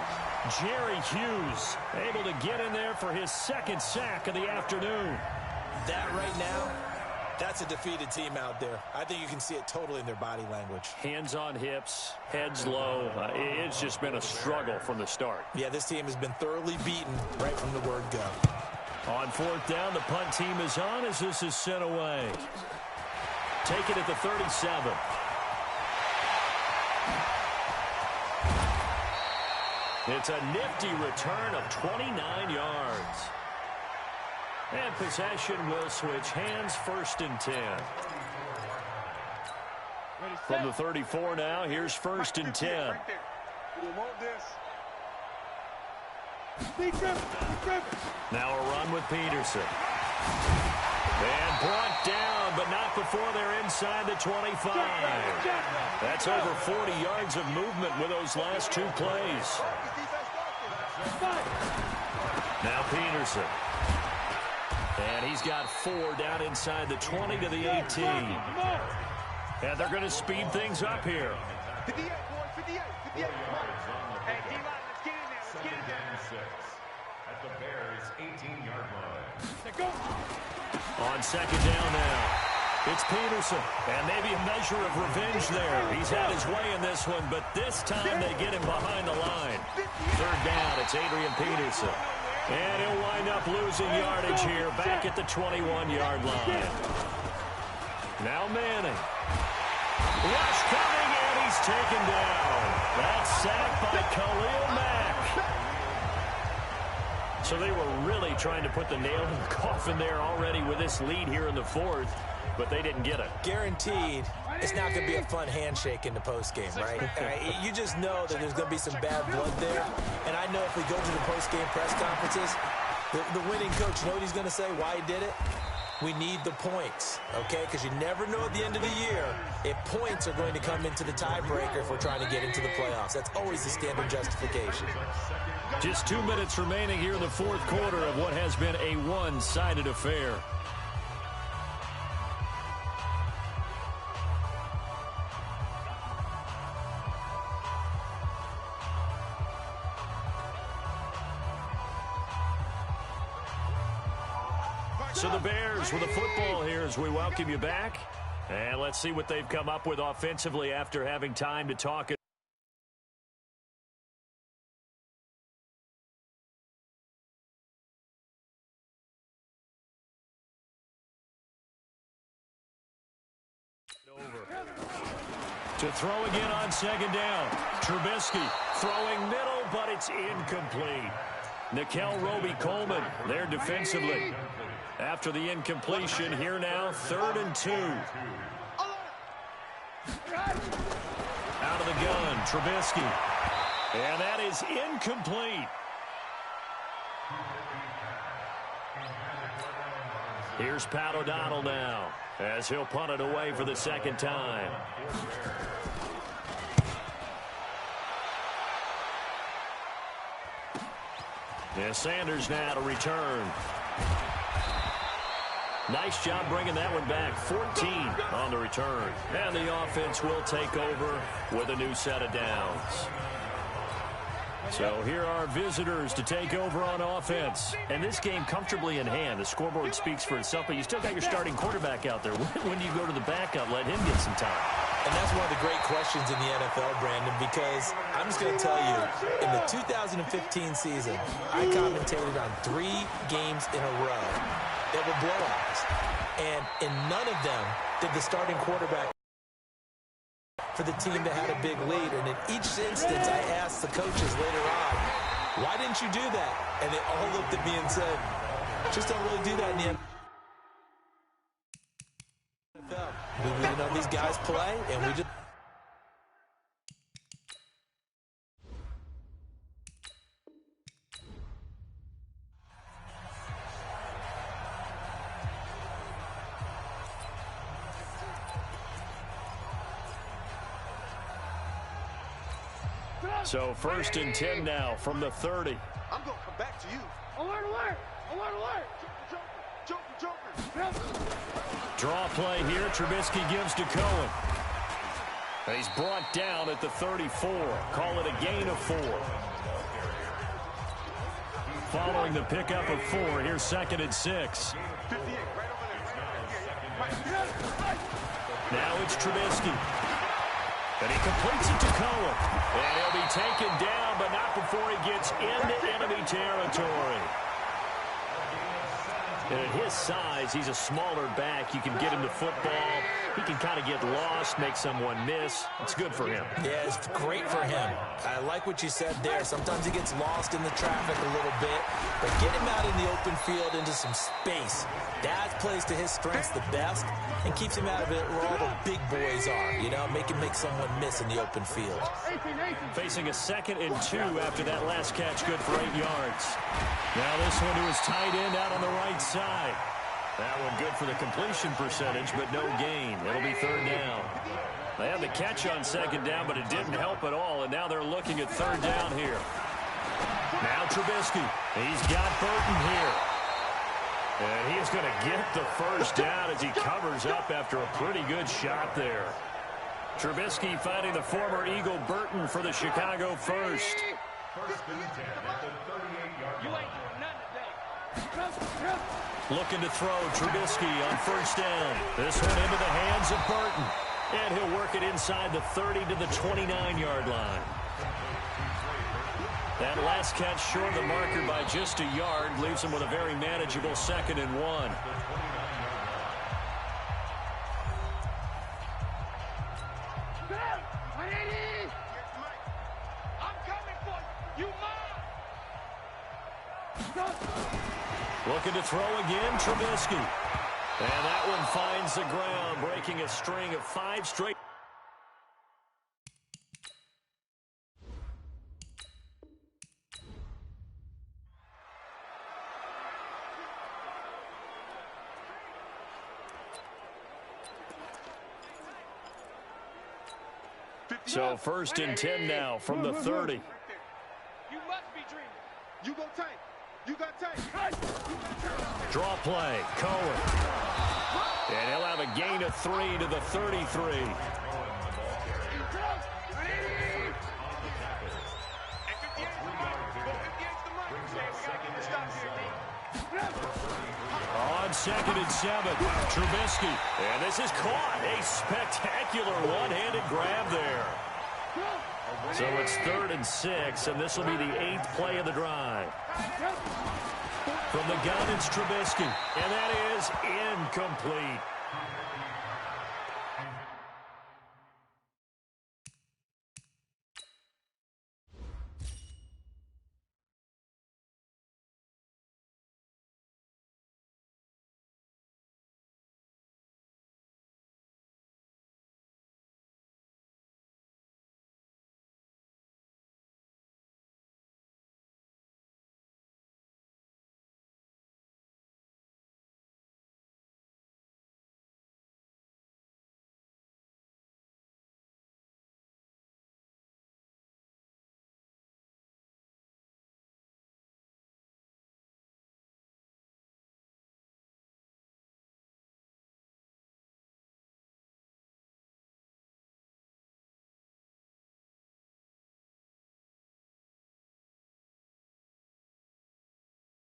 Jerry Hughes able to get in there for his 2nd sack of the afternoon. That right now, that's a defeated team out there. I think you can see it totally in their body language. Hands on hips, heads low. It's just been a struggle from the start. Yeah, this team has been thoroughly beaten right from the word go. On 4th down, the punt team is on as this is sent away. Take it at the 37. It's a nifty return of 29 yards. And possession will switch hands, 1st and 10. From the 34 now, here's 1st and 10. Now a run with Peterson. And brought down, but not before they're inside the 25. That's over 40 yards of movement with those last 2 plays. Now Peterson. And he's got 4 down inside the 20 to the 18. And they're going to speed things up here. 58, boy, 58, 58. Hey, D-line, let's get in there. Let's get in there. 6 at the Bears' 18-yard line. On 2nd down now, it's Peterson. And maybe a measure of revenge there. He's had his way in this one, but this time they get him behind the line. 3rd down, it's Adrian Peterson. And he'll wind up losing yardage here back at the 21-yard line. Now Manning. Rush coming, and he's taken down. That's sacked by Khalil Mack. So they were really trying to put the nail in the coffin there already with this lead here in the 4th, but they didn't get it. Guaranteed, it's not going to be a fun handshake in the postgame, right? You just know that there's going to be some bad blood there. And I know if we go to the postgame press conferences, the winning coach, you know what he's going to say, why he did it? We need the points, okay? Because you never know at the end of the year if points are going to come into the tiebreaker if we're trying to get into the playoffs. That's always the standard justification. Just 2 minutes remaining here in the 4th quarter of what has been a one-sided affair. So the Bears with the football here as we welcome you back. And let's see what they've come up with offensively after having time to talk it over. To throw again on 2nd down. Trubisky throwing middle, but it's incomplete. Nikel Roby-Coleman there defensively. After the incompletion, here now, 3rd and 2. Out of the gun, Trubisky. And that is incomplete. Here's Pat O'Donnell now, as he'll punt it away for the 2nd time. And Sanders now to return. Nice job bringing that one back. 14 on the return. And the offense will take over with a new set of downs. So here are visitors to take over on offense. And this game comfortably in hand. The scoreboard speaks for itself, but you still got your starting quarterback out there. When do you go to the backup? Let him get some time. And that's one of the great questions in the NFL, Brandon, because I'm just going to tell you, in the 2015 season, I commentated on 3 games in a row that were blowouts. And in none of them did the starting quarterback for the team that had a big lead. And in each instance, I asked the coaches later on, why didn't you do that? And they all looked at me and said, just don't really do that in the NFL. You know, these guys play, and we just... So 1st and 10 now from the 30. I'm going to come back to you. Alert, alert! Alert, alert! Joker, Joker! Draw play here. Trubisky gives to Cohen. He's brought down at the 34. Call it a gain of 4. Following the pickup of 4, here's 2nd and 6. Now it's Trubisky. And he completes it to Cohen. And he'll be taken down, but not before he gets into enemy territory. And at his size, he's a smaller back. You can get him to football. He can kind of get lost, make someone miss. It's good for him. Yeah, it's great for him. I like what you said there. Sometimes he gets lost in the traffic a little bit, but get him out in the open field into some space. That plays to his strengths the best and keeps him out of it where all the big boys are. You know, make someone miss in the open field. Facing a 2nd and 2 after that last catch, good for 8 yards. Now this one to his tight end out on the right side. That one good for the completion percentage, but no gain. It'll be 3rd down. They had the catch on 2nd down, but it didn't help at all, and now they're looking at 3rd down here. Now Trubisky. He's got Burton here. And he's going to get the 1st down as he covers up after a pretty good shot there. Trubisky finding the former Eagle Burton for the Chicago 1st. 1st and 10 at the 38-yard line. You ain't doing nothing today. Looking to throw Trubisky on 1st down. This one into the hands of Burton. And he'll work it inside the 30 to the 29-yard line. That last catch short of the marker by just a yard leaves him with a very manageable 2nd and 1. I'm coming for you. You mine. Looking to throw again, Trubisky. And that one finds the ground, breaking a string of 5 straight. So 1st and 10 now from the 30. You must be dreaming. You go tank. You got tank. Draw play, Cohen. And he'll have a gain of 3 to the 33. On 2nd and 7, Trubisky. And this is caught. A spectacular one-handed grab there. So it's 3rd and 6, and this will be the 8th play of the drive. From the gun, it's Trubisky. And that is incomplete.